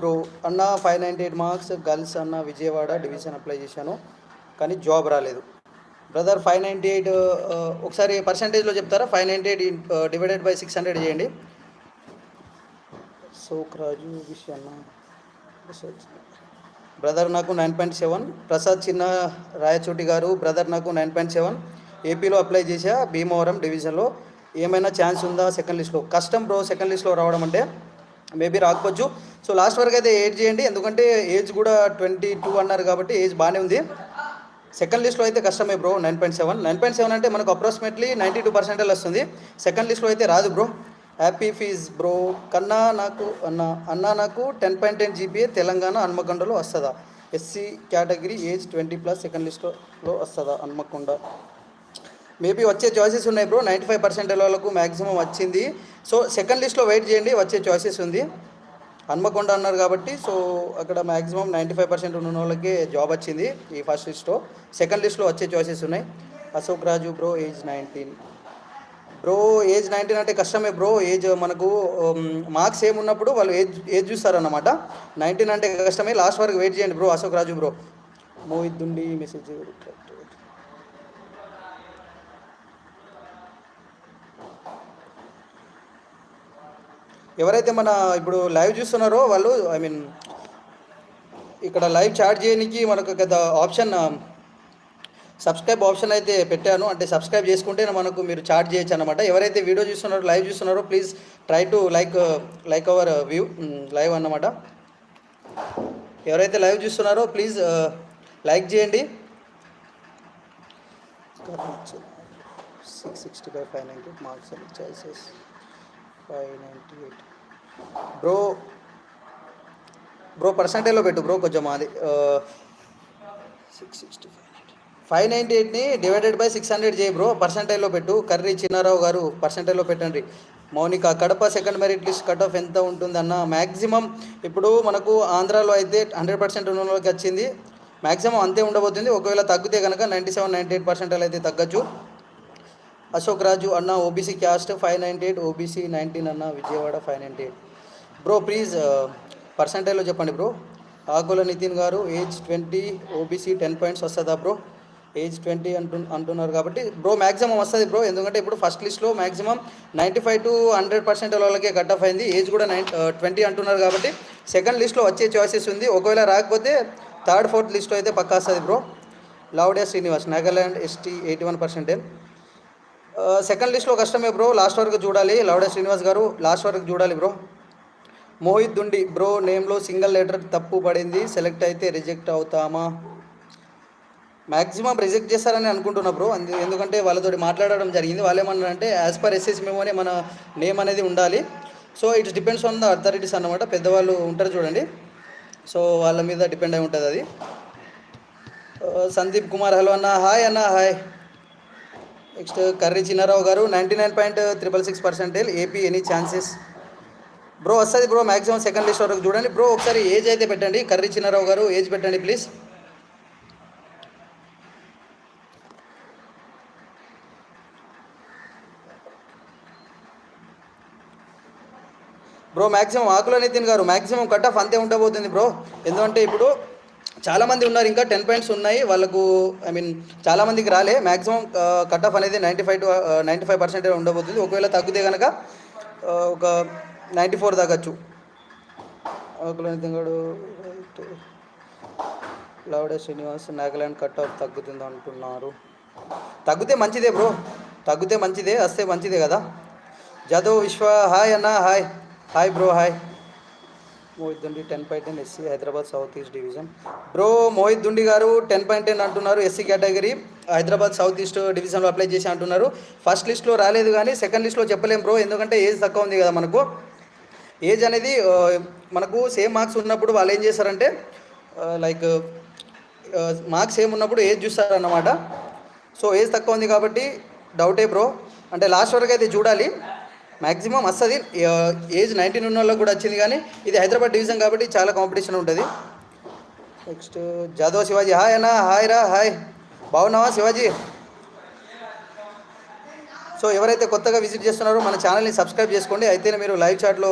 Bro అన్న 598 marks girls అన్న Vijayawada division apply చేశాను కానీ జాబ్ రాలేదు బ్రదర్. 598 ఒకసారి పర్సంటేజ్లో చెప్తారా? 598 డివైడెడ్ బై 600 చేయండి. సోక్రాజు విషయన్న బ్రదర్ నాకు 9.7. ప్రసాద్ చిన్న రాయచోటి గారు బ్రదర్ నాకు 9.7. ఏపీలో అప్లై చేశా భీమవరం డివిజన్లో. ఏమైనా ఛాన్స్ ఉందా సెకండ్ లిస్ట్లో? కష్టం బ్రో సెకండ్ లిస్ట్లో రావడం అంటే, మేబీ రాకపోవచ్చు. సో లాస్ట్ వరకు అయితే ఏజ్ చేయండి, ఎందుకంటే ఏజ్ కూడా 22 అన్నారు కాబట్టి ఏజ్ బాగానే ఉంది. సెకండ్ లిస్ట్లో అయితే కష్టమే బ్రో. 9.7 అంటే మనకు అప్రాక్సిమేట్లీ 92% వస్తుంది. సెకండ్ లిస్ట్లో అయితే రాదు బ్రో. Happy fees bro. కన్నా నాకు అన్న నాకు 10.10 జీపీఏ తెలంగాణ హన్మకొండలో వస్తుందా? ఎస్సీ కేటగిరీ ఏజ్ 20+ సెకండ్ లిస్ట్లో వస్తుందా? హన్మకొండ మేబీ వచ్చే చాయిసెస్ ఉన్నాయి బ్రో. 95% వాళ్ళకు మ్యాక్సిమం వచ్చింది. సో సెకండ్ లిస్ట్లో వెయిట్ చేయండి, వచ్చే చాయిసెస్ ఉంది. హన్మకొండ అన్నారు కాబట్టి సో అక్కడ మ్యాక్సిమం 95% ఉన్న వాళ్ళకి జాబ్ వచ్చింది ఈ ఫస్ట్ లిస్ట్లో. సెకండ్ లిస్ట్లో వచ్చే చాయిసెస్ ఉన్నాయి. అశోక్ రాజు బ్రో ఏజ్ 19. బ్రో ఏజ్ 19 అంటే కష్టమే బ్రో. ఏజ్ మనకు మార్క్స్ ఏమున్నప్పుడు వాళ్ళు ఏజ్ చూస్తారన్నమాట. 19 అంటే కష్టమే. లాస్ట్ వరకు వెయిట్ చేయండి బ్రో. అశోక్ రాజు బ్రో. మోహిత్ దుండి మెసేజ్ ఎవరైతే మన ఇప్పుడు లైవ్ చూస్తున్నారో వాళ్ళు ఇక్కడ లైవ్ చాట్ చేయడానికి మనకు గత ఆప్షన్ సబ్స్క్రైబ్ ఆప్షన్ అయితే పెట్టాను. అంటే సబ్స్క్రైబ్ చేసుకుంటే మనకు మీరు చాట్ చేయొచ్చు అనమాట. ఎవరైతే వీడియో చూస్తున్నారో లైవ్ చూస్తున్నారో please try to like hour view live అన్నమాట. ఎవరైతే లైవ్ చూస్తున్నారో ప్లీజ్ లైక్ చేయండి. 665 598 మార్క్స్ చాయిసెస్ 598 బ్రో పర్సంటేజ్లో పెట్టు బ్రో కొంచెం. అది 598ని డివైడెడ్ బై 600 చేయి బ్రో. పర్సంటేజ్లో పెట్టు. కర్రీ చిన్నారావు గారు పర్సంటేజ్లో పెట్టండి. Mounika Kadapa second merit list cut off ఎంత ఉంటుందన్న? మ్యాక్సిమం ఇప్పుడు మనకు ఆంధ్రాలో అయితే 100% ఉన్న వాళ్ళకి వచ్చింది. మ్యాక్సిమం అంతే ఉండబోతుంది. ఒకవేళ తగ్గితే కనుక 97-98% అయితే తగ్గచ్చు. అశోక్ రాజు అన్న ఓబీసీ క్యాస్ట్ 598, ఓబీసీ 19 అన్న విజయవాడ 598. బ్రో ప్లీజ్ పర్సంటేజ్లో చెప్పండి బ్రో. ఆకుల నితిన్ గారు ఏజ్ 20, ఓబీసీ 10 పాయింట్స్ వస్తుందా బ్రో? ఏజ్ 20 అంటున్నారు కాబట్టి బ్రో మ్యాక్సిమం వస్తుంది బ్రో. ఎందుకంటే ఇప్పుడు ఫస్ట్ లిస్ట్లో మ్యాక్సిమం 95-100% వాళ్ళకే కట్ ఆఫ్ అయింది. ఏజ్ కూడా 20 అంటున్నారు కాబట్టి సెకండ్ లిస్ట్లో వచ్చే చాయిసెస్ ఉంది. ఒకవేళ రాకపోతే థర్డ్ ఫోర్త్ లిస్ట్లో అయితే పక్కా వస్తుంది bro. Laudiya Srinivas Nagaland ST 81%. Second లిస్ట్లో కష్టమే బ్రో. లాస్ట్ వరకు చూడాలి. లౌడియా శ్రీనివాస్ గారు లాస్ట్ వరకు చూడాలి బ్రో. మోహిత్ దుండి బ్రో నేమ్లో సింగిల్ లెటర్ తప్పు పడింది, సెలెక్ట్ అయితే రిజెక్ట్ అవుతామా? మ్యాక్సిమం రిజెక్ట్ చేస్తారని అనుకుంటున్నా బ్రో. ఎందుకంటే వాళ్ళతో మాట్లాడడం జరిగింది. వాళ్ళు ఏమన్నారంటే యాజ్ పర్ ఎస్ఎస్ మేమోనే మన నేమ్ అనేది ఉండాలి. So it's depends on the authorities అన్నమాట. పెద్దవాళ్ళు ఉంటారు చూడండి, సో వాళ్ళ మీద డిపెండ్ అయి ఉంటుంది అది. సందీప్ కుమార్ హలో అన్న హాయ్ అన్న హాయ్. నెక్స్ట్ కర్రీ చిన్నారావు గారు 99.666% ఏపీ ఎనీ ఛాన్సెస్ బ్రో? వస్తుంది బ్రో మ్యాక్సిమం సెకండ్ లిస్ట్ వరకు చూడండి బ్రో. ఒకసారి ఏజ్ అయితే పెట్టండి. కర్రీ చిన్నారావు గారు ఏజ్ పెట్టండి ప్లీజ్. బ్రో మ్యాక్సిమం ఆకుల నితిన్ గారు మ్యాక్సిమం కట్ ఆఫ్ అంతే ఉండబోతుంది బ్రో. ఎందుకంటే ఇప్పుడు చాలామంది ఉన్నారు, ఇంకా 10 పాయింట్స్ ఉన్నాయి వాళ్ళకు. చాలామందికి రాలే. మ్యాక్సిమం కట్ ఆఫ్ అనేది 95% ఉండబోతుంది. ఒకవేళ తగ్గితే కనుక ఒక 94 తగ్గచ్చు. ఆకుల నితిన్ గారు లౌడే శ్రీనివాస్ నాగాల్యాండ్ కట్ ఆఫ్ తగ్గుతుంది అంటున్నారు. తగ్గితే మంచిదే బ్రో, తగ్గితే మంచిదే, వస్తే మంచిదే కదా. జాదవ్ విశ్వ హాయ్ అన్న hi. Hi bro hi. Mohit Dundi 10.10 SC Hyderabad south east division. Bro Mohit Dundi గారు 10.10 అంటున్నారు. SC category Hyderabad south east డివిజన్లో అప్లై చేసి అంటున్నారు. ఫస్ట్ లిస్ట్లో రాలేదు కానీ సెకండ్ లిస్ట్లో చెప్పలేం బ్రో. ఎందుకంటే ఏజ్ తక్కువ ఉంది కదా మనకు. ఏజ్ అనేది మనకు సేమ్ మార్క్స్ ఉన్నప్పుడు వాళ్ళు ఏం చేస్తారంటే లైక్ మార్క్స్ సేమ్ ఉన్నప్పుడు ఏజ్ చూస్తారన్నమాట. సో ఏజ్ తక్కువ ఉంది కాబట్టి డౌటే బ్రో. అంటే లాస్ట్ వరకు అయితే చూడాలి. మ్యాక్సిమం వస్తుంది. ఏజ్ 19 ఉన్న వాళ్ళకి కూడా వచ్చింది, కానీ ఇది హైదరాబాద్ డివిజన్ కాబట్టి చాలా కాంపిటీషన్ ఉంటుంది. నెక్స్ట్ జాదవ్ శివాజీ హాయ్ అన్న హాయ్ రా హాయ్. బాగున్నావా శివాజీ? సో ఎవరైతే కొత్తగా విజిట్ చేస్తున్నారో మన ఛానల్ని సబ్స్క్రైబ్ చేసుకోండి. అయితేనే మీరు లైవ్ చాట్లో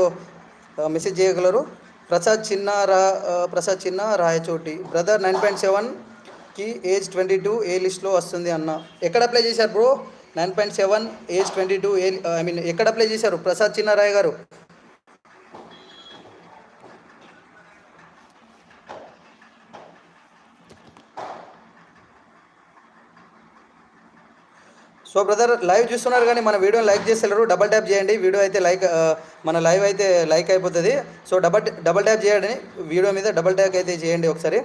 మెసేజ్ చేయగలరు. ప్రసాద్ చిన్న రాయచోటి బ్రదర్ 9.7కి ఏజ్ 22 ఏ లిస్ట్లో వస్తుంది అన్న. ఎక్కడ అప్లై చేశారు బ్రో? 9.7 ఏజ్ 22 ఐ మీన్ ఎక్కడ అప్లై చేశారు ప్రసాద్ చిన్న రాయ్ గారు? సో బ్రదర్ లైవ్ చూస్తున్నారు కానీ మన వీడియోని లైక్ చేస్తారు, డబల్ ట్యాప్ చేయండి. వీడియో అయితే లైక్ మన లైవ్ అయితే లైక్ అయిపోతుంది. సో డబల్ ట్యాప్ చేయండి, వీడియో మీద డబల్ ట్యాప్ అయితే చేయండి ఒకసారి.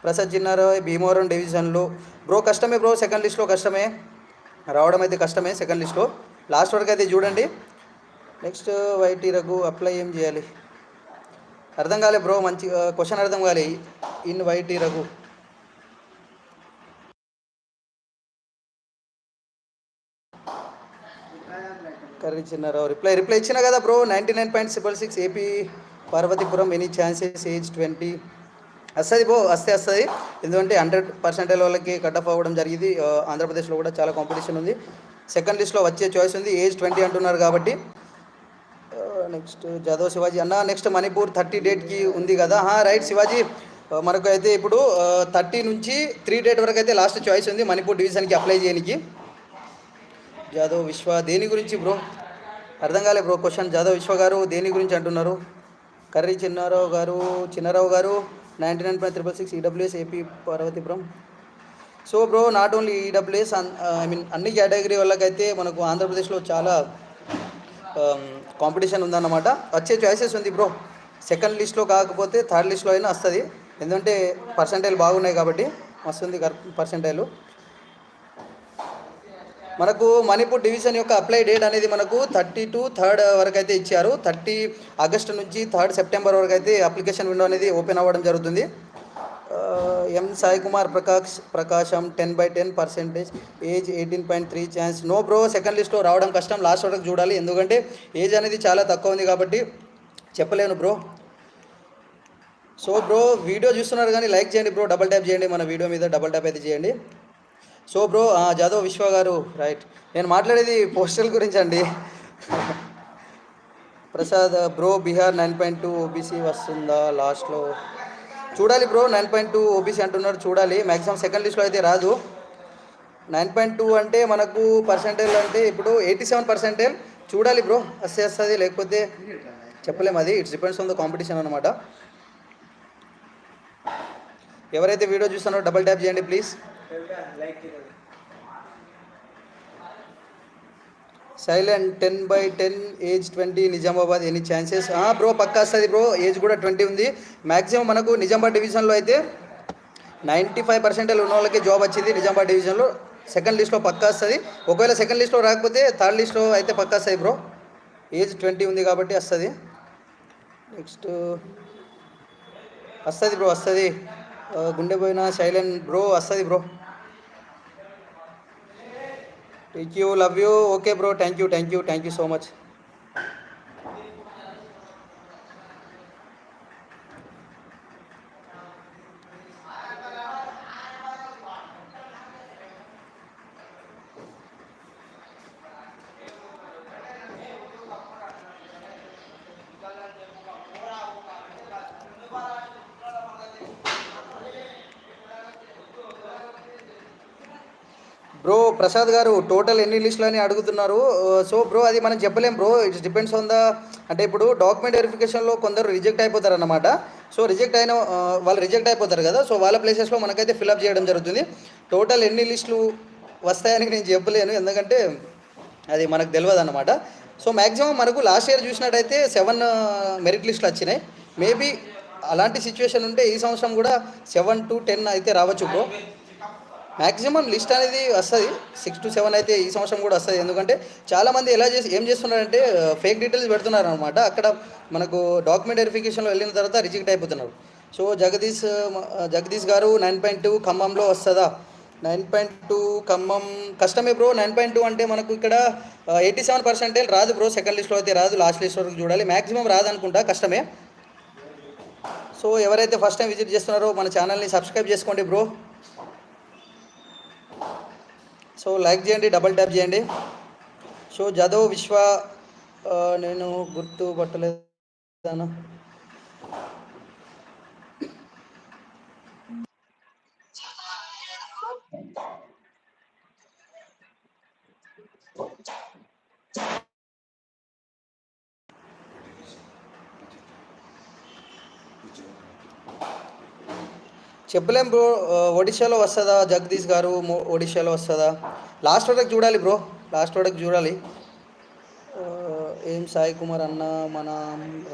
ప్రసాద్ చిన్నారాయ్ భీమవరం డివిజన్లో బ్రో కష్టమే బ్రో, సెకండ్ లిస్ట్లో కష్టమే రావడం అయితే కష్టమే సెకండ్ లిస్ట్లో. లాస్ట్ వరకు అయితే చూడండి. నెక్స్ట్ వైటీ రఘు అప్లై ఏం చేయాలి? అర్థం కాలే బ్రో, మంచి క్వశ్చన్ అర్థం కాలే. ఇన్ వైటీ రఘు కర్రీ చిన్నారావు రిప్లై ఇచ్చిన కదా bro. 99.66 AP Parvathipuram any chances age 20 వస్తుంది బ్రో, వస్తుంది. ఎందుకంటే 100% వాళ్ళకి కట్ ఆఫ్ అవ్వడం జరిగింది. ఆంధ్రప్రదేశ్లో కూడా చాలా కాంపిటీషన్ ఉంది. సెకండ్ లిస్ట్లో వచ్చే చాయిస్ ఉంది. ఏజ్ 20 అంటున్నారు కాబట్టి. నెక్స్ట్ జాదవ్ శివాజీ అన్న నెక్స్ట్ మణిపూర్ 30 డేట్కి ఉంది కదా. రైట్ శివాజీ, మనకు అయితే ఇప్పుడు 30 నుంచి 3 డేట్ వరకు అయితే లాస్ట్ చాయిస్ ఉంది మణిపూర్ డివిజన్కి అప్లై చేయడానికి. జాదవ్ విశ్వ దేని గురించి బ్రో? అర్థం కాలే బ్రో క్వశ్చన్. జాదవ్ విశ్వ గారు దేని గురించి అంటున్నారు? కర్రీ చిన్నారావు గారు 99.66 EWS AP Parvathipuram. So bro not only EWS, I mean అన్ని కేటగిరీ వాళ్ళకైతే మనకు ఆంధ్రప్రదేశ్లో చాలా కాంపిటీషన్ ఉందన్నమాట. వచ్చే చాయిసెస్ ఉంది బ్రో. సెకండ్ లిస్ట్లో కాకపోతే థర్డ్ లిస్ట్లో అయినా వస్తుంది, ఎందుకంటే పర్సంటైల్ బాగున్నాయి కాబట్టి వస్తుంది పర్సంటైలు. మనకు మణిపూర్ డివిజన్ యొక్క అప్లై డేట్ అనేది మనకు 32 3 వరకు అయితే ఇచ్చారు. 30 ఆగస్టు నుంచి 3 సెప్టెంబర్ వరకు అయితే అప్లికేషన్ విండో అనేది ఓపెన్ అవ్వడం జరుగుతుంది. M Sai Kumar Prakasam 10/10% age 18.3 chance. No bro, second లిస్ట్లో రావడం కష్టం, లాస్ట్ వరకు చూడాలి. ఎందుకంటే ఏజ్ అనేది చాలా తక్కువ ఉంది కాబట్టి చెప్పలేను బ్రో. సో బ్రో వీడియో చూస్తున్నారు కానీ లైక్ చేయండి బ్రో, డబల్ ట్యాప్ చేయండి, మన వీడియో మీద డబల్ ట్యాప్ అయితే చేయండి. సో బ్రో జాదవ్ విశ్వ గారు రైట్, నేను మాట్లాడేది పోస్టల్ గురించి అండి. ప్రసాద్ బ్రో బీహార్ 9.2 ఓబీసీ వస్తుందా లాస్ట్లో? చూడాలి బ్రో, 9.2 ఓబీసీ అంటున్నారు, చూడాలి. మ్యాక్సిమం సెకండ్ లిస్ట్లో అయితే రాదు. 9.2 అంటే మనకు పర్సెంటేజ్ అంటే ఇప్పుడు 87%. చూడాలి బ్రో, వస్తుంది లేకపోతే చెప్పలేము, అది it's depends on the competition అనమాట. ఎవరైతే వీడియో చూస్తున్నారో డబల్ ట్యాప్ చేయండి please. Silent 10/10 age 20 Nizamabad any chances? Bro పక్కా వస్తుంది బ్రో, ఏజ్ కూడా 20 ఉంది. మ్యాక్సిమం మనకు నిజామాబాద్ డివిజన్లో అయితే 95% ఉన్న వాళ్ళకి జాబ్ వచ్చింది నిజామాబాద్ డివిజన్లో. సెకండ్ లిస్ట్లో పక్కా వస్తుంది. ఒకవేళ సెకండ్ లిస్ట్లో రాకపోతే థర్డ్ లిస్ట్లో అయితే పక్కా వస్తుంది బ్రో, ఏజ్ 20 ఉంది కాబట్టి వస్తుంది. నెక్స్ట్ వస్తుంది బ్రో, వస్తుంది. గుండె పోయిన సైలెంట్ బ్రో వస్తుంది bro. Thank you, love you. Okay bro, thank you so much. Bro Prasad గారు టోటల్ ఎన్ని లిస్టులు అని అడుగుతున్నారు. సో బ్రో అది మనం చెప్పలేం bro, it's depends on the, అంటే ఇప్పుడు డాక్యుమెంట్ వెరిఫికేషన్లో కొందరు రిజెక్ట్ అయిపోతారు అన్నమాట. సో వాళ్ళు రిజెక్ట్ అయిపోతారు కదా, సో వాళ్ళ ప్లేసెస్లో మనకైతే ఫిల్అప్ చేయడం జరుగుతుంది. టోటల్ ఎన్ని లిస్టులు వస్తాయని నేను చెప్పలేను, ఎందుకంటే అది మనకు తెలియదు అన్నమాట. సో మ్యాక్సిమం మనకు లాస్ట్ ఇయర్ చూసినట్టయితే 7 మెరిట్ లిస్టులు వచ్చినాయి. మేబీ అలాంటి సిచ్యువేషన్ ఉంటే ఈ సంవత్సరం కూడా 7 to 10 అయితే రావచ్చు బ్రో. మ్యాక్సిమం లిస్ట్ అనేది వస్తుంది, 6 to 7 అయితే ఈ సంవత్సరం కూడా వస్తుంది. ఎందుకంటే చాలామంది ఏం చేస్తున్నారంటే ఫేక్ డీటెయిల్స్ పెడుతున్నారు అనమాట. అక్కడ మనకు డాక్యుమెంట్ వెరిఫికేషన్లో వెళ్ళిన తర్వాత రిజెక్ట్ అయిపోతున్నారు. సో జగదీష్ గారు 9.2 ఖమ్మంలో వస్తుందా? 9.2 ఖమ్మం కష్టమే బ్రో. 9.2 అంటే మనకు ఇక్కడ 87% రాదు బ్రో, సెకండ్ లిస్ట్లో అయితే రాదు, లాస్ట్ లిస్ట్ వరకు చూడాలి. మ్యాక్సిమం రాదనుకుంటా, కష్టమే. సో ఎవరైతే ఫస్ట్ టైం విజిట్ చేస్తున్నారో మన ఛానల్ని సబ్స్క్రైబ్ చేసుకోండి బ్రో. సో లైక్ చేయండి, డబల్ ట్యాప్ చేయండి. సో జాదవ్ విశ్వ నేను గుర్తుపట్టలేదన్నా. చెప్పలేం బ్రో. ఒడిశాలో వస్తుందా జగదీష్ గారు, ఒడిశాలో వస్తుందా? లాస్ట్ వరకు చూడాలి బ్రో, లాస్ట్ వరకు చూడాలి. ఏం సాయి కుమార్ అన్న, మన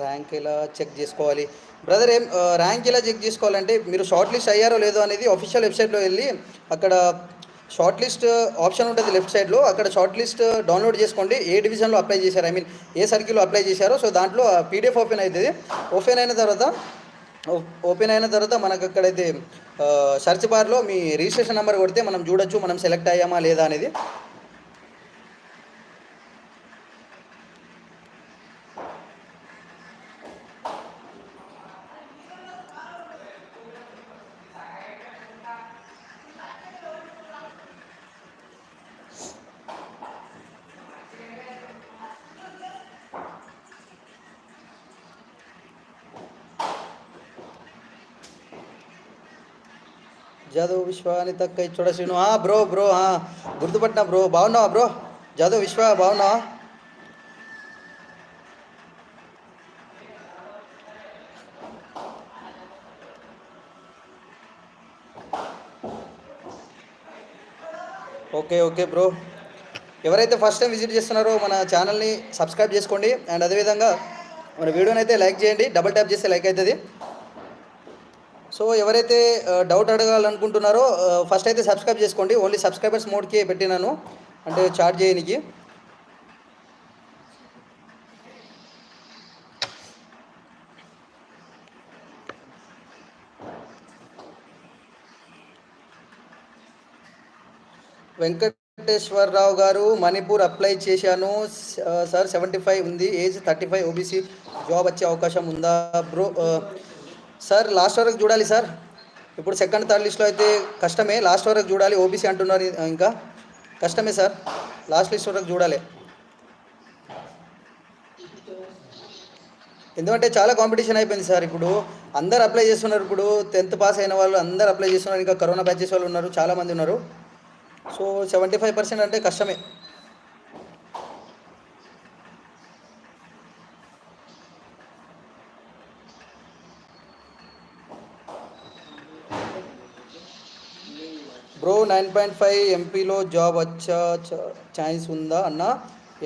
ర్యాంక్ ఎలా చెక్ చేసుకోవాలి బ్రదర్? ర్యాంక్ ఎలా చెక్ చేసుకోవాలంటే మీరు షార్ట్ లిస్ట్ అయ్యారో లేదో అనేది అఫీషియల్ వెబ్సైట్లో వెళ్ళి అక్కడ షార్ట్ లిస్ట్ ఆప్షన్ ఉంటుంది లెఫ్ట్ సైడ్లో, అక్కడ షార్ట్ లిస్ట్ డౌన్లోడ్ చేసుకోండి. ఏ డివిజన్లో అప్లై చేశారు, ఐ మీన్ ఏ సర్కిల్లో అప్లై చేశారో, సో దాంట్లో పీడిఎఫ్ ఓపెన్ అవుతుంది. ఓపెన్ అయిన తర్వాత మనకు అక్కడైతే సెర్చ్ బార్లో మీ రిజిస్ట్రేషన్ నెంబర్ కొడితే మనం చూడొచ్చు మనం సెలెక్ట్ అయ్యామా లేదా అనేది. జాదవ్ విశ్వాని తక్క చూడ శ్రీను. బ్రో బ్రో గుర్తుపట్టినా బ్రో. బాగున్నావా బ్రో? జాదవ్ విశ్వ బాగున్నావా? Okay okay bro. ఎవరైతే ఫస్ట్ టైం విజిట్ చేస్తున్నారో మన ఛానల్ని సబ్స్క్రైబ్ చేసుకోండి. అండ్ అదేవిధంగా మన వీడియోని అయితే లైక్ చేయండి, డబుల్ ట్యాప్ చేస్తే లైక్ అవుతుంది. సో ఎవరైతే డౌట్ అడగాలనుకుంటున్నారో ఫస్ట్ అయితే సబ్స్క్రైబ్ చేసుకోండి. ఓన్లీ సబ్స్క్రైబర్స్ మోడ్కి పెట్టినాను, అంటే చార్జ్ చేయడానికి. వెంకటేశ్వరరావు గారు, మణిపూర్ అప్లై చేశాను సార్, 75 ఉంది, ఏజ్ 35, ఓబీసీ, జాబ్ వచ్చే అవకాశం ఉందా బ్రో? సార్ లాస్ట్ వరకు చూడాలి సార్. ఇప్పుడు సెకండ్ థర్డ్ లిస్ట్లో అయితే కష్టమే, లాస్ట్ వరకు చూడాలి. ఓబీసీ అంటున్నారు, ఇంకా కష్టమే సార్, లాస్ట్ లిస్ట్ వరకు చూడాలి. ఎందుకంటే చాలా కాంపిటీషన్ అయిపోయింది సార్. ఇప్పుడు అందరు అప్లై చేస్తున్నారు. ఇప్పుడు 10th పాస్ అయిన వాళ్ళు అందరు అప్లై చేస్తున్నారు. ఇంకా కరోనా బ్యాచెస్ వాళ్ళు ఉన్నారు, చాలామంది ఉన్నారు. సో 75% అంటే కష్టమే. బ్రో 9.5 ఎంపీలో జాబ్ వచ్చా ఛాన్స్ ఉందా అన్న?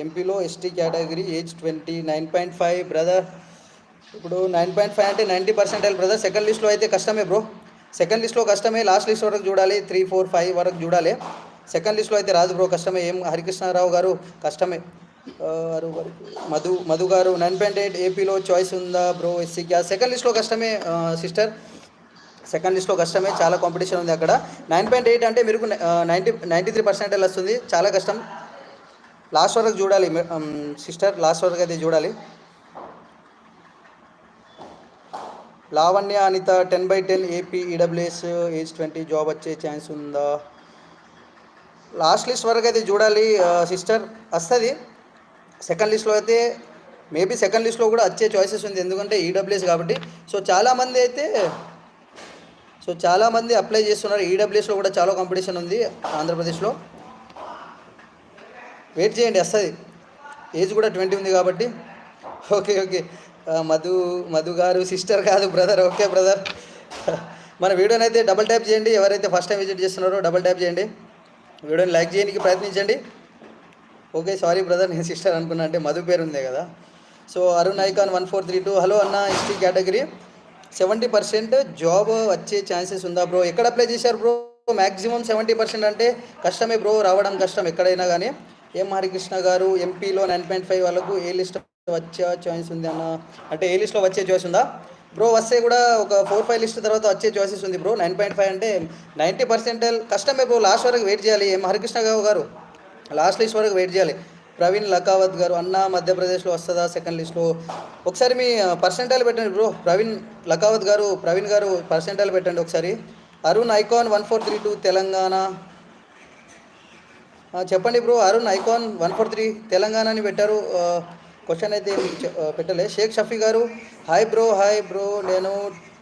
ఎంపీలో ఎస్టీ కేటగిరీ, ఏజ్ 20, 9.5 బ్రదర్. ఇప్పుడు 9.5 అంటే 90% బ్రదర్. సెకండ్ లిస్ట్లో అయితే కష్టమే బ్రో, సెకండ్ లిస్ట్లో కష్టమే. లాస్ట్ లిస్ట్ వరకు చూడాలి, 3, 4, 5 వరకు చూడాలి. సెకండ్ లిస్ట్లో అయితే రాదు బ్రో, కష్టమే. ఏం హరికృష్ణారావు గారు కష్టమే. మధు గారు 9.8 ఏపీలో చాయిస్ ఉందా బ్రో? ఎస్సీ క్యాస్ట్ సెకండ్ లిస్ట్లో కష్టమే సిస్టర్, సెకండ్ లిస్ట్లో కష్టమే, చాలా కాంపిటీషన్ ఉంది అక్కడ. 9.8 అంటే మీరు 93% వస్తుంది, చాలా కష్టం. లాస్ట్ వరకు చూడాలి సిస్టర్, లాస్ట్ వరకు అయితే చూడాలి. Lavanya Anitha 10/10 AP EWS, age 20, job వచ్చే ఛాన్స్ ఉందా? లాస్ట్ లిస్ట్ వరకు అయితే చూడాలి సిస్టర్, వస్తుంది. సెకండ్ లిస్ట్లో అయితే మేబీ సెకండ్ లిస్ట్లో కూడా వచ్చే చాయిసెస్ ఉంది, ఎందుకంటే ఈడబ్ల్యూఎస్ కాబట్టి. సో చాలామంది అప్లై చేస్తున్నారు. ఈడబ్ల్యూఎస్లో కూడా చాలా కాంపిటీషన్ ఉంది ఆంధ్రప్రదేశ్లో. వెయిట్ చేయండి, వస్తుంది. ఏజ్ కూడా 20 ఉంది కాబట్టి. ఓకే ఓకే మధు గారు సిస్టర్ కాదు బ్రదర్. ఓకే బ్రదర్, మన వీడియోని అయితే డబుల్ ట్యాప్ చేయండి. ఎవరైతే ఫస్ట్ టైం విజిట్ చేస్తున్నారో డబుల్ ట్యాప్ చేయండి, వీడియోని లైక్ చేయడానికి ప్రయత్నించండి. ఓకే సారీ బ్రదర్, నేను సిస్టర్ అనుకున్నా, అంటే మధు పేరు ఉందే కదా. సో అరుణ్ ఐకాన్ 1432, హలో అన్న, ఎస్టీ కేటగిరీ 70% జాబ్ వచ్చే ఛాన్సెస్ ఉందా బ్రో? ఎక్కడ అప్లై చేశారు బ్రో? మ్యాక్సిమం 70% అంటే కష్టమే బ్రో, రావడం కష్టం ఎక్కడైనా కానీ. ఎం హరికృష్ణ గారు, ఎంపీలో 9.5 వాళ్ళకు ఏ లిస్ట్ వచ్చే ఛాయిస్ ఉంది అన్న? అంటే ఏ లిస్ట్లో వచ్చే చాయిస్ ఉందా బ్రో? వస్తే కూడా ఒక 4-5 లిస్ట్ తర్వాత వచ్చే చాయిసెస్ ఉంది బ్రో. 9.5 అంటే 90% కష్టమే బ్రో, లాస్ట్ వరకు వెయిట్ చేయాలి. ఎం హరికృష్ణ గారు లాస్ట్ లిస్ట్ వరకు వెయిట్ చేయాలి. ప్రవీణ్ లకావత్ గారు, అన్న మధ్యప్రదేశ్లో వస్తుందా సెకండ్ లిస్ట్లో? ఒకసారి మీ పర్సెంటైల్ పెట్టండి బ్రో. ప్రవీణ్ గారు పర్సెంటైల్ పెట్టండి ఒకసారి. అరుణ్ ఐకాన్ 1432 తెలంగాణ, చెప్పండి బ్రో. అరుణ్ ఐకాన్ 143 తెలంగాణ అని పెట్టారు. క్వశ్చన్ అయితే పెట్టలే. షేక్ షఫీ గారు, హాయ్ బ్రో, నేను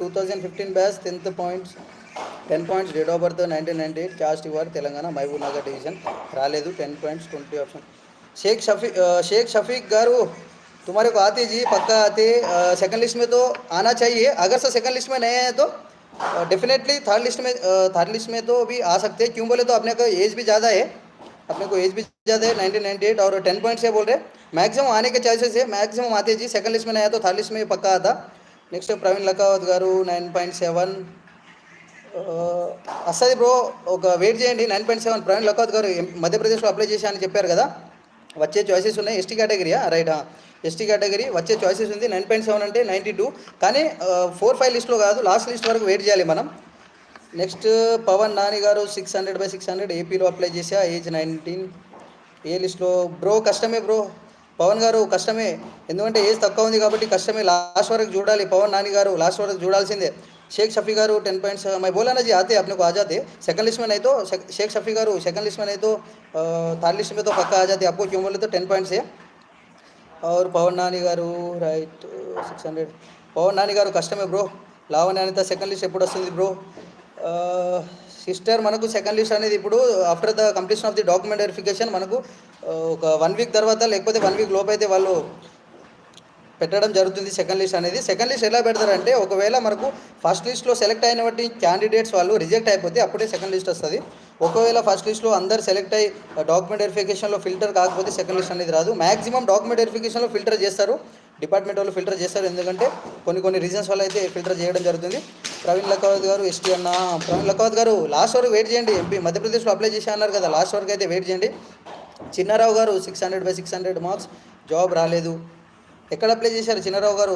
2015 batch, 10 points, date of birth 1998, caste ఇవ్వాలి తెలంగాణ, మహబూబ్ నగర్ డివిజన్. రాలేదు. 10 పాయింట్స్ 20 ఆప్షన్. షేక్ షఫీక్ గారు तुम्हारे को आते जी पक्का आते सेकंड लिस्ट में तो आना चाहिए अगर से सेकंड लिस्ट में नहीं आए तो डेफिनेटली थर्ड लिस्ट में तो भी आ सकते हैं क्यों बोले तो अपने को एज भी ज़्यादा है अपने को एज भी ज़्यादा है 1998 और 10 पॉइंट्स है बोल रहे मैक्सिमम आने के चांसेस है मैक्सिमम आते जी सेकंड लिस्ट में नहीं आया तो थर्ड लिस्ट में पक्का आता నెక్స్ట్ ప్రవీణ్ లకావత్ గారు 9.7 వస్తుంది బ్రో ఒక వెయిట్ చేయండి 9.7 ప్రవీణ్ లకావత్ గారు మధ్యప్రదేశ్లో అప్లై చేశా అని చెప్పారు కదా వచ్చే చాయిసెస్ ఉన్నాయి ఎస్టీ కేటగిరీయా రైట్ ఎస్టీ కేటగిరీ వచ్చే చాయిసెస్ ఉంది 9.7 అంటే 92 కానీ 4-5 లిస్ట్లో కాదు లాస్ట్ లిస్ట్ వరకు వెయిట్ చేయాలి మనం నెక్స్ట్ పవన్ నాని గారు 600/600 ఏపీలో అప్లై చేసా ఏజ్ 19 ఏ లిస్ట్లో బ్రో కష్టమే బ్రో పవన్ గారు కష్టమే ఎందుకంటే ఏజ్ తక్కువ ఉంది కాబట్టి కష్టమే లాస్ట్ వరకు చూడాలి పవన్ నాని గారు లాస్ట్ వరకు చూడాల్సిందే शेख शफ़ी गारू 10 पॉइंट्स मैं बोला ना जी आते अपने को आ जाते सेकंड लिस्ट में नहीं तो शेख शफ़ी गारू सेकंड लिस्ट में नहीं तो थर्ड लिस्ट में तो पक्का आ जाते आपको क्यों बोले तो 10 पॉइंट्स है और पवन नानी गारू राइट 600 पवन नानी गारू कष्टమే bro Lavanya Anitha second list ఎప్పుడు వస్తుంది బ్రో సిస్టర్ మనకు సెకండ్ లిస్ట్ అనేది ఇప్పుడు after the completion of the document verification మనకు ఒక 1 వీక్ తర్వాత లేకపోతే 1 వీక్ లోపు అయితే వాళ్ళు పెట్టడం జరుగుతుంది సెకండ్ లిస్ట్ అనేది సెకండ్ లిస్ట్ ఎలా పెడతారంటే ఒకవేళ మనకు ఫస్ట్ లిస్ట్లో సెలెక్ట్ అయినటువంటి క్యాండిడేట్స్ వాళ్ళు రిజెక్ట్ అయిపోతే అప్పుడే సెకండ్ లిస్ట్ వస్తుంది ఒకవేళ ఫస్ట్ లిస్ట్లో అందరు సెలెక్ట్ అయ్యి డాక్యుమెంట్ వెరిఫికేషన్లో ఫిల్టర్ కాకపోతే సెకండ్ లిస్ట్ అనేది రాదు మ్యాక్సిమం డాక్యుమెంట్ వెరిఫికేషన్లో ఫిల్టర్ చేస్తారు డిపార్ట్మెంట్ వాళ్ళు ఫిల్టర్ చేస్తారు ఎందుకంటే కొన్ని రీజన్స్ వల్ల అయితే ఫిల్టర్ చేయడం జరుగుతుంది ప్రవీణ్ లకావత్ గారు ఎస్టీ అన్న ప్రవీణ్ లకావత్ గారు లాస్ట్ వరకు వెయిట్ చేయండి ఎంపీ మధ్యప్రదేశ్లో అప్లై చేసి అన్నారు కదా లాస్ట్ వరకు అయితే వెయిట్ చేయండి చిన్నారావు గారు 600/600 మార్క్స్ జాబ్ రాలేదు ఎక్కడ అప్లై చేశారు చిన్నారావు గారు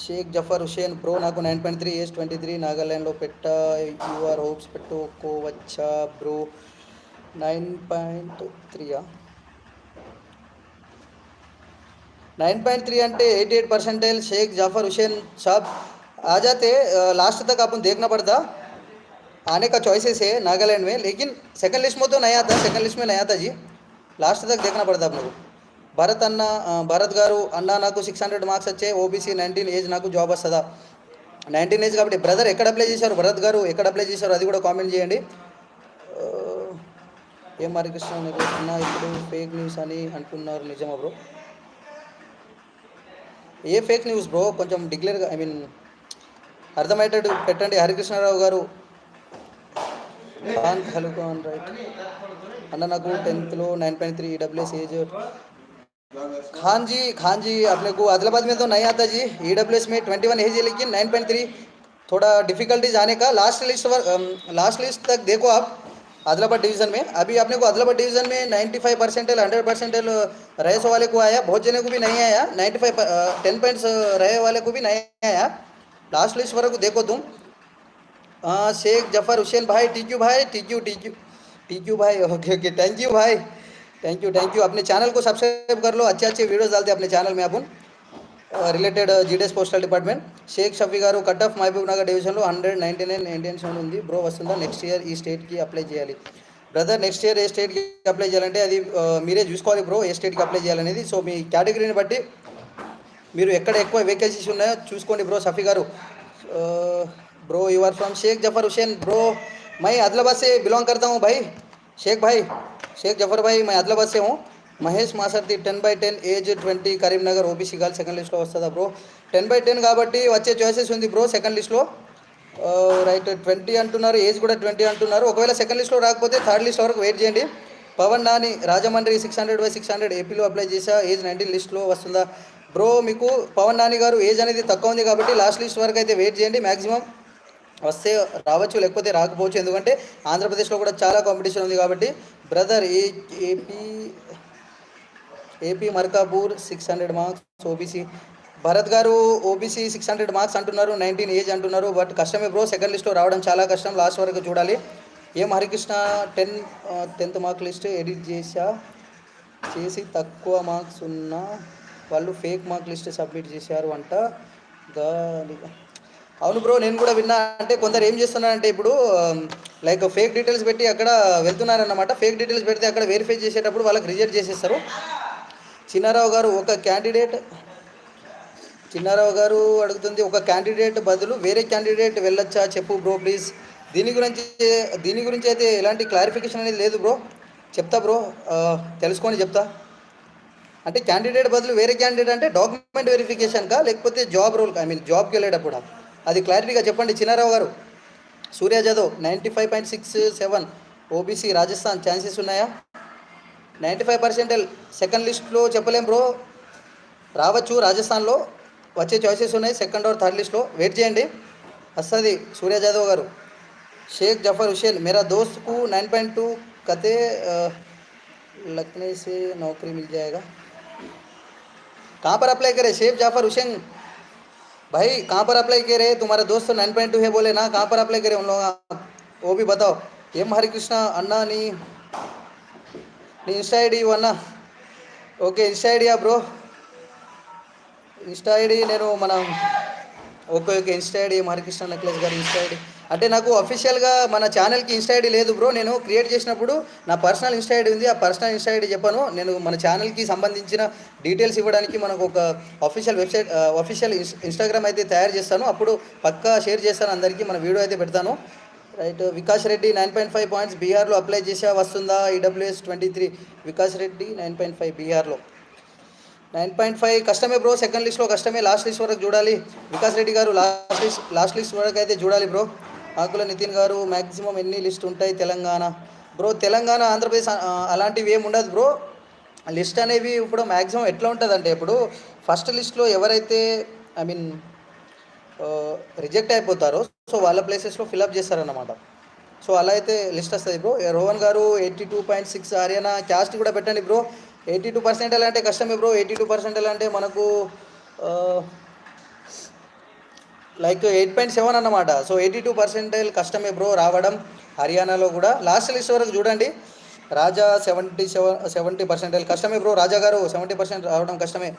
షేక్ జఫర్ హుషేన్ బ్రో నాకు 9.3 ఏజ్ 23 నాగాల్యాండ్లో యూఆర్ హోప్స్ పెట్టుకోవచ్చా బ్రో 9.3 9.3 అంటే 88% शेख जाफर हुसैन साहब आ जाते लास्ट तक अपन देखना पड़ता आने का चॉइसेस है नागालैंड में लेकिन सेकंड लिस्ट में तो नहीं आता सेकंड लिस्ट में नहीं आता जी लास्ट तक देखना पड़ता अपने को భరత్ అన్న భరత్ గారు అన్న నాకు 600 మార్క్స్ వచ్చాయి ఓబీసీ 19 ఏజ్ నాకు జాబ్ వస్తుందా 19 ఏజ్ కాబట్టి బ్రదర్ ఎక్కడ అప్లై చేశారు భరత్ గారు ఎక్కడ అప్లై చేశారు అది కూడా కామెంట్ చేయండి ఏం హరికృష్ణ అన్న ఇప్పుడు ఫేక్ న్యూస్ అని అంటున్నారు నిజమా బ్రో ఏ ఫేక్ న్యూస్ బ్రో కొంచెం డిక్లేర్గా ఐ మీన్ అర్థమయ్యేటట్టు పెట్టండి హరికృష్ణరావు గారు హలో రైట్ అన్న నాకు 10th లో 9.3 ఈడబ్ల్యూఎస్ ఏజ్ खान जी अपने को आदिलाबाद में तो नहीं आता जी ईडब्ल्यूएस में 21 एज है लेकिन 9.3 थोड़ा डिफिकल्टीज आने का लास्ट लिस्ट तक देखो आप आदिलाबाद डिवीज़न में अभी अपने को आदिलाबाद डिवीज़न में 95% 100% रहे वाले को आया बहुत जने को भी नहीं आया 10 पॉइंट्स रहे वाले को भी नहीं आया लास्ट लिस्ट वरक देखो तुम शेख जफर हुसैन भाई टीक्यू भाई ओके थैंक यू भाई थैंक यू अपने चैनल को सब्सक्राइब कर लो अच्छे वीडियोस डालते हैं अपने चैनल में अपन related GDS postal department Shaik Shafi గారు కట్ ఆఫ్ మహబూబ్ నగర్ డివిజన్లో 199 ఉంది బ్రో వస్తుందా నెక్స్ట్ ఇయర్ ఈ స్టేట్కి అప్లై చేయాలి బ్రదర్ నెక్స్ట్ ఇయర్ ఏ స్టేట్కి అప్లై చేయాలంటే అది మీరే చూసుకోవాలి బ్రో ఏ స్టేట్కి అప్లై చేయాలనేది సో మీ కేటగిరీని బట్టి మీరు ఎక్కడ ఎక్కువ వేకెన్సీస్ ఉన్నాయో చూసుకోండి బ్రో షఫీ గారు bro you are from Shaikh Zafar Hussain bro मैं आदिलाबाद से बिलोंग करता हूँ भाई शेख जफर भाई मैं आदिलाबाद से हूँ Mahesh Masarthi 10/10 age 20 Karimnagar OBC girl second లిస్ట్లో వస్తుందా బ్రో 10/10 కాబట్టి వచ్చే చాయిసెస్ ఉంది బ్రో సెకండ్ లిస్ట్లో రైట్ 20 అంటున్నారు ఏజ్ కూడా 20 అంటున్నారు ఒకవేళ సెకండ్ లిస్ట్లో రాకపోతే థర్డ్ లిస్ట్ వరకు వెయిట్ చేయండి పవన్ నాని రాజమండ్రి 600/600 ఏపీలో అప్లై చేసా ఏజ్ 19 లిస్ట్లో వస్తుందా బ్రో మీకు పవన్ నాని గారు ఏజ్ అనేది తక్కువ ఉంది కాబట్టి లాస్ట్ లిస్ట్ వరకు అయితే వెయిట్ చేయండి మ్యాక్సిమం వస్తే రావచ్చు లేకపోతే రాకపోవచ్చు ఎందుకంటే ఆంధ్రప్రదేశ్లో కూడా చాలా కాంపిటీషన్ ఉంది కాబట్టి brother AP Markapur 600 marks OBC Bharat గారు ఓబీసీ 600 మార్క్స్ అంటున్నారు 19 ఏజ్ అంటున్నారు బట్ కష్టమే బ్రో సెకండ్ లిస్ట్లో రావడం చాలా కష్టం లాస్ట్ వరకు చూడాలి ఏం Harikrishna 10th mark list edit చేసి తక్కువ మార్క్స్ ఉన్న వాళ్ళు ఫేక్ మార్క్ లిస్ట్ సబ్మిట్ చేశారు అంట అవును బ్రో నేను కూడా విన్నా అంటే కొందరు ఏం చేస్తున్నారంటే ఇప్పుడు లైక్ ఫేక్ డీటెయిల్స్ పెట్టి అక్కడ వెళ్తున్నారన్నమాట ఫేక్ డీటెయిల్స్ పెడితే అక్కడ వెరిఫై చేసేటప్పుడు వాళ్ళకి రిజెక్ట్ చేసేస్తారు చిన్నారావు గారు అడుగుతుంది ఒక క్యాండిడేట్ బదులు వేరే క్యాండిడేట్ వెళ్ళొచ్చా చెప్పు బ్రో ప్లీజ్ దీని గురించి అయితే ఎలాంటి క్లారిఫికేషన్ అనేది లేదు బ్రో చెప్తా బ్రో తెలుసుకొని చెప్తా అంటే క్యాండిడేట్ బదులు వేరే క్యాండిడేట్ అంటే డాక్యుమెంట్ వెరిఫికేషన్కా లేకపోతే జాబ్ రోల్ జాబ్కి వెళ్ళేటప్పుడు అది క్లారిటీగా చెప్పండి చిన్నారావు గారు. సూర్య జాదవ్ 95.67 ఓబీసీ రాజస్థాన్ ఛాన్సెస్ ఉన్నాయా? 95% సెకండ్ లిస్ట్లో చెప్పలేం బ్రో, రావచ్చు రాజస్థాన్లో, వచ్చే చాయిసెస్ ఉన్నాయి సెకండ్ ఆర్ థర్డ్ లిస్ట్లో, వెయిట్ చేయండి వస్తుంది సూర్య జాదవ్ గారు. షేక్ జఫర్ హుసేన్ मेरा दोस्त को 9.2 कहते लगने से नौकरी मिल जाएगा. कहाँ पर अप्लाई करे शेख जाफर हुसैन भाई, कहाँ पर अप्लाई करे? तुम्हारे दोस्त 9.2 है बोले ना, कहाँ पर अप्लाई करे उन लोग, वो भी बताओ. एम हरिकृष्ण अन्ना नी ఇన్స్టా ఐడి అన్నా. Okay Insta idea bro, Insta ID నేను మనం okay Insta ID Harikrishna necklace గారి ఇన్స్టా ఐడి అంటే నాకు అఫీషియల్గా మన ఛానల్కి ఇన్స్టా ఐడి లేదు బ్రో. నేను క్రియేట్ చేసినప్పుడు నా పర్సనల్ ఇన్స్టా ఐడి ఉంది, ఆ పర్సనల్ ఇన్స్టా ఐడి చెప్పాను. నేను మన ఛానల్కి సంబంధించిన డీటెయిల్స్ ఇవ్వడానికి మనకు ఒక అఫీషియల్ వెబ్సైట్ అఫీషియల్ ఇన్స్టాగ్రామ్ అయితే తయారు చేస్తాను, అప్పుడు పక్కా షేర్ చేస్తాను అందరికీ, మన వీడియో అయితే పెడతాను. రైట్. వికాస్ రెడ్డి 9.5 పాయింట్స్ బీహార్లో అప్లై చేసా వస్తుందా? ఈడబ్ల్యూఎస్ 23 వికాస్ రెడ్డి 9.5 బీహార్లో 9.5 కష్టమే బ్రో, సెకండ్ లిస్ట్లో కష్టమే, లాస్ట్ లిస్ట్ వరకు చూడాలి. వికాస్ రెడ్డి గారు లాస్ట్ లిస్ట్ వరకు అయితే చూడాలి బ్రో. ఆకుల నితిన్ గారు మ్యాక్సిమం ఎన్ని లిస్ట్ ఉంటాయి తెలంగాణ? బ్రో తెలంగాణ ఆంధ్రప్రదేశ్ అలాంటివి ఏమి ఉండదు బ్రో. లిస్ట్ అనేవి ఇప్పుడు మ్యాక్సిమం ఎట్లా ఉంటుంది అంటే, ఇప్పుడు ఫస్ట్ లిస్ట్లో ఎవరైతే రిజెక్ట్ అయిపోతారో సో వాళ్ళ ప్లేసెస్లో ఫిలప్ చేస్తారన్నమాట. సో అలా అయితే లిస్ట్ వస్తుంది బ్రో. రోహన్ గారు 82.6 హర్యానా క్యాస్ట్ కూడా పెట్టండి బ్రో. 82% అంటే కష్టమే బ్రో. 82% అంటే మనకు లైక్ 8.7 అన్నమాట. సో 82% కష్టమే బ్రో రావడం హర్యానాలో కూడా. లాస్ట్ లిస్ట్ వరకు చూడండి. రాజా 70% కష్టమే బ్రో. రాజా గారు 70% రావడం కష్టమే.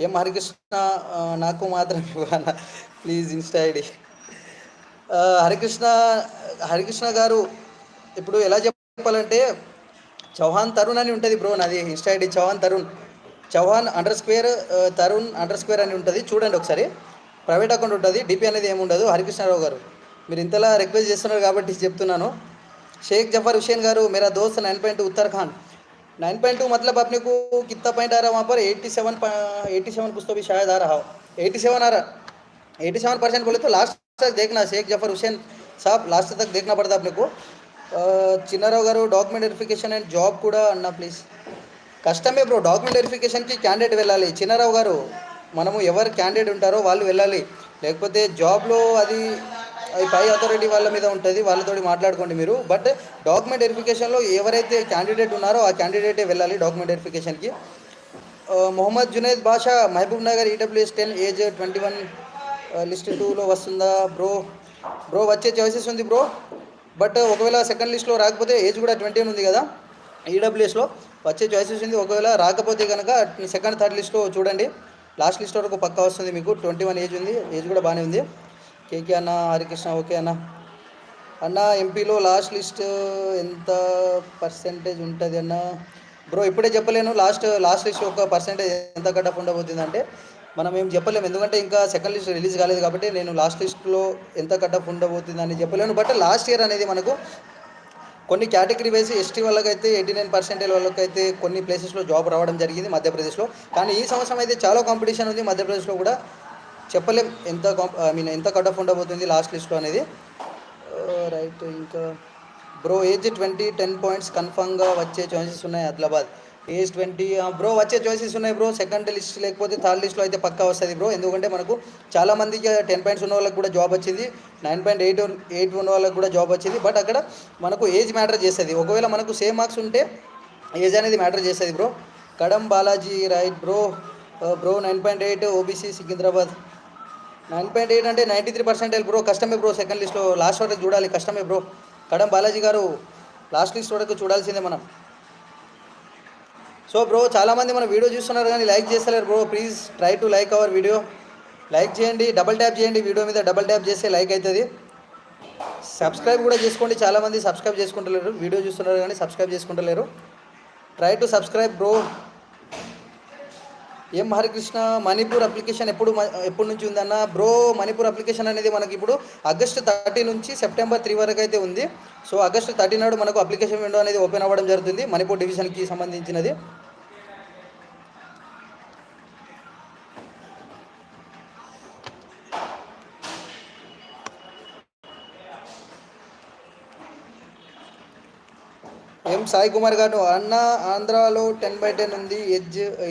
ఎం హరికృష్ణ నాకు మాత్రం ఇవ్వాలా ప్లీజ్ ఇన్స్టా ఐడి. హరికృష్ణ గారు ఇప్పుడు ఎలా చెప్పాలంటే చౌహాన్ తరుణ్ అని ఉంటుంది బ్రో, నాది ఇన్స్టా ఐడి చౌహాన్ తరుణ్, చౌహాన్ _తరుణ్ _ అని ఉంటుంది, చూడండి ఒకసారి. ప్రైవేట్ అకౌంట్ ఉంటుంది, డిపి అనేది ఏముండదు. హరికృష్ణరావు గారు మీరు ఇంతలా రిక్వెస్ట్ చేస్తున్నారు కాబట్టి చెప్తున్నాను. షేక్ జఫర్ హుసేన్ గారు मेरा दोस्त 9.2 उत्तराखंड 9.2 मतलब अपने को कितना पॉइंट आ रहा है वहाँ पर? 87 कुछ तो भी शायद आ रहा हो, 87 आ रहा, 87% बोले तो लास्ट तक देखना शेख जफर हुसैन साहब, लास्ट तक देखना पड़ता अपने को. చిన్నారావు గారు డాక్యుమెంట్ వెరిఫికేషన్ అండ్ జాబ్ కూడా అన్నా ప్లీజ్. కష్టమే బ్రో, డాక్యుమెంట్ వెరిఫికేషన్కి క్యాండిడేట్ వెళ్ళాలి చిన్నారావు గారు. మనము ఎవరు క్యాండిడేట్ ఉంటారో వాళ్ళు వెళ్ళాలి, లేకపోతే జాబ్లో అది పై అథారిటీ వాళ్ళ మీద ఉంటుంది, వాళ్ళతో మాట్లాడుకోండి మీరు. బట్ డాక్యుమెంట్ వెరిఫికేషన్లో ఎవరైతే క్యాండిడేట్ ఉన్నారో ఆ క్యాండిడేటే వెళ్ళాలి డాక్యుమెంట్ వెరిఫికేషన్కి. Mohammed Junaid Basha Mahbubnagar EWS 10 age 21 list 2లో వస్తుందా బ్రో? వచ్చే చాయిసెస్ ఉంది బ్రో. బట్ ఒకవేళ సెకండ్ లిస్ట్లో రాకపోతే, ఏజ్ కూడా 21 ఉంది కదా ఈడబ్ల్యూఎస్లో, వచ్చే చాయిసెస్ ఉంది. ఒకవేళ రాకపోతే కనుక సెకండ్ థర్డ్ లిస్ట్లో చూడండి, లాస్ట్ లిస్ట్ వరకు పక్కా వస్తుంది మీకు. 21 ఏజ్ ఉంది, ఏజ్ కూడా బాగానే ఉంది. కేకే అన్న హరికృష్ణ ఓకే అన్న ఎంపీలో లాస్ట్ లిస్ట్ ఎంత పర్సెంటేజ్ ఉంటుంది అన్న? బ్రో ఇప్పుడే చెప్పలేను, లాస్ట్ లిస్ట్ ఒక పర్సెంటేజ్ ఎంత కట్ ఉండబోతుందంటే మనం ఏం చెప్పలేము, ఎందుకంటే ఇంకా సెకండ్ లిస్ట్ రిలీజ్ కాలేదు కాబట్టి నేను లాస్ట్ లిస్ట్లో ఎంత కట్ ఉండబోతుందని చెప్పలేను. బట్ లాస్ట్ ఇయర్ అనేది మనకు కొన్ని కేటగిరీ వైజ్ ఎస్టీ వాళ్ళకైతే 89% వాళ్ళకైతే కొన్ని ప్లేసెస్లో జాబ్ రావడం జరిగింది మధ్యప్రదేశ్లో. కానీ ఈ సంవత్సరం అయితే చాలా కాంపిటీషన్ ఉంది మధ్యప్రదేశ్లో కూడా, చెప్పలేం ఎంత కట్ ఆఫ్ ఉండబోతుంది లాస్ట్ లిస్ట్లో అనేది. రైట్. ఇంకా బ్రో ఏజ్ 20 10 పాయింట్స్ కన్ఫామ్గా వచ్చే ఛాన్సెస్ ఉన్నాయి ఆదిలాబాద్. ఏజ్ 20 బ్రో వచ్చే చాయిసెస్ ఉన్నాయి బ్రో. సెకండ్ లిస్ట్ లేకపోతే థర్డ్ లిస్ట్లో అయితే పక్కా వస్తుంది బ్రో, ఎందుకంటే మనకు చాలామందికి 10 పాయింట్స్ ఉన్న వాళ్ళకి కూడా జాబ్ వచ్చింది, 9.8 ఉన్న వాళ్ళకి కూడా జాబ్ వచ్చింది. బట్ అక్కడ మనకు ఏజ్ మ్యాటర్ చేస్తుంది. ఒకవేళ మనకు సేమ్ మార్క్స్ ఉంటే ఏజ్ అనేది మ్యాటర్ చేస్తుంది bro. Kadam Balaji right bro. 9.8 OBC Secunderabad 9.8 అంటే 93% బ్రో. కష్టమే బ్రో, సెకండ్ లిస్ట్లో లాస్ట్ వరకు చూడాలి, కష్టమే బ్రో. కడం బాలాజీ గారు లాస్ట్ లిస్ట్ వరకు చూడాల్సిందే మనం. సో బ్రో చాలామంది మన వీడియో చూస్తున్నారు కానీ లైక్ చేస్తలేరు bro. Please try to like our video. Like చేయండి, డబల్ ట్యాప్ చేయండి, వీడియో మీద డబల్ ట్యాప్ చేస్తే లైక్ అవుతుంది. సబ్స్క్రైబ్ కూడా చేసుకోండి, చాలామంది సబ్స్క్రైబ్ చేసుకుంటలేరు, వీడియో చూస్తున్నారు కానీ సబ్స్క్రైబ్ చేసుకుంటలేరు. Try to subscribe bro. M Harikrishna Manipur application ఎప్పుడు నుంచి ఉందన్న? బ్రో మణిపూర్ అప్లికేషన్ అనేది మనకి ఇప్పుడు ఆగస్టు 30 నుంచి సెప్టెంబర్ 3 వరకు అయితే ఉంది. సో ఆగస్టు 30 నాడు మనకు అప్లికేషన్ విండో అనేది ఓపెన్ అవ్వడం జరుగుతుంది మణిపూర్ డివిజన్కి సంబంధించినది. ఎం సాయి కుమార్ గారు అన్న ఆంధ్రాలో 10/10 ఉంది,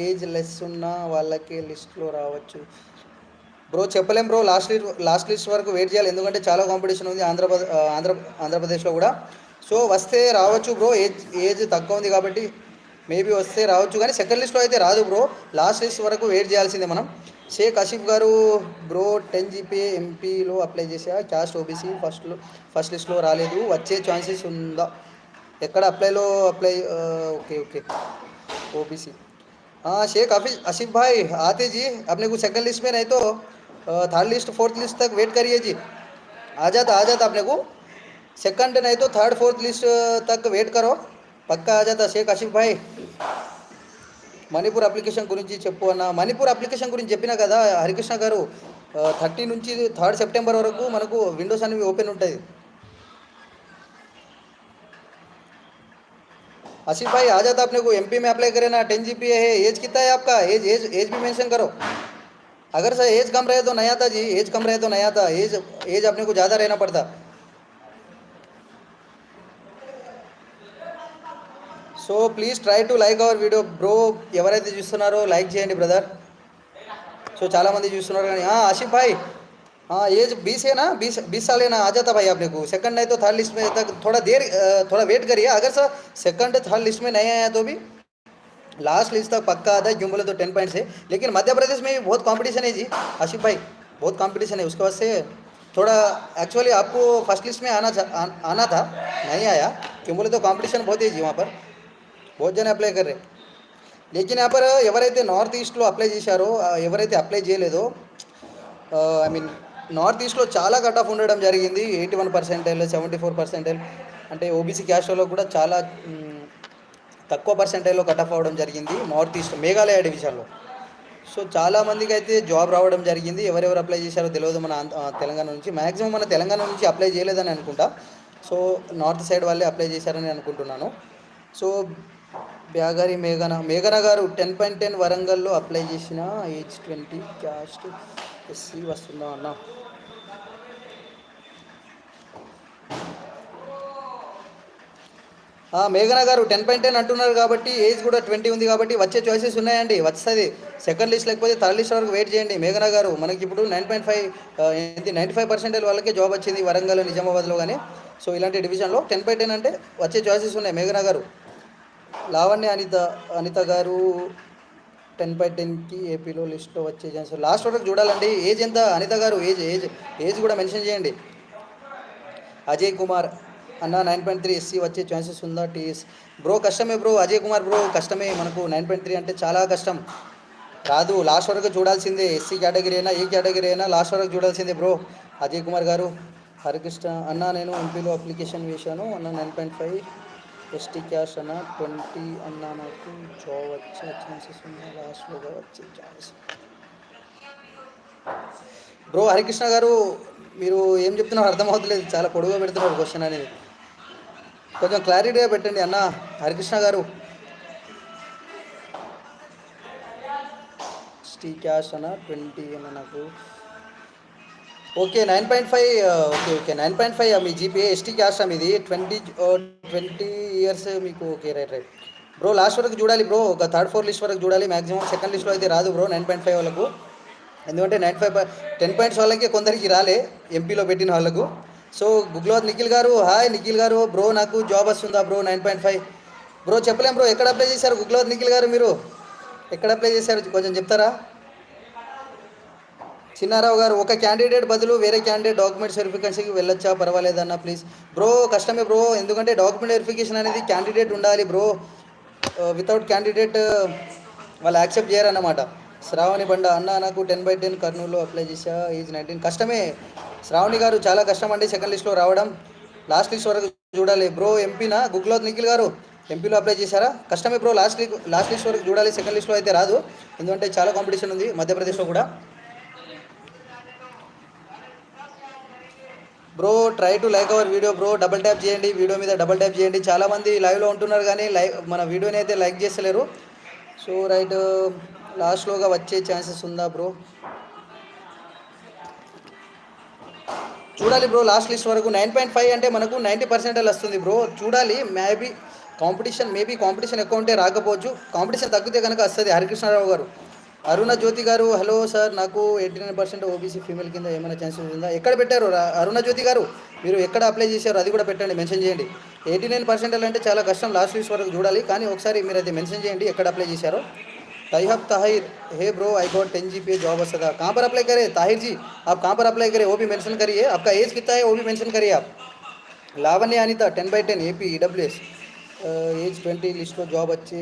ఏజ్ లెస్ ఉన్న వాళ్ళకి లిస్ట్లో రావచ్చు. బ్రో చెప్పలేం బ్రో, లాస్ట్ లిస్ట్ వరకు వెయిట్ చేయాలి, ఎందుకంటే చాలా కాంపిటీషన్ ఉంది ఆంధ్రప్రదేశ్లో కూడా. సో వస్తే రావచ్చు బ్రో, ఏజ్ తక్కువ ఉంది కాబట్టి మేబీ వస్తే రావచ్చు, కానీ సెకండ్ లిస్ట్లో అయితే రాదు బ్రో. లాస్ట్ లిస్ట్ వరకు వెయిట్ చేయాల్సిందే మనం. షేక్ ఆసిఫ్ గారు బ్రో 10 జీపీఏ ఎంపీలో అప్లై చేసా, క్యాస్ట్ ఓబీసీ ఫస్ట్ లిస్ట్లో రాలేదు, వచ్చే ఛాన్సెస్ ఉందా? ఎక్కడ అప్లై ओके ओके ओबीसी। हाँ शेख आसिफ भाई आते जी, अपने को सेकंड लिस्ट में नहीं तो थर्ड लिस्ट फोर्थ लिस्ट तक वेट करिए जी, आ जाता अपने को सेकंड नहीं तो थर्ड फोर्थ लिस्ट तक वेट करो, పక్కా ఆ జాతా షేక్ ఆసిఫ్ భాయ్. మణిపూర్ అప్లికేషన్ గురించి చెప్పు అన్న. మణిపూర్ అప్లికేషన్ గురించి చెప్పినా కదా హరికృష్ణ గారు, 30 నుంచి 3 సెప్టెంబర్ వరకు మనకు విండోస్ అనేవి ఓపెన్ ఉంటుంది. आसिफ भाई आ जाता अपने को, एमपी में अप्लाई करे ना, 10 जीपीए है, एज कितना है आपका, एज भी मेंशन करो. अगर सर एज कम रहे तो नहीं आता जी, एज कम रहे तो नहीं आता, एज अपने को ज़्यादा रहना पड़ता. So please try to like our video bro, ఎవరైతే చూస్తున్నారో లైక్ చేయండి బ్రదర్. సో చాలామంది చూస్తున్నారు కానీ ఆసిఫ్ భాయ్ एज 20 है ना, 20 साल है ना, आ जाता भाई आपने को. सेकंड नहीं तो थर्ड लिस्ट में तक थोड़ा वेट करिए. अगर सर सेकंड थर्ड लिस्ट में नहीं आया तो भी लास्ट लिस्ट तक पक्का आता है, क्यों बोले तो 10 पॉइंट्स है. लेकिन मध्य प्रदेश में भी बहुत कंपटीशन है जी आसिफ भाई, बहुत कंपटीशन है. उसके बाद से थोड़ा एक्चुअली आपको फर्स्ट लिस्ट में आना था, नहीं आया, क्यों बोले तो कंपटीशन बहुत है जी, वहाँ पर बहुत जन अप्लाई कर रहे. लेकिन यहाँ पर ఎవరైతే నార్త్ ఈస్ట్లో అప్లై చేశారో, ఎవరైతే అప్లై చేయలేదో, ఐ మీన్ నార్త్ ఈస్ట్లో చాలా కట్ ఆఫ్ ఉండడం జరిగింది. 81%, 74%, అంటే ఓబీసీ క్యాస్ట్లో కూడా చాలా తక్కువ పర్సెంటేజ్లో కట్ ఆఫ్ అవ్వడం జరిగింది నార్త్ ఈస్ట్ మేఘాలయ డివిజన్లో. సో చాలామందికి అయితే జాబ్ రావడం జరిగింది. ఎవరెవరు అప్లై చేశారో తెలియదు మన తెలంగాణ నుంచి. మ్యాక్సిమం మన తెలంగాణ నుంచి అప్లై చేయలేదని అనుకుంటా. సో నార్త్ సైడ్ వాళ్ళే అప్లై చేశారని అనుకుంటున్నాను. సో బ్యాగారి మేఘన గారు 10/10 వరంగల్లో అప్లై చేసిన, ఏజ్ 20, క్యాస్ట్ ఎస్సీ వస్తుందా అన్న? మేఘన గారు 10/10 అంటున్నారు కాబట్టి ఏజ్ కూడా 20 ఉంది కాబట్టి వచ్చే చాయిసెస్ ఉన్నాయండి, వస్తుంది. సెకండ్ లిస్ట్ లేకపోతే థర్డ్ లిస్ట్ వరకు వెయిట్ చేయండి మేఘన గారు. మనకి ఇప్పుడు 95% వాళ్ళకే జాబ్ వచ్చింది వరంగల్, నిజామాబాద్లో కానీ. సో ఇలాంటి డివిజన్లో 10/10 అంటే వచ్చే చాయిసెస్ ఉన్నాయి మేఘన గారు. లావణ్య అనిత గారు 10/10కి ఏపీలో లిస్ట్లో వచ్చే ఛాన్స్ లాస్ట్ వరకు చూడాలండి. ఏజ్ ఎంత అనిత గారు, ఏజ్ కూడా మెన్షన్ చేయండి. అజయ్ కుమార్ అన్న 9.3 ఎస్సీ వచ్చే ఛాన్సెస్ ఉందా? టీఎస్ బ్రో కష్టమే బ్రో, అజయ్ కుమార్ బ్రో కష్టమే. మనకు 9.3 అంటే చాలా కష్టం, రాదు. లాస్ట్ వరకు చూడాల్సిందే. ఎస్సీ కేటగిరీ అయినా ఏ కేటగిరీ అయినా లాస్ట్ వరకు చూడాల్సిందే బ్రో. అజయ్ కుమార్ గారు. హరికృష్ణ అన్న నేను ఎంపీలో అప్లికేషన్ వేశాను అన్న, 9.5 ఎస్టీ క్యాష్ అన్న, 20 అన్న, నాకు జాబ్ వచ్చే ఛాన్సెస్ ఉన్నాయి, లాస్ట్లోగా వచ్చే ఛాన్సెస్. బ్రో హరికృష్ణ గారు మీరు ఏం చెప్తున్నారో అర్థమవుతలేదు, చాలా పొడుగా పెడుతున్నారు క్వశ్చన్ అనేది, కొంచెం క్లారిటీగా పెట్టండి అన్న. హరికృష్ణ గారు ఎస్టీ క్యాష్ అన్న 20 అన్న నాకు. ఓకే 9.5 ఓకే 9.5 మీ జీపీఏ ఎస్టీ క్యాస్ట్ మీది 20 ఇయర్స్ మీకు. Okay right bro. లాస్ట్ వరకు చూడాలి బ్రో, ఒక 3rd 4th లిస్ట్ వరకు చూడాలి మ్యాక్సిమం. సెకండ్ లిస్ట్లో అయితే రాదు బ్రో 9.5 వాళ్ళకు, ఎందుకంటే 10 పాయింట్స్ వాళ్ళకి కొందరికి రాలే ఎంపీలో పెట్టిన వాళ్ళకు. సో గుగ్లోత్ నిఖిల్ గారు, హాయ్ నిఖిల్ గారు. బ్రో నాకు జాబ్ వస్తుందా బ్రో 9.5? బ్రో చెప్పలేం బ్రో, ఎక్కడ అప్లై చేశారు గుగ్లోత్ నిఖిల్ గారు, మీరు ఎక్కడ అప్లై చేశారు కొంచెం చెప్తారా? చిన్నారావు గారు, ఒక క్యాండిడేట్ బదులు వేరే క్యాండిడేట్ డాక్యుమెంట్ వెరిఫికేషన్కి వెళ్ళొచ్చా, పర్వాలేదన్న ప్లీజ్? బ్రో కష్టమే బ్రో, ఎందుకంటే డాక్యుమెంట్ వెరిఫికేషన్ అనేది క్యాండిడేట్ ఉండాలి బ్రో. వితౌట్ క్యాండిడేట్ వాళ్ళు యాక్సెప్ట్ చేయరన్నమాట. శ్రావణి బండ అన్న నాకు 10/10 కర్నూలులో అప్లై చేసా, ఏజ్ 19. కష్టమే శ్రావణి గారు, చాలా కష్టం అండి సెకండ్ లిస్ట్లో రావడం. లాస్ట్ లిస్ట్ వరకు చూడాలి బ్రో. ఎంపీనా గుగ్లోత్ నిఖిల్ గారు, ఎంపీలో అప్లై చేశారా? కష్టమే బ్రో, లాస్ట్ లిస్ట్ వరకు చూడాలి. సెకండ్ లిస్ట్లో అయితే రాదు, ఎందుకంటే చాలా కాంపిటీషన్ ఉంది మధ్యప్రదేశ్లో కూడా. Bro try to like our video bro, double tap చేయండి, వీడియో మీద డబుల్ ట్యాప్ చేయండి. చాలామంది లైవ్లో ఉంటున్నారు కానీ మన వీడియోని అయితే లైక్ చేస్తలేరు. సో రైట్, లాస్ట్లోగా వచ్చే ఛాన్సెస్ ఉందా బ్రో? చూడాలి బ్రో లాస్ట్ లిస్ట్ వరకు. 9.5 అంటే మనకు 90% వస్తుంది బ్రో, చూడాలి. మేబీ కాంపిటీషన్ మేబీ కాంపిటీషన్ ఎక్కువ ఉంటే రాకపోవచ్చు, కాంపిటీషన్ తగ్గితే కనుక వస్తుంది. హరికృష్ణారావు గారు. అరుణ జ్యోతి గారు, హలో సార్, నాకు 89% ఓబీసీ ఫీమేల్ కింద ఏమైనా ఛాన్సెస్ ఉందా? ఎక్కడ పెట్టారు అరుణ జ్యోతి గారు? మీరు ఎక్కడ అప్లై చేశారు అది కూడా పెట్టండి, మెన్షన్ చేయండి. 89% అంటే చాలా కష్టం, లాస్ట్ లిస్ట్ వరకు చూడాలి. కానీ ఒకసారి మీరు అయితే మెన్షన్ చేయండి ఎక్కడ అప్లై చేశారో. Tayyab Tahir, hey bro I got 10 GPA job वसदा. कहाँ पर अप्लाई करें ताहिर जी? आप कहाँ पर अप्लाई करें वो भी मेंशन करिए. आपका एज कितना है वो भी मेंशन करिए आप. लावण्य अनिता 10/10 AP EWS, ఏజ్ 20 లిస్ట్లో జాబ్ వచ్చే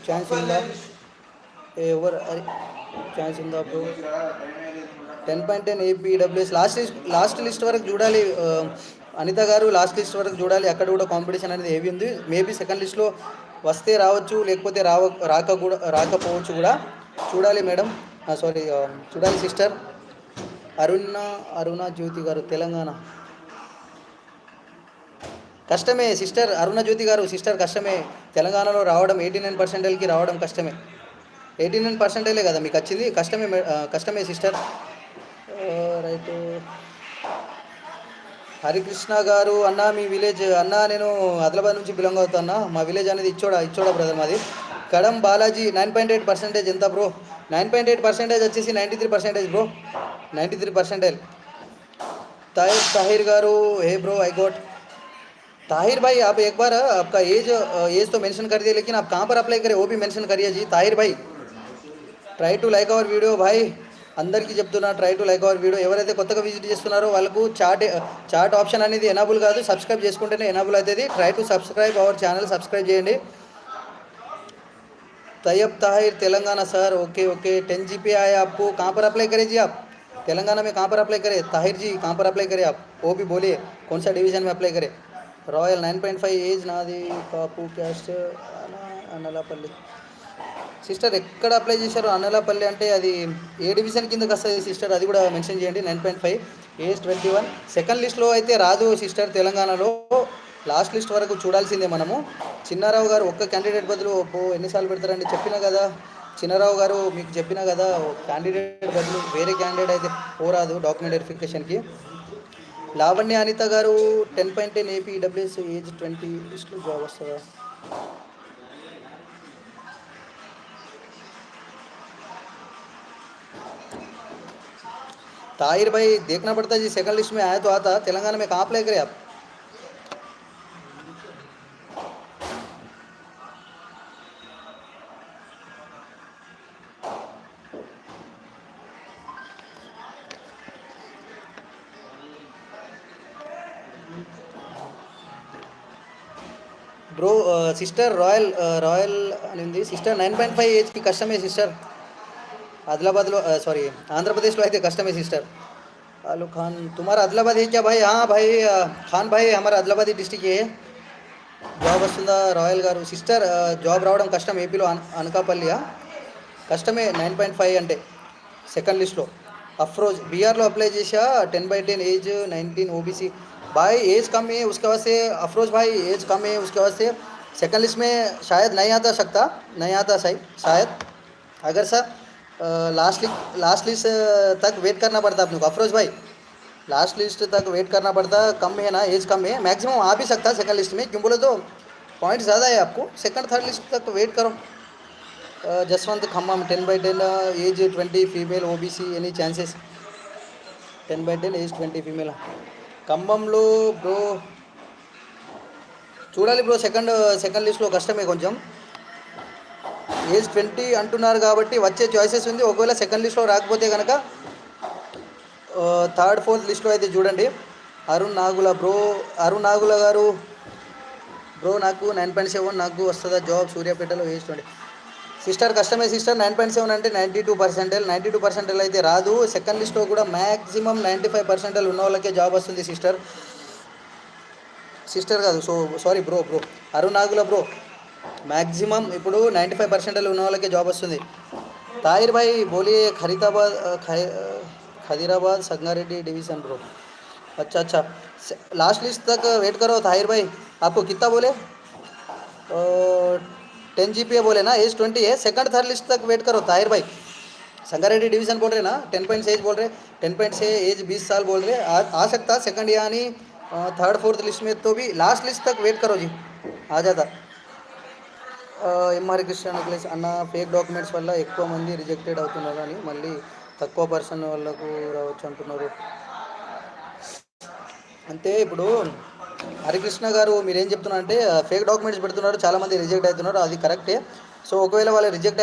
ఛాన్స్ ఉందా? ఎవరు ఛాన్స్ ఉందా bro? 10/10 AP EWS last list వరకు చూడాలి అనిత గారు, లాస్ట్ లిస్ట్ వరకు చూడాలి. అక్కడ కూడా కాంపిటీషన్ అనేది హెవీ ఉంది. మేబీ సెకండ్ లిస్ట్లో వస్తే రావచ్చు, లేకపోతే రాకపోవచ్చు కూడా. చూడాలి మేడం, సారీ చూడాలి సిస్టర్. అరుణ జ్యోతి గారు తెలంగాణ. కష్టమే సిస్టర్ అరుణ జ్యోతి గారు, సిస్టర్ కష్టమే తెలంగాణలో రావడం. 89%కి రావడం కష్టమే. 89% కదా మీకు వచ్చింది, కష్టమే సిస్టర్. రైట్. హరికృష్ణ గారు, అన్న మీ విలేజ్? అన్న నేను ఆదిలాబాద్ నుంచి బిలాంగ్ అవుతాను. మా విలేజ్ అనేది ఇచ్చోడా బ్రదర్ మాది. కడం బాలాజీ 9.8% ఎంత బ్రో? 9.8% వచ్చేసి 93% bro, 93%. Tahir garu, hey bro I got. Tahir भाई आप एक बार आपका एज तो मेंशन कर दिए, लेकिन आप कहाँ पर अप्लाई करें वो भी मेंशन करिए जी. ताहिर भाई try to like our video భాయ్, అందరికీ చెప్తున్నా try to like our video. ఎవరైతే కొత్తగా విజిట్ చేస్తున్నారో వాళ్ళకు చాట్ ఆప్షన్ అనేది ఎనాబుల్ కాదు, సబ్స్క్రైబ్ చేసుకుంటేనే ఎనాబుల్ అవుతుంది. Try to subscribe our channel, subscribe చేయండి. Tayyab Tahir Telangana sir, okay 10 GPA आए आपको. कहाँ पर अप्लाई करें जी आप? तेलंगाना में कहाँ पर अप्लाई करें? ताहिर जी कहाँ पर अप्लाई करें आप, वो भी बोलिए कौन सा डिवीज़न में अप्लाई करें. रॉयल 9.5 ఏజ్ నాది, కాపు క్యాస్ట్ అనలాపల్లి. సిస్టర్ ఎక్కడ అప్లై చేశారు? అనలాపల్లి అంటే అది ఏ డివిజన్ కిందకి వస్తుంది సిస్టర్, అది కూడా మెన్షన్ చేయండి. 9.5 ఏజ్ 21. సెకండ్ లిస్ట్లో అయితే రాదు సిస్టర్ తెలంగాణలో, లాస్ట్ లిస్ట్ వరకు చూడాల్సిందే మనము. చిన్నారావు గారు, ఒక్క క్యాండిడేట్ బదులు ఎన్నిసార్లు పెడతారండి? చెప్పినా కదా చిన్నారావు గారు, మీకు చెప్పినా కదా, క్యాండిడేట్ బదులు వేరే క్యాండిడేట్ అయితే పోరాదు డాక్యుమెంట్ వెరిఫికేషన్కి. లావణ్య అనిత గారు 10.10 AP EWS, ఏజ్ 20 లిస్ట్లో జాబ్ వస్తుందా? ताहिर भाई देखना पड़ता है जी, सेकंड लिस्ट में आया तो आता. तेलंगाना में कहाँ अप्लाई करें आप? బ్రో సిస్టర్ రాయల్ అనేది సిస్టర్ 9.5 ఏజ్కి కష్టమే సిస్టర్. आदिलाबादలో सॉरी ఆంధ్రప్రదేశ్లో అయితే కష్టమే సిస్టర్. आलू खान तुम्हारा आदिलाबाद है क्या भाई? हाँ भाई खान भाई हमारा आदिलाबादी डिस्ट्रिक्ट है. జాబ్ వస్తుందా? రాయల్ గారు, సిస్టర్ జాబ్ రావడం కష్టం ఏపీలో, అనకాపల్లి కష్టమే. 9.5 అంటే సెకండ్ లిస్ట్లో. అఫ్రోజ్ బీఆర్లో అప్లై చేసా, 10/10 ఏజ్ 19 ओबीसी. भाई एज कम है उसके वजह से, अफरोज भाई एज कम है उसके वजह से सेकंड लिस्ट में शायद नहीं आता सही शायद. अगर सर लास्ट लिस्ट तक वेट करना पड़ता अपने को. अफरोज भाई लास्ट लिस्ट तक वेट करना पड़ता, कम है ना, एज कम है. मैक्सिमम आ भी सकता सेकंड लिस्ट में, क्यों बोले तो पॉइंट ज़्यादा है आपको. सेकंड थर्ड लिस्ट तक वेट करो. Jaswant Khammam 10/10 age 20 female OBC, any chances? 10/10 age 20 female ఖమ్మంలో బ్రో. చూడాలి బ్రో, సెకండ్ లిస్ట్లో కష్టమే కొంచెం. ఏజ్ 20 అంటున్నారు కాబట్టి వచ్చే చాయిసెస్ ఉంది. ఒకవేళ సెకండ్ లిస్ట్లో రాకపోతే కనుక థర్డ్ ఫోర్త్ లిస్ట్లో అయితే చూడండి. అరుణ్ నాగుల గారు, బ్రో నాకు 9.7 నాకు వస్తుందా జాబ్ సూర్యాపేటలో, ఏజ్ 20. సిస్టర్ కష్టమే సిస్టర్, 9.7 అంటే 92% అయితే రాదు. సెకండ్ లిస్ట్లో కూడా మ్యాక్సిమం 95% ఉన్న వాళ్ళకే జాబ్ వస్తుంది సిస్టర్ కాదు, సారీ బ్రో అరుణ్ నాగుల బ్రో, మ్యాక్సిమం ఇప్పుడు 95% ఉన్న వాళ్ళకే జాబ్ వస్తుంది. ताहिर भाई बोलिए खदीराबाद संगारेड्डी डिवीज़न ब्रो. अच्छा लास्ट लिस्ट तक वेट करो ताहिर भाई. आपको कितना बोले? 10 GPA बोले ना, एज 20 है. सेकंड थर्ड लिस्ट तक वेट करो ताहिर भाई. संगारेड्डी डिवीज़न बोल रहे ना, 10.6 एज बोल रहे, 10.6 एज 20 साल बोल रहे. आ सकता सेकंड यानी थर्ड फोर्थ लिस्ट में, तो भी लास्ट लिस्ट तक वेट करो जी, आ जाता. ఎంఆర్ కృష్ణ నెక్లెస్ అన్న ఫేక్ డాక్యుమెంట్స్ వల్ల ఎక్కువ మంది రిజెక్టెడ్ అవుతున్నారు అని మళ్ళీ తక్కువ పర్సన్ వాళ్ళకు రావచ్చు అంటున్నారు. అంటే ఇప్పుడు హరికృష్ణ గారు మీరేం చెప్తున్నారు అంటే ఫేక్ డాక్యుమెంట్స్ పెడుతున్నారు, చాలామంది రిజెక్ట్ అవుతున్నారు, అది కరెక్టే. సో ఒకవేళ వాళ్ళు రిజెక్ట్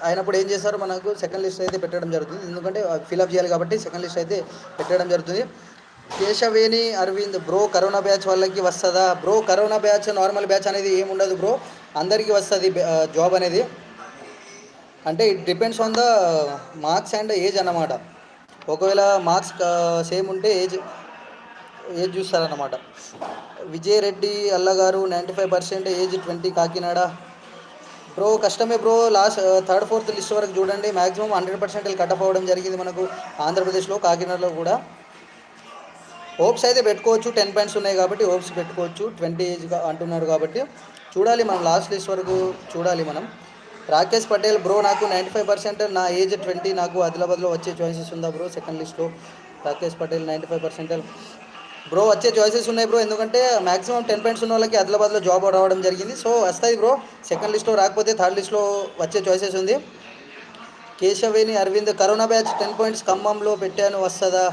అయినప్పుడు ఏం చేస్తారు, మనకు సెకండ్ లిస్ట్ అయితే పెట్టడం జరుగుతుంది. ఎందుకంటే ఫిలప్ చేయాలి కాబట్టి సెకండ్ లిస్ట్ అయితే పెట్టడం జరుగుతుంది. Kesaveni Aravind bro corona batch వాళ్ళకి వస్తుందా? Bro corona batch normal batch అనేది ఏముండదు బ్రో, అందరికీ వస్తుంది జాబ్ అనేది. అంటే it depends on the marks and age అన్నమాట. ఒకవేళ మార్క్స్ సేమ్ ఉంటే ఏజ్ చూస్తారన్నమాట. విజయ్ రెడ్డి అల్లగారు 95% ఏజ్ 20 కాకినాడ. బ్రో కష్టమే bro, last third fourth list వరకు చూడండి. మ్యాక్సిమం 100% కట్ ఆఫ్ అవ్వడం జరిగింది మనకు ఆంధ్రప్రదేశ్లో, కాకినాడలో కూడా. హోప్స్ అయితే పెట్టుకోవచ్చు, 10 పాయింట్స్ ఉన్నాయి కాబట్టి హోప్స్ పెట్టుకోవచ్చు. 20 ఏజ్ అంటున్నారు కాబట్టి చూడాలి మనం, లాస్ట్ లిస్ట్ వరకు చూడాలి మనం. రాకేష్ పటేల్ బ్రో నాకు 95%, నా ఏజ్ 20, నాకు ఆదిలాబాద్లో వచ్చే చాయిసెస్ ఉందా బ్రో సెకండ్ లిస్ట్లో? రాకేష్ పటేల్ 95%. బ్రో వచ్చే చాయిసెస్ ఉన్నాయి బ్రో, ఎందుకంటే మ్యాక్సిమం 10 పాయింట్స్ ఉన్న వాళ్ళకి ఆదిలాబాద్లో జాబ్ రావడం జరిగింది. సో వస్తాయి బ్రో, సెకండ్ లిస్ట్లో రాకపోతే థర్డ్ లిస్ట్లో వచ్చే చాయిసెస్ ఉంది. Kesaveni Aravind corona batch 10 points ఖమ్మంలో పెట్టాను వస్తుందా?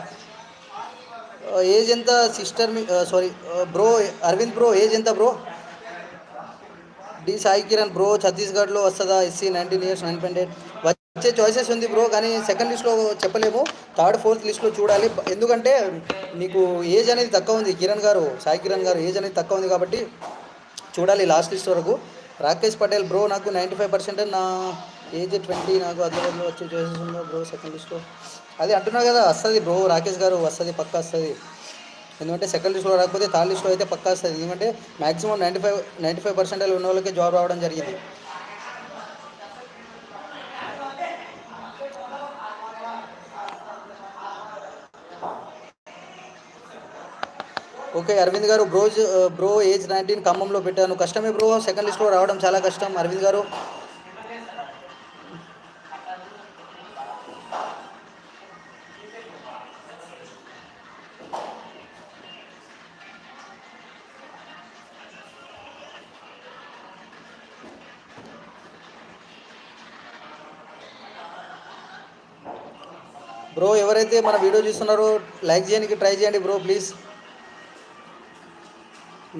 ఏజ్ ఎంత sister sorry bro Aravind bro, age ఎంత bro? D Sai Kiran bro ఛత్తీస్గఢ్లో వస్తుందా? ఎస్సీ 19 years 9.8 వచ్చే చాయిసెస్ ఉంది బ్రో, కానీ సెకండ్ లిస్ట్లో చెప్పలేము, థర్డ్ ఫోర్త్ లిస్ట్లో చూడాలి. ఎందుకంటే మీకు ఏజ్ అనేది తక్కువ ఉంది, కిరణ్ గారు, సాయి కిరణ్ గారు ఏజ్ అనేది తక్కువ ఉంది కాబట్టి చూడాలి లాస్ట్ లిస్ట్ వరకు. రాకేష్ పటేల్ బ్రో నాకు 95%, నా ఏజ్ 20, నాకు అదిలో వచ్చే చాయిసెస్ ఉందా బ్రో సెకండ్ లిస్ట్లో? అది అంటున్నా కదా, వస్తుంది బ్రో రాకేష్ గారు, వస్తుంది పక్కా వస్తుంది. ఎందుకంటే సెకండ్ లిస్ట్లో రాకపోతే థర్డ్ లిస్ట్లో అయితే పక్కా వస్తుంది. ఎందుకంటే మ్యాక్సిమం 95% ఉన్న వాళ్ళకి జాబ్ రావడం జరిగింది. ఓకే అరవింద్ గారు, బ్రో ఏజ్ 19 ఖమ్మంలో పెట్టాను, కష్టమే బ్రో సెకండ్ లిస్ట్లో రావడం చాలా కష్టం అరవింద్ గారు. బ్రో ఎవరైతే మన వీడియో చూస్తున్నారో లైక్ చేయడానికి ట్రై చేయండి బ్రో ప్లీజ్.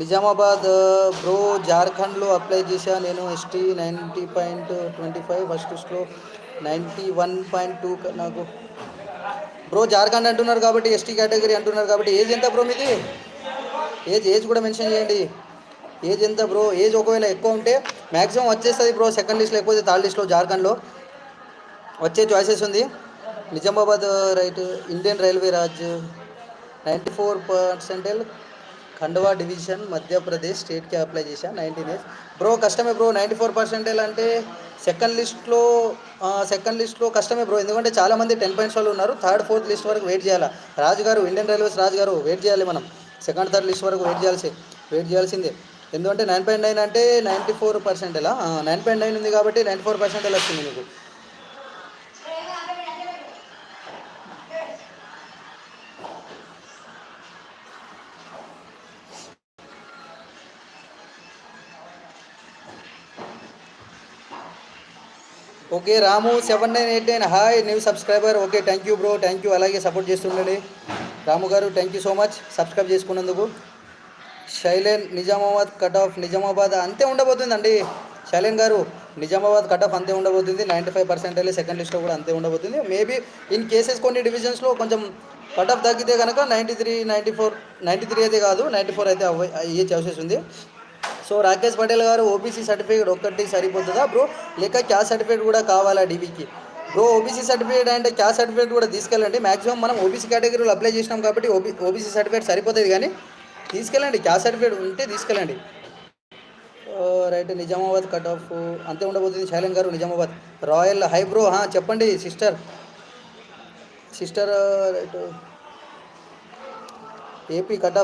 నిజామాబాద్ బ్రో జార్ఖండ్లో అప్లై చేశా నేను, ఎస్టీ 90.25, ఫస్ట్ లిస్ట్లో 91.2 నాకు. బ్రో జార్ఖండ్ అంటున్నారు కాబట్టి ఎస్టీ కేటగిరీ అంటున్నారు కాబట్టి ఏజ్ ఎంత బ్రో మీది? ఏజ్ కూడా మెన్షన్ చేయండి, ఏజ్ ఎంత బ్రో? ఏజ్ ఒకవేళ ఎక్కువ ఉంటే మ్యాక్సిమం వచ్చేస్తుంది బ్రో సెకండ్ లిస్ట్, లేకపోతే థర్డ్ లిస్ట్లో జార్ఖండ్లో వచ్చే చాయిసెస్ ఉంది. Nizamabad right. Indian railway Raj 94%, Khandwa division Madhya Pradesh స్టేట్కి అప్లై చేశా 19 years. బ్రో కష్టమే బ్రో 94% అంటే సెకండ్ లిస్ట్లో కష్టమే బ్రో, ఎందుకంటే చాలామంది 10 పాయింట్స్ వాళ్ళు ఉన్నారు. థర్డ్ ఫోర్త్ లిస్ట్ వరకు వెయిట్ చేయాలి. రాజు గారు, ఇండియన్ రైల్వేస్ రాజు గారు, వెయిట్ చేయాలి మనం, సెకండ్ థర్డ్ లిస్ట్ వరకు వెయిట్ చేయాల్సిందే. ఎందుకంటే 9.9 అంటే 94% ఎలా 9.9 ఉంది కాబట్టి 94% వస్తుంది మీకు. Okay Ramu 7989 hi new subscriber. Okay thank you bro, thank you, అలాగే సపోర్ట్ చేస్తుండండి రాము గారు, thank you so much subscribe చేసుకున్నందుకు. శైలేన్ నిజామాబాద్ కట్ ఆఫ్, నిజామాబాద్ అంతే ఉండబోతుందండి శైలేన్ గారు, నిజామాబాద్ కట్ ఆఫ్ అంతే ఉండబోతుంది. 95% సెకండ్ లిస్ట్లో కూడా అంతే ఉండబోతుంది. మేబీ ఇన్ కేసెస్ కొన్ని డివిజన్స్లో కొంచెం కట్ ఆఫ్ తగ్గితే కనుక 93, 94 అయితే కాదు 94 అయితే అయ్యే ఛాన్సెస్ ఉంది. సో రాకేష్ పటేల్ గారు, ఓబీసీ సర్టిఫికేట్ ఒక్కటి సరిపోతుందా బ్రో, లేక క్యాస్ట్ సర్టిఫికేట్ కూడా కావాలా డీవీకి? బ్రో ఓబీసీ సర్టిఫికేట్ అంటే క్యాస్ట్ సర్టిఫికేట్ కూడా తీసుకెళ్ళండి. మ్యాక్సిమం మనం ఓబీసీ కేటగిరీలో అప్లై చేసినాం కాబట్టి ఓబీసీ సర్టిఫికేట్ సరిపోతుంది, కానీ తీసుకెళ్ళండి, క్యాస్ట్ సర్టిఫికేట్ ఉంటే తీసుకెళ్ళండి. రైట్. నిజామాబాద్ కట్ ఆఫ్ అంతే ఉండబోతుంది శైలన్ గారు, నిజామాబాద్. రాయల్ హై బ్రో చెప్పండి sister right. AP cut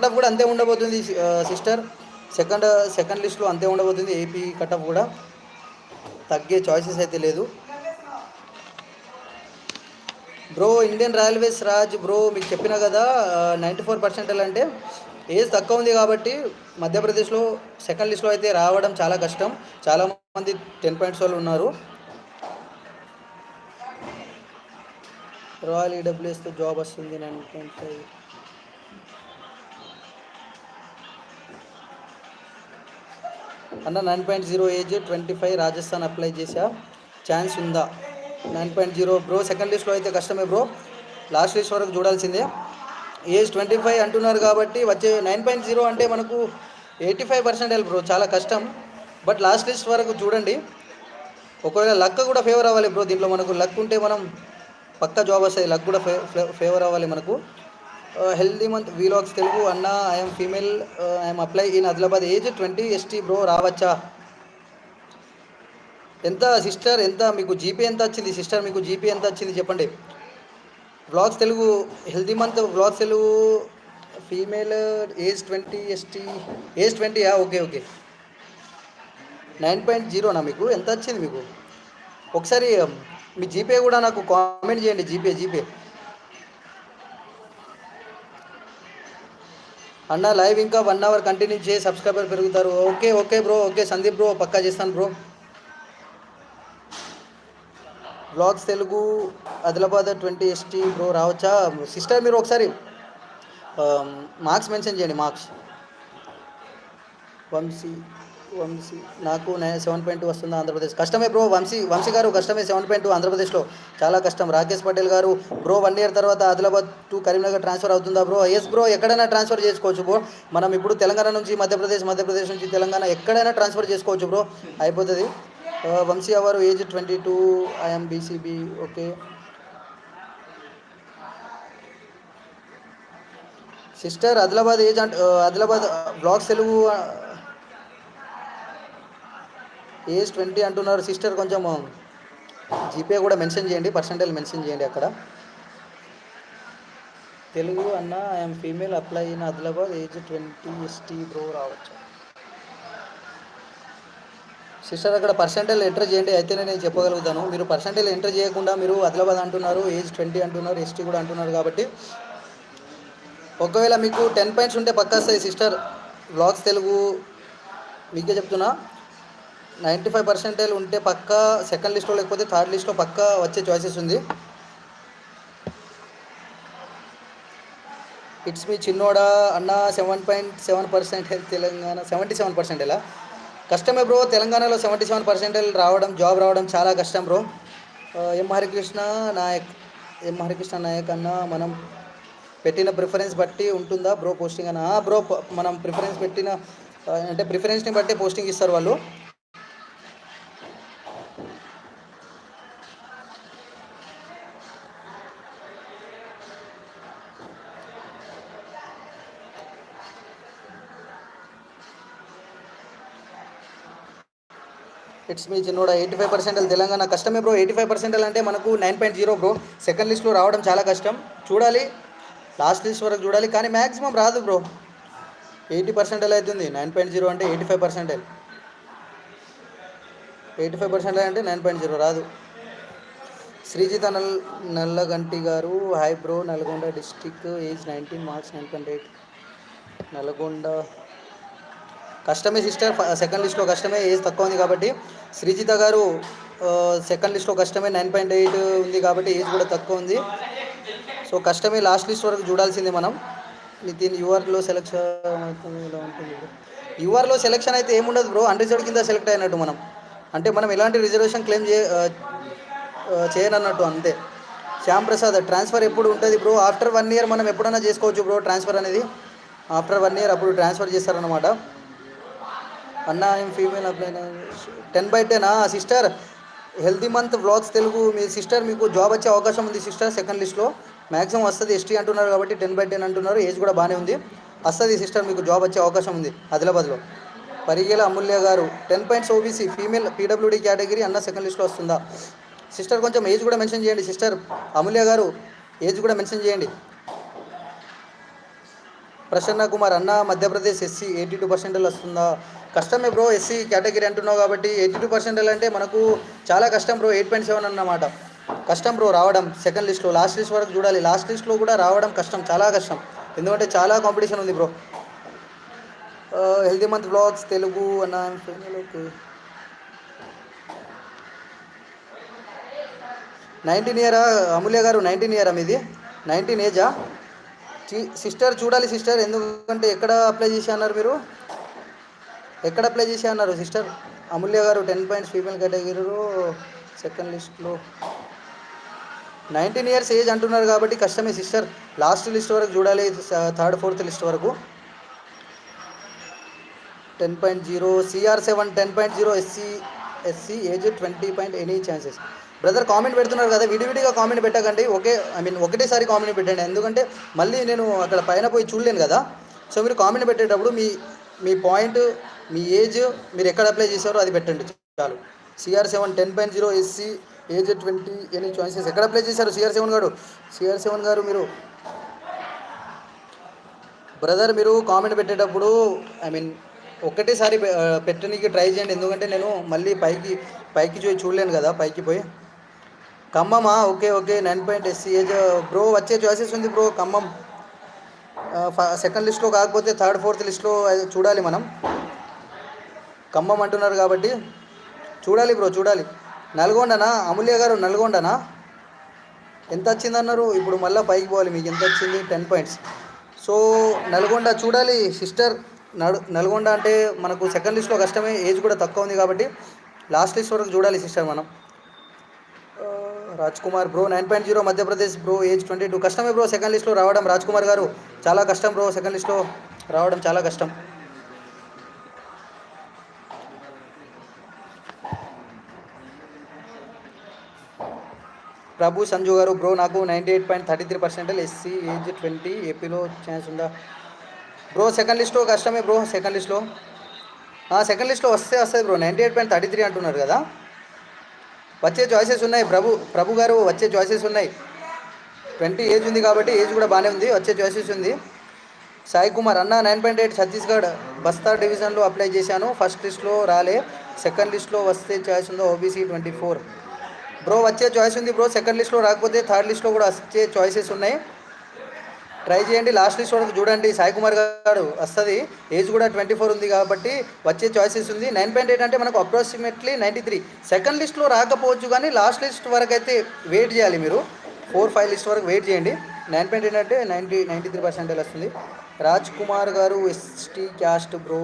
off కూడా అంతే ఉండబోతుంది సిస్టర్, సెకండ్ లిస్ట్లో అంతే ఉండబోతుంది. ఏపీ కట్ ఆఫ్ కూడా తగ్గే చాయిసెస్ అయితే లేదు. Bro Indian railways Raj bro మీకు చెప్పినా కదా 94% అంటే ఏజ్ తక్కువ ఉంది కాబట్టి మధ్యప్రదేశ్లో సెకండ్ లిస్ట్లో అయితే రావడం చాలా కష్టం. చాలా మంది 10 పాయింట్స్ వాళ్ళు ఉన్నారు. రాయల్ ఈడబ్ల్యూఎస్తో జాబ్ వస్తుంది 9.5. అన్న 9.0 ఏజ్ 25 రాజస్థాన్ అప్లై చేసా, ఛాన్స్ ఉందా? 9.0 బ్రో సెకండ్ లిస్ట్లో అయితే కష్టమే బ్రో, లాస్ట్ లిస్ట్ వరకు చూడాల్సిందే. ఏజ్ 25 అంటున్నారు కాబట్టి వచ్చే 9.0 అంటే మనకు 85% బ్రో, చాలా కష్టం. బట్ లాస్ట్ లిస్ట్ వరకు చూడండి. ఒకవేళ లక్ కూడా ఫేవర్ అవ్వాలి బ్రో, దీంట్లో మనకు లక్ ఉంటే మనం పక్కా జాబ్ వస్తాయి. లక్ కూడా ఫేవర్ అవ్వాలి మనకు. హెల్దీ మంత్ వీలాగ్స్ తెలుగు అన్న, I'm female, I'm apply in Adilabad, age 20 ST bro, రావచ్చా? ఎంత సిస్టర్, ఎంత మీకు జీపీ ఎంత వచ్చింది సిస్టర్, మీకు జీపీ ఎంత వచ్చింది చెప్పండి. Vlogs Telugu healthy month vlogs Telugu female, age 20 ST, age 20. Okay okay. 9.0నా మీకు ఎంత వచ్చింది మీకు? ఒకసారి మీ జీపే కూడా నాకు కామెంట్ చేయండి. జీపే అన్న. లైవ్ ఇంకా 1 అవర్ కంటిన్యూ చేసి సబ్స్క్రైబర్ పెరుగుతారు. Okay bro, okay Sandeep bro, పక్కా చేస్తాను bro. Vlogs Telugu Adilabad 20 ST bro, రావచ్చా? సిస్టర్ మీరు ఒకసారి మార్క్స్ మెన్షన్ చేయండి. మార్క్స్ వంశీ నాకు 7.2 వస్తుందా ఆంధ్రప్రదేశ్? కష్టమే బ్రో వంశీ గారు, కష్టమే. 7.2 ఆంధ్రప్రదేశ్లో చాలా కష్టం. రాకేష్ పటేల్ గారు బ్రో, 1 year తర్వాత ఆదిలాబాద్ టు కరీంనగర్ ట్రాన్స్ఫర్ అవుతుందా బ్రో? ఎస్ బ్రో, ఎక్కడైనా ట్రాన్స్ఫర్ చేసుకోవచ్చు బ్రో. మనం ఇప్పుడు తెలంగాణ నుంచి మధ్యప్రదేశ్ నుంచి తెలంగాణ, ఎక్కడైనా ట్రాన్స్ఫర్ చేసుకోవచ్చు బ్రో, అయిపోతుంది. వంశీ అవరు age 22, I'm BCB. Okay sister, Adilabad age Adilabad blogs Telugu age 20 అంటున్నారు సిస్టర్. కొంచెం జీపే కూడా మెన్షన్ చేయండి, పర్సంటేజ్ మెన్షన్ చేయండి అక్కడ. తెలుగు అన్న, I'm female, apply in Adilabad, age 20 ST bro, రావచ్చు? సిస్టర్ అక్కడ పర్సంటేజ్ ఎంటర్ చేయండి, అయితేనే నేను చెప్పగలుగుతాను. మీరు పర్సంటేజ్ ఎంటర్ చేయకుండా మీరు ఆదిలాబాద్ అంటున్నారు, ఏజ్ 20 అంటున్నారు, ST కూడా అంటున్నారు. కాబట్టి ఒకవేళ మీకు 10 పాయింట్స్ ఉంటే పక్కా వస్తాయి సిస్టర్. వ్లాగ్స్ తెలుగు మీకే చెప్తున్నా, 95% ఉంటే పక్కా సెకండ్ లిస్ట్లో లేకపోతే థర్డ్ లిస్ట్లో పక్కా వచ్చే చాయిసెస్ ఉంది. ఇట్స్ మీ చిన్నోడా అన్న. 7.7% తెలంగాణ 77%. ఎలా కష్టమే బ్రో, తెలంగాణలో 77% రావడం, జాబ్ రావడం చాలా కష్టం బ్రో. ఎం హరికృష్ణ నాయక్ అన్న, మనం పెట్టిన ప్రిఫరెన్స్ బట్టి ఉంటుందా బ్రో పోస్టింగ్ అన్న? బ్రో మనం ప్రిఫరెన్స్ పెట్టిన అంటే ప్రిఫరెన్స్ని బట్టి పోస్టింగ్ ఇస్తారు వాళ్ళు. ఇట్స్ మీ చిన్నోడా 85% తెలంగాణ, కష్టమే బ్రో. 85% అంటే మనకు 9.0 బ్రో, సెకండ్ లిస్ట్లో రావడం చాలా కష్టం. చూడాలి, లాస్ట్ లిస్ట్ వరకు చూడాలి, కానీ మ్యాక్సిమం రాదు బ్రో. 80% అవుతుంది. 9.0 అంటే 85%. 85% అంటే 9.0 రాదు. శ్రీజిత నల్లగంటి గారు, hi bro, Nalgonda district, age 19, marks 9.8. Nalgonda కష్టమే సిస్టర్, సెకండ్ లిస్ట్లో కష్టమే, ఏజ్ తక్కువ ఉంది కాబట్టి. శ్రీజిత గారు సెకండ్ లిస్ట్లో కష్టమే, 9.8 ఉంది కాబట్టి ఏజ్ కూడా తక్కువ ఉంది. సో కష్టమే, లాస్ట్ లిస్ట్ వరకు చూడాల్సిందే మనం. నితిన్, యూఆర్లో సెలెక్షన్ ఇలా ఉంటుంది. యూఆర్లో సెలెక్షన్ అయితే ఏముండదు బ్రో, అన్రిజర్వ్డ్ కింద సెలెక్ట్ అయినట్టు మనం. అంటే మనం ఎలాంటి రిజర్వేషన్ క్లెయిమ్ చేయనన్నట్టు అంతే. శ్యామ్ ప్రసాద్, ట్రాన్స్ఫర్ ఎప్పుడు ఉంటుంది బ్రో? ఆఫ్టర్ 1 year మనం ఎప్పుడైనా చేసుకోవచ్చు బ్రో ట్రాన్స్ఫర్ అనేది. ఆఫ్టర్ 1 year అప్పుడు ట్రాన్స్ఫర్ చేస్తారనమాట. అన్న, I'm female, apply 10/10 sister. Healthy month vlogs Telugu me sister, మీకు జాబ్ వచ్చే అవకాశం ఉంది సిస్టర్ సెకండ్ లిస్ట్లో, మ్యాక్సిమం వస్తుంది. ST అంటున్నారు కాబట్టి 10/10 అంటున్నారు, ఏజ్ కూడా బాగానే ఉంది, వస్తుంది సిస్టర్, మీకు జాబ్ వచ్చే అవకాశం ఉంది ఆదిలాబాద్లో. పరిగెల అమూల్య గారు 10 points OBC female, PWD category అన్న, సెకండ్ లిస్ట్లో వస్తుందా? సిస్టర్ కొంచెం ఏజ్ కూడా మెన్షన్ చేయండి సిస్టర్. అమూల్య గారు ఏజ్ కూడా మెన్షన్ చేయండి. ప్రసన్న కుమార్ అన్న, మధ్యప్రదేశ్ SC 82% వస్తుందా? కష్టమే బ్రో, SC కేటగిరీ అంటున్నావు కాబట్టి 82% అంటే మనకు చాలా కష్టం బ్రో. 8.7 అన్నమాట, కష్టం బ్రో రావడం సెకండ్ లిస్ట్లో. లాస్ట్ లిస్ట్ వరకు చూడాలి, లాస్ట్ లిస్ట్లో కూడా రావడం కష్టం, చాలా కష్టం, ఎందుకంటే చాలా కాంపిటీషన్ ఉంది bro. Healthy month vlogs Telugu అన్న, ఓకే. 19 ఇయరా అమూల్య గారు? 19 ఇయరా మీది? 19 ఏజా? సిస్టర్ చూడాలి సిస్టర్, ఎందుకంటే ఎక్కడ అప్లై చేసి అన్నారు మీరు? ఎక్కడ అప్లై చేసి అన్నారు సిస్టర్? అమూల్య గారు 10 పాయింట్స్ ఫీమేల్ కేటగిరీలో సెకండ్ లిస్ట్లో 19 ఇయర్స్ ఏజ్ అంటున్నారు కాబట్టి కష్టమే సిస్టర్. లాస్ట్ లిస్ట్ వరకు చూడాలి, థర్డ్ ఫోర్త్ లిస్ట్ వరకు. 10.0 CR7 10.0 SC age 20 any chances. Brother comment పెడుతున్నారు కదా, విడివిడిగా కామెంట్ పెట్టకండి, ఒకటేసారి కామెంట్ పెట్టండి, ఎందుకంటే మళ్ళీ నేను అక్కడ పైన పోయి చూడలేను కదా. సో మీరు కామెంట్ పెట్టేటప్పుడు మీ పాయింట్, మీ ఏజ్, మీరు ఎక్కడ అప్లై చేశారో అది పెట్టండి చాలు. CR7 10.0 SC age 20 any choices. ఎక్కడ అప్లై చేశారు సిఆర్ సెవెన్ గారు మీరు? బ్రదర్ మీరు కామెంట్ పెట్టేటప్పుడు ఒకటేసారి పెట్టడానికి ట్రై చేయండి, ఎందుకంటే నేను మళ్ళీ పైకి చూడలేను కదా, పైకి పోయి. ఖమ్మమా? Okay 9 age bro. వచ్చే చాయిసెస్ ఉంది బ్రో ఖమ్మం. సెకండ్ లిస్ట్లో కాకపోతే థర్డ్ ఫోర్త్ లిస్ట్లో చూడాలి మనం. ఖమ్మం అంటున్నారు కాబట్టి చూడాలి బ్రో, చూడాలి. నల్గొండనా అమూల్య గారు? నల్గొండనా? ఎంత వచ్చిందన్నారు? ఇప్పుడు మళ్ళీ పైకి పోవాలి, మీకు ఎంత వచ్చింది? 10 పాయింట్స్. సో నల్గొండ చూడాలి సిస్టర్. నల్గొండ అంటే మనకు సెకండ్ లిస్ట్లో కష్టమే, ఏజ్ కూడా తక్కువ ఉంది కాబట్టి లాస్ట్ లిస్ట్ వరకు చూడాలి సిస్టర్ మనం. Raj Kumar bro 9.0 Madhya Pradesh bro, age 22. కష్టమే బ్రో సెకండ్ లిస్ట్లో రావడం, రాజ్ కుమార్ గారు, చాలా కష్టం బ్రో, సెకండ్ లిస్ట్లో రావడం చాలా కష్టం. ప్రభు సంజు గారు బ్రో, నాకు 98.33% ఎస్సీ ఏజ్ 20 ఏపీలో ఛాన్స్ ఉందా బ్రో? సెకండ్ లిస్ట్లో కష్టమే బ్రో, సెకండ్ లిస్ట్లో వస్తుంది బ్రో. 98.33 అంటున్నారు కదా. వచ్చే చాయిసెస్ ఉన్నాయి ప్రభు గారు, వచ్చే చాయిసెస్ ఉన్నాయి. 20 ఏజ్ ఉంది కాబట్టి, ఏజ్ కూడా బాగానే ఉంది, వచ్చే చాయిసెస్ ఉంది. సాయి కుమార్ అన్న 9.8 ఛత్తీస్గఢ్ బస్తా డివిజన్లో అప్లై చేశాను, ఫస్ట్ లిస్ట్లో రాలే, సెకండ్ లిస్ట్లో వస్తే చాయిస్ ఉందో? OBC 24 bro. వచ్చే చాయిస్ ఉంది బ్రో, సెకండ్ లిస్ట్లో రాకపోతే థర్డ్ లిస్ట్లో కూడా వచ్చే చాయిసెస్ ఉన్నాయి, ట్రై చేయండి. లాస్ట్ లిస్ట్ వరకు చూడండి. సాయి కుమార్ గారు వస్తుంది, ఏజ్ కూడా 24 ఉంది కాబట్టి వచ్చే చాయిసెస్ ఉంది. 9.8 అంటే మనకు అప్రాక్సిమేట్లీ 93. సెకండ్ లిస్ట్లో రాకపోవచ్చు కానీ లాస్ట్ లిస్ట్ వరకు అయితే వెయిట్ చేయాలి మీరు, 4-5 లిస్ట్ వరకు వెయిట్ చేయండి. 9.8 అంటే 93% వస్తుంది. రాజ్ కుమార్ గారు ఎస్టీ క్యాస్ట్ బ్రో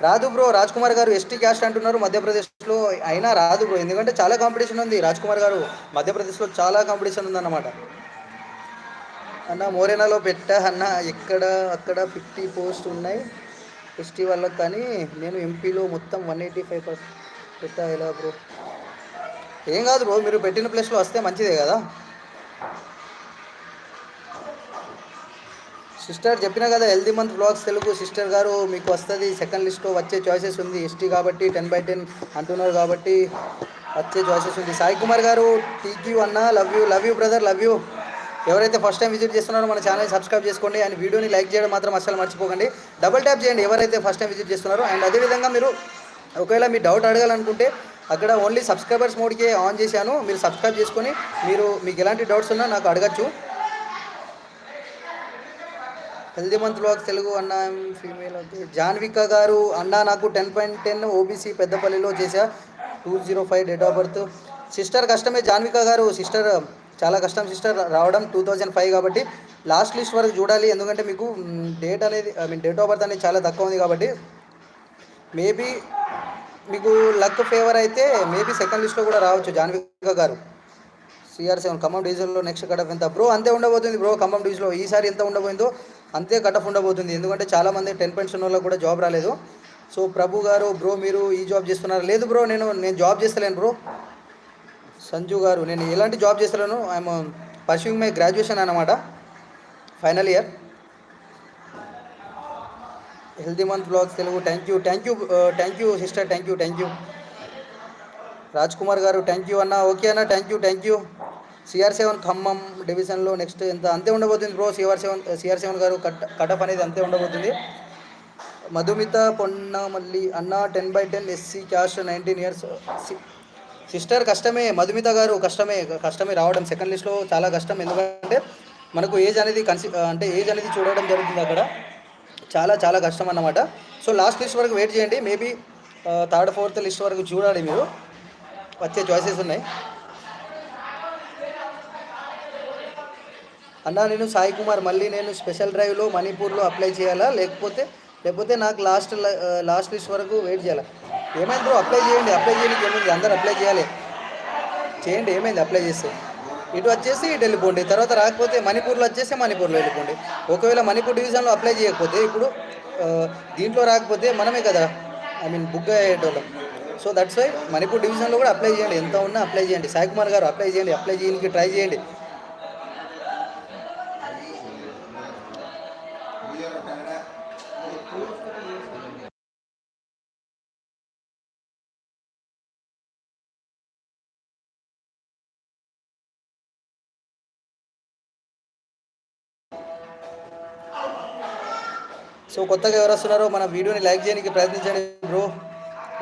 రాదు బ్రో. రాజ్ కుమార్ గారు ఎస్టీ క్యాస్ట్ అంటున్నారు మధ్యప్రదేశ్లో, అయినా రాదు బ్రో, ఎందుకంటే చాలా కాంపిటీషన్ ఉంది. రాజ్ కుమార్ గారు మధ్యప్రదేశ్లో చాలా కాంపిటీషన్ ఉందన్నమాట. అన్న మోరేనాలో పెట్టా అన్న, అక్కడ 50 పోస్ట్ ఉన్నాయి ఎస్టీ వాళ్ళకి, కానీ నేను ఎంపీలో మొత్తం 185 పెట్టా, ఎలా బ్రో? ఏం కాదు బ్రో, మీరు పెట్టిన ప్లేస్లో వస్తే మంచిదే కదా సిస్టర్. చెప్పినా కదా, healthy month blogs Telugu sister garu మీకు వస్తుంది, సెకండ్ లిస్ట్లో వచ్చే చాయిసెస్ ఉంది. ఎస్టీ కాబట్టి 10/10 అంటున్నారు కాబట్టి వచ్చే చాయిసెస్ ఉంది. సాయి కుమార్ గారు టీక్యూ అన్న, love you brother, love you. ఎవరైతే ఫస్ట్ టైం విజిట్ చేస్తున్నారో మన ఛానల్ సబ్స్క్రైబ్ చేసుకోండి, అండ్ వీడియోని లైక్ చేయడం మాత్రం అస్సలు మర్చిపోకండి. డబుల్ ట్యాప్ చేయండి ఎవరైతే ఫస్ట్ టైం విజిట్ చేస్తున్నారో. అండ్ అదేవిధంగా మీరు ఒకవేళ మీ డౌట్ అడగాలనుకుంటే అక్కడ ఓన్లీ సబ్స్క్రైబర్స్ మోడ్కే ఆన్ చేశాను, మీరు సబ్స్క్రైబ్ చేసుకొని మీకు ఎలాంటి డౌట్స్ ఉన్నా నాకు అడగచ్చు. హెల్దీ మంత్ బ్లాగ్స్ తెలుగు అన్న, ఫీమేల్ ఓకే. జాన్విక గారు అన్న, నాకు 10.10 ఓబీసీ పెద్దపల్లిలో చేశా, 205 డేట్ ఆఫ్ బర్త్. సిస్టర్ కష్టమే జాన్విక గారు, సిస్టర్ చాలా కష్టం సిస్టర్ రావడం, 2005 కాబట్టి లాస్ట్ లిస్ట్ వరకు చూడాలి, ఎందుకంటే మీకు డేట్ ఆఫ్ బర్త్ అనేది చాలా తక్కువ ఉంది కాబట్టి మేబీ మీకు లక్ ఫేవర్ అయితే మేబీ సెకండ్ లిస్ట్లో కూడా రావచ్చు జాన్విక గారు. CR7 ఖమ్మం డివిజన్లో నెక్స్ట్ కటఫ్ ఎంత బ్రో? అంతే ఉండబోతుంది బ్రో, ఖమ్మం డివిజన్లో ఈసారి ఎంత ఉండబోయిందో అంతే కటఫ్ ఉండబోతుంది, ఎందుకంటే చాలామంది 10% వాళ్ళకి కూడా జాబ్ రాలేదు. సో ప్రభు గారు బ్రో, మీరు ఈ జాబ్ చేస్తున్నారు? లేదు బ్రో, నేను జాబ్ చేస్తలేను బ్రో. సంజు గారు, నేను ఎలాంటి జాబ్ చేస్తలేను, ఐఎమ్ పర్సూయింగ్ మై గ్రాడ్యుయేషన్ అన్నమాట, final year. Healthy month blogs Telugu, thank you sister, thank you. Raj Kumar గారు థ్యాంక్ యూ అన్న, ఓకే అన్న, థ్యాంక్ యూ. CR7 ఖమ్మం డివిజన్లో నెక్స్ట్ ఎంత? అంతే ఉండబోతుంది బ్రో. CR7 గారు కటఫ్ అనేది అంతే ఉండబోతుంది. మధుమిత పొన్నమల్లి అన్న 10/10 ఎస్సీ క్యాస్ట్ 19 ఇయర్స్. సిస్టర్ కష్టమే మధుమిత గారు, కష్టమే రావడం సెకండ్ లిస్ట్లో, చాలా కష్టం, ఎందుకంటే మనకు ఏజ్ అనేది చూడడం జరుగుతుంది అక్కడ, చాలా కష్టం అన్నమాట. సో లాస్ట్ లిస్ట్ వరకు వెయిట్ చేయండి, మేబీ థర్డ్ ఫోర్త్ లిస్ట్ వరకు చూడాలి మీరు, వచ్చే చాయిసెస్ ఉన్నాయి. అన్నా నేను సాయి కుమార్ మళ్ళీ నేను స్పెషల్ డ్రైవ్లో మణిపూర్లో అప్లై చేయాలా లేకపోతే నాకు లాస్ట్ లిస్ట్ వరకు వెయిట్ చేయాలా? ఏమైంది బ్రో, అప్లై చేయండి. అప్లై చేయడానికి ఏమైంది, అందరు అప్లై చేయాలి. చేయండి, ఏమైంది అప్లై చేస్తే. ఇటు వచ్చేసి ఇటు వెళ్ళిపోండి. తర్వాత రాకపోతే మణిపూర్లో వచ్చేసి మణిపూర్లో వెళ్ళిపోండి. ఒకవేళ మణిపూర్ డివిజన్లో అప్లై చేయకపోతే ఇప్పుడు దీంట్లో రాకపోతే మనమే కదా బుక్ అయ్యేటోళ్ళం. సో దట్స్ వై మణిపూర్ డివిజన్లో కూడా అప్లై చేయండి. ఎంత ఉన్నా అప్లై చేయండి. సాయి కుమార్ గారు అప్లై చేయండి. అప్లై చేయడానికి ట్రై చేయండి. సో కొత్తగా ఎవరు వస్తున్నారో మన వీడియోని లైక్ చేయడానికి ప్రయత్నించండి బ్రో.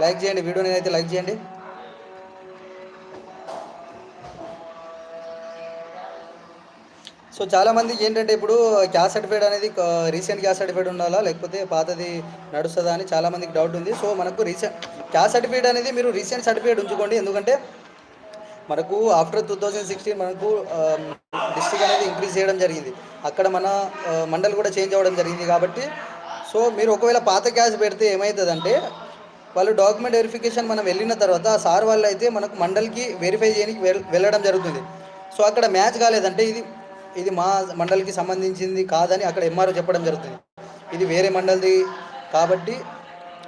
లైక్ చేయండి, వీడియోని అయితే లైక్ చేయండి. సో చాలామందికి ఏంటంటే ఇప్పుడు క్యాస్ట్ సర్టిఫికేట్ అనేది రీసెంట్ క్యాస్ట్ సర్టిఫికేట్ ఉండాలా లేకపోతే పాతది నడుస్తుందా అని చాలామందికి డౌట్ ఉంది. సో మనకు క్యాస్ట్ సర్టిఫికేట్ అనేది మీరు రీసెంట్ సర్టిఫికేట్ ఉంచుకోండి. ఎందుకంటే మనకు ఆఫ్టర్ 2016 మనకు డిస్ట్రిక్ట్ అనేది ఇంక్రీజ్ చేయడం జరిగింది. అక్కడ మన మండల్ కూడా చేంజ్ అవ్వడం జరిగింది. కాబట్టి సో మీరు ఒకవేళ పాత క్యాష్ పెడితే ఏమవుతుందంటే వాళ్ళు డాక్యుమెంట్ వెరిఫికేషన్ మనం వెళ్ళిన తర్వాత సార్ వాళ్ళు అయితే మనకు మండల్కి వెరిఫై చేయడానికి వెళ్ళడం జరుగుతుంది. సో అక్కడ మ్యాచ్ కాలేదంటే ఇది మా మండల్కి సంబంధించింది కాదని అక్కడ ఎంఆర్ఓ చెప్పడం జరుగుతుంది. ఇది వేరే మండల్ది కాబట్టి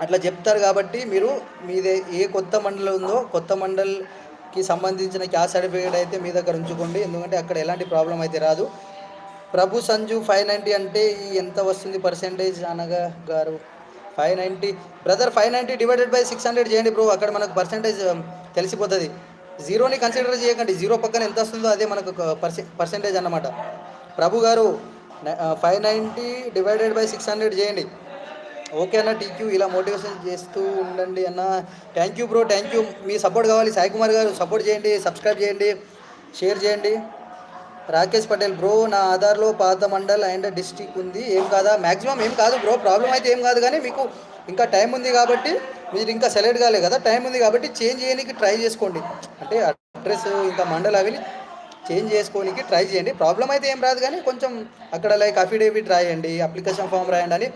అట్లా చెప్తారు. కాబట్టి మీరు మీదే ఏ కొత్త మండల్ ఉందో కొత్త మండల్కి సంబంధించిన క్యాస్ట్ సర్టిఫికేట్ అయితే మీ దగ్గర ఉంచుకోండి. ఎందుకంటే అక్కడ ఎలాంటి ప్రాబ్లం అయితే రాదు. ప్రభు సంజు 590 అంటే ఎంత వస్తుంది పర్సెంటేజ్ అనగా గారు? 590 బ్రదర్, 590 డివైడెడ్ బై 600 చేయండి బ్రో. అక్కడ మనకు పర్సెంటేజ్ తెలిసిపోతుంది. జీరోని కన్సిడర్ చేయకండి. జీరో పక్కన ఎంత వస్తుందో అదే మనకు పర్సెంటేజ్ అన్నమాట. ప్రభు గారు 590 డివైడెడ్ బై 600 చేయండి. ఓకే అన్న, టీక్యూ ఇలా మోటివేషన్ చేస్తూ ఉండండి అన్న. Thank you bro, thank you. Me support కావాలి. సాయి కుమార్ గారు సపోర్ట్ చేయండి, సబ్స్క్రైబ్ చేయండి, షేర్ చేయండి. రాకేష్ పటేల్ బ్రో, నా ఆధార్లో పాత మండల్ అండ్ డిస్టిక్ ఉంది, ఏం కాదా? మ్యాక్సిమం ఏం కాదు బ్రో, ప్రాబ్లం అయితే ఏం కాదు. కానీ మీకు ఇంకా టైం ఉంది కాబట్టి మీరు ఇంకా సెలెక్ట్ కాలే కదా, టైం ఉంది కాబట్టి చేంజ్ చేయడానికి ట్రై చేసుకోండి. అంటే అడ్రస్ ఇంకా మండల్ అవి చేంజ్ చేసుకోనికి ట్రై చేయండి. ప్రాబ్లం అయితే ఏం రాదు. కానీ కొంచెం అక్కడ లైక్ అఫిడేవిట్ రాయండి, అప్లికేషన్ ఫామ్ రాయండి అని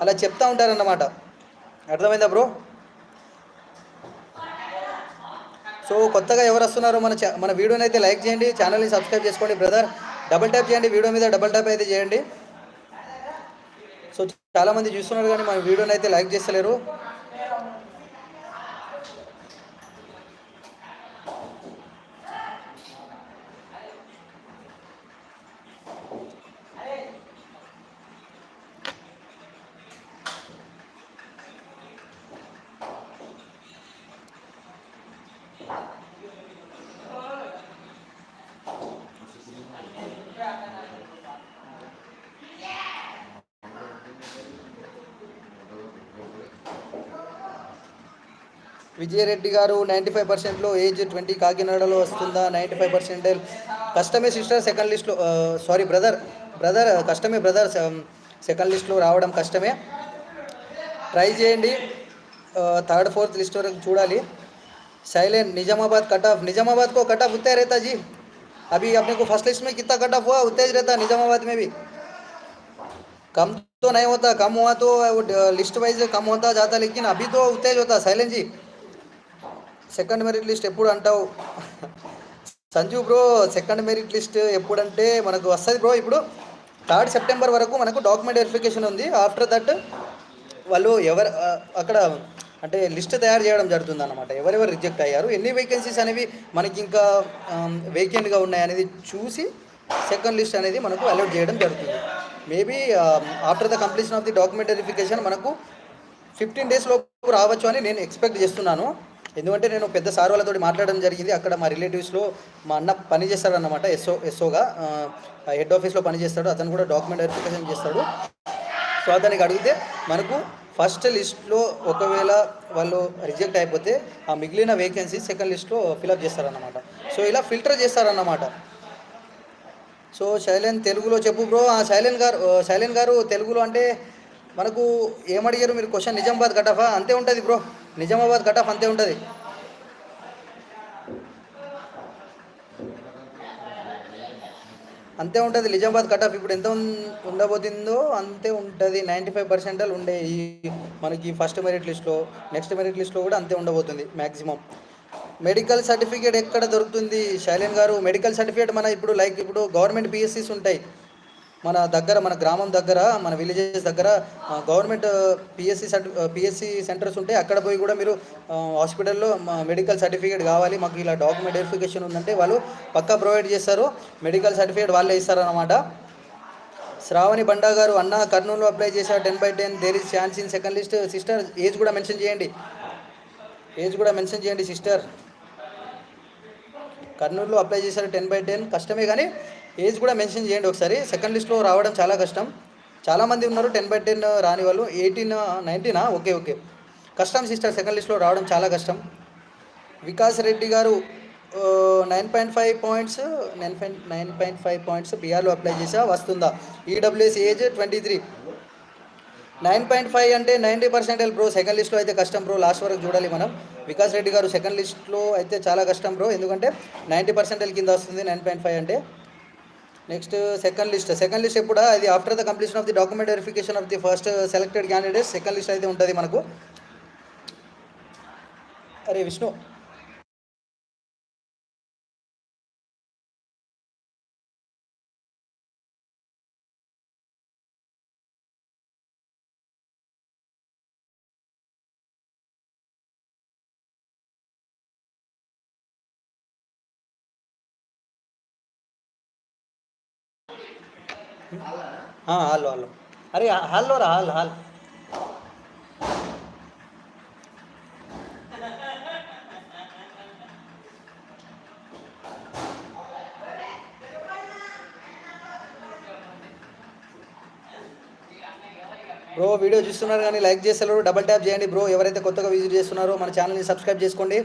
అలా చెప్తూ ఉంటారన్నమాట. అర్థమైందా బ్రో? సో కొత్తగా ఎవరు వస్తున్నారో మన వీడియోని అయితే లైక్ చేయండి, ఛానల్ని సబ్స్క్రైబ్ చేసుకోండి బ్రదర్. డబుల్ ట్యాప్ చేయండి, వీడియో మీద డబుల్ ట్యాప్ అయితే చేయండి. సో చాలామంది చూస్తున్నారు కానీ మన వీడియోని అయితే లైక్ చేస్తలేరు. విజయరెడ్డి గారు 95%లో ఏజ్ 20 కాకినాడలో వస్తుందా? 95% కష్టమే సిస్టర్. సెకండ్ లిస్ట్లో సారీ బ్రదర్ కష్టమే బ్రదర్. సెకండ్ లిస్ట్లో రావడం కష్టమే. ట్రై చేయండి. థర్డ్ ఫోర్త్ లిస్ట్ వరకు చూడాలి. Silent Nizamabad cut off, Nizamabad को कट ऑफ उतना रहता जी. अभी अपने को फर्स्ट लिस्ट में कितना कट ऑफ हुआ उतना ही रहता. निजामाबाद में भी कम तो नहीं होता, कम हुआ तो लिस्ट वाइज कम होता जाता, लेकिन अभी तो उतना ही होता. साइलेंट जी సెకండ్ మెరిట్ లిస్ట్ ఎప్పుడు అంటావు? Sanju bro second merit list ఎప్పుడంటే మనకు వస్తుంది బ్రో. ఇప్పుడు 3 సెప్టెంబర్ వరకు మనకు డాక్యుమెంట్ వెరిఫికేషన్ ఉంది. ఆఫ్టర్ దట్ వాళ్ళు ఎవరు అక్కడ అంటే లిస్ట్ తయారు చేయడం జరుగుతుంది అన్నమాట. ఎవరెవరు రిజెక్ట్ అయ్యారు, ఎన్ని వేకెన్సీస్ అనేవి మనకి ఇంకా వేకెంట్గా ఉన్నాయనేది చూసి సెకండ్ లిస్ట్ అనేది మనకు అలౌట్ చేయడం జరుగుతుంది. Maybe after the completion of the document verification మనకు 15 days లోపు రావచ్చు అని నేను ఎక్స్పెక్ట్ చేస్తున్నాను. ఎందుకంటే నేను పెద్ద సార్ వాళ్ళతో మాట్లాడడం జరిగింది. అక్కడ మా రిలేటివ్స్లో మా అన్న పని చేస్తాడు అన్నమాట. ఎస్ఓగా హెడ్ ఆఫీస్లో పనిచేస్తాడు. అతను కూడా డాక్యుమెంట్ వెరిఫికేషన్ చేస్తాడు. సో అతనికి అడిగితే మనకు ఫస్ట్ లిస్ట్లో ఒకవేళ వాళ్ళు రిజెక్ట్ అయిపోతే ఆ మిగిలిన వేకెన్సీ సెకండ్ లిస్ట్లో ఫిలప్ చేస్తారన్నమాట. సో ఇలా ఫిల్టర్ చేస్తారన్నమాట. సో శైలేన్ తెలుగులో చెప్పు బ్రో. శైలేన్ గారు తెలుగులో అంటే మనకు ఏమడిగారు మీరు క్వశ్చన్? నిజామాబాద్ కటాఫా? అంతే ఉంటుంది బ్రో, నిజామాబాద్ కటాఫ్ అంతే ఉంటుంది. అంతే ఉంటుంది నిజామాబాద్ కట్ ఆఫ్. ఇప్పుడు ఎంత ఉండబోతుందో అంతే ఉంటుంది. 95% ఉండే ఈ మనకి ఫస్ట్ మెరిట్ లిస్ట్లో, నెక్స్ట్ మెరిట్ లిస్ట్లో కూడా అంతే ఉండబోతుంది మ్యాక్సిమం. మెడికల్ సర్టిఫికేట్ ఎక్కడ దొరుకుతుంది శైలేన్ గారు? మెడికల్ సర్టిఫికేట్ మన ఇప్పుడు గవర్నమెంట్ పిఎస్సీస్ ఉంటాయి మన దగ్గర, మన గ్రామం దగ్గర, మన విలేజెస్ దగ్గర గవర్నమెంట్ పిఎస్సి సెంటర్స్ ఉంటాయి. అక్కడ పోయి కూడా మీరు హాస్పిటల్లో మెడికల్ సర్టిఫికేట్ కావాలి, మాకు ఇలా డాక్యుమెంట్ వెరిఫికేషన్ ఉందంటే వాళ్ళు పక్కా ప్రొవైడ్ చేస్తారు. మెడికల్ సర్టిఫికేట్ వాళ్ళే ఇస్తారన్నమాట. శ్రావణి బండా గారు, అన్న కర్నూలులో అప్లై చేశారు 10/10, there is chance in second list. Sister age కూడా మెన్షన్ చేయండి, ఏజ్ కూడా మెన్షన్ చేయండి సిస్టర్. కర్నూలులో అప్లై చేశారు 10/10, కష్టమే కానీ ఏజ్ కూడా మెన్షన్ చేయండి ఒకసారి. సెకండ్ లిస్ట్లో రావడం చాలా కష్టం. చాలామంది ఉన్నారు 10/10 రాని వాళ్ళు. 18, 19 ఓకే ఓకే, కష్టం సిస్టర్, సెకండ్ లిస్ట్లో రావడం చాలా కష్టం. వికాస్ రెడ్డి గారు 9.5 పాయింట్స్, 9.5 పాయింట్స్ బీఆర్లో అప్లై చేసా, వస్తుందా? EWS age 23. 9.5 అంటే 90% బ్రో. సెకండ్ లిస్ట్లో అయితే కష్టం బ్రో, లాస్ట్ వరకు చూడాలి మనం. వికాస్ రెడ్డి గారు సెకండ్ లిస్ట్లో అయితే చాలా కష్టం బ్రో, ఎందుకంటే 90% కింద వస్తుంది 9.5 అంటే. నెక్స్ట్ సెకండ్ లిస్ట్ ఎప్పుడు? అది after the completion of the document verification of the first selected candidates second list అయితే ఉంటుంది మనకు. అరే విష్ణు, హాల్లో అరే హాల్లో రా, హాల్. బ్రో వీడియో చూస్తున్నారు కానీ లైక్ చేస్తారు, డబల్ ట్యాప్ చేయండి బ్రో. ఎవరైతే కొత్తగా విజిట్ చేస్తున్నారో మన ఛానల్ని సబ్స్క్రైబ్ చేసుకోండి.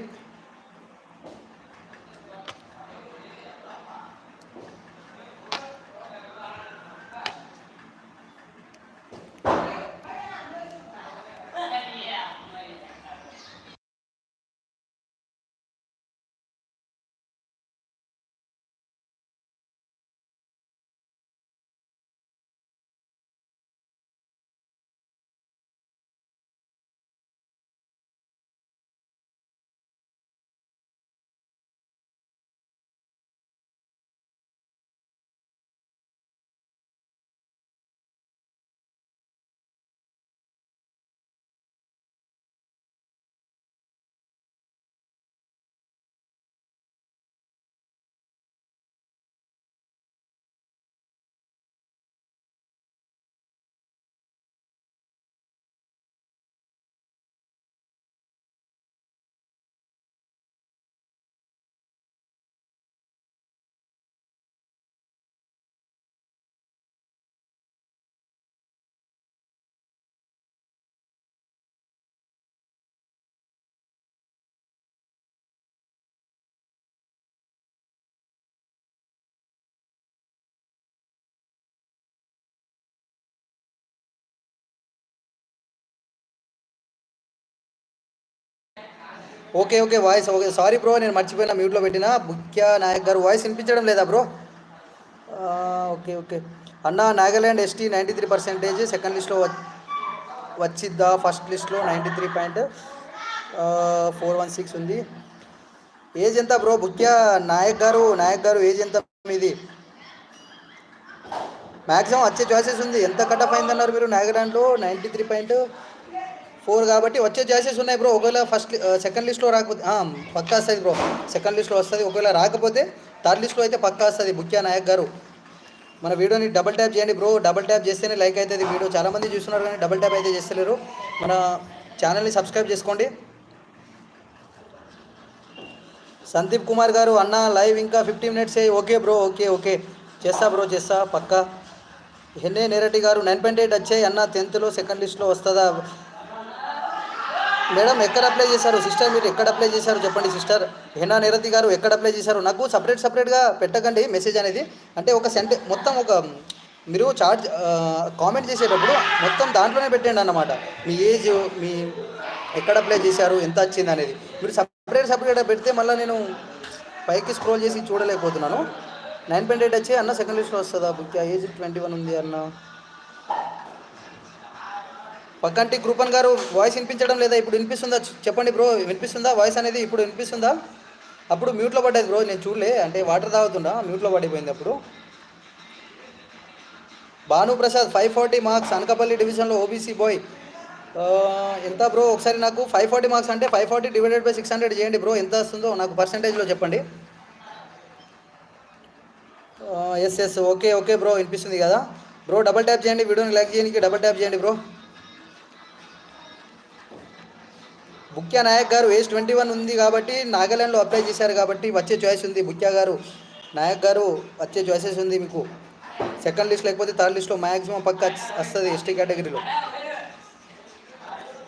Okay okay, voice okay. Sorry bro, నేను మర్చిపోయినా మ్యూట్లో పెట్టిన. ముఖ్య నాయక్ గారు వాయిస్ వినిపించడం లేదా బ్రో? Okay okay. అన్న నాగాల్యాండ్ ఎస్టీ 93% సెకండ్ లిస్ట్లో వచ్చిద్దా? ఫస్ట్ లిస్ట్లో 93.416 ఉంది. ఏజ్ ఎంత బ్రో? ముఖ్య నాయక్ గారు ఏజ్ ఎంత మీది? మ్యాక్సిమం వచ్చే చాయిసెస్ ఉంది. ఎంత కట్ ఆఫ్ అయిందన్నారు మీరు? నాగాల్యాండ్లో 93.4 కాబట్టి వచ్చే ఛాయిసెస్ ఉన్నాయి బ్రో. ఒకవేళ సెకండ్ లిస్ట్లో రాకపోతే పక్కా వస్తుంది బ్రో, సెకండ్ లిస్ట్లో వస్తుంది. ఒకవేళ రాకపోతే థర్డ్ లిస్ట్లో అయితే పక్కా వస్తుంది. ముఖ్య నాయక్ గారు మన వీడియోని డబల్ ట్యాప్ చేయండి బ్రో. డబల్ ట్యాప్ చేస్తేనే లైక్ అవుతుంది వీడియో. చాలామంది చూస్తున్నారు కానీ డబల్ ట్యాప్ అయితే చేస్తలేరు. మన ఛానల్ని సబ్స్క్రైబ్ చేసుకోండి. సందీప్ కుమార్ గారు, అన్న లైవ్ ఇంకా 50 minutes. Okay bro, okay okay, చేస్తా బ్రో, చేస్తా పక్కా. హెన్నే నేరటి గారు 9.8 వచ్చాయి అన్న, 10th సెకండ్ లిస్ట్లో వస్తుందా? మేడం ఎక్కడ అప్లై చేశారు సిస్టర్? మీరు ఎక్కడ అప్లై చేశారు చెప్పండి సిస్టర్. హెనా నేరతి గారు ఎక్కడ అప్లై చేశారు? నాకు సపరేట్గా పెట్టకండి మెసేజ్ అనేది. అంటే ఒక మొత్తం మీరు కామెంట్ చేసేటప్పుడు మొత్తం దాంట్లోనే పెట్టండి అన్నమాట. మీ ఏజ్, మీ ఎక్కడ అప్లై చేశారు, ఎంత వచ్చింది అనేది. మీరు సపరేట్గా పెడితే మళ్ళీ నేను పైకి స్క్రోల్ చేసి చూడలేకపోతున్నాను. 9.8 వచ్చి అన్న సెకండ్ లిస్ట్లో వస్తుందా బుక్? ఏజ్ 21 ఉంది అన్న. పక్కంటి కృపన్ గారు వాయిస్ వినిపించడం లేదా? ఇప్పుడు వినిపిస్తుందా చెప్పండి బ్రో, వినిపిస్తుందా వాయిస్ అనేది? ఇప్పుడు వినిపిస్తుందా? అప్పుడు మ్యూట్లో పడ్డది బ్రో, నేను చూడలే, అంటే వాటర్ తాగుతుండా, మ్యూట్లో పడిపోయింది అప్పుడు. భానుప్రసాద్ 540 మార్క్స్ అనకాపల్లి డివిజన్లో ఓబీసీ బాయ్. ఎంత బ్రో ఒకసారి నాకు 540 మార్క్స్ అంటే 540 డివైడెడ్ బై 600 చేయండి బ్రో, ఎంత వస్తుందో నాకు పర్సెంటేజ్లో చెప్పండి. ఎస్ ఓకే ఓకే బ్రో, వినిపిస్తుంది కదా బ్రో. డబల్ ట్యాప్ చేయండి, వీడియోని లైక్ చేయడానికి డబల్ ట్యాప్ చేయండి బ్రో. బుక్యా నాయక్ గారు ఏజ్ 21 ఉంది కాబట్టి నాగాలాండ్లో అప్లై చేశారు కాబట్టి వచ్చే చాయిస్ ఉంది. బుక్యా గారు, నాయక్ గారు వచ్చే చాయిసెస్ ఉంది మీకు. సెకండ్ లిస్ట్ లేకపోతే థర్డ్ లిస్ట్లో మ్యాక్సిమం పక్క వస్తుంది ఎస్టీ కేటగిరీలో.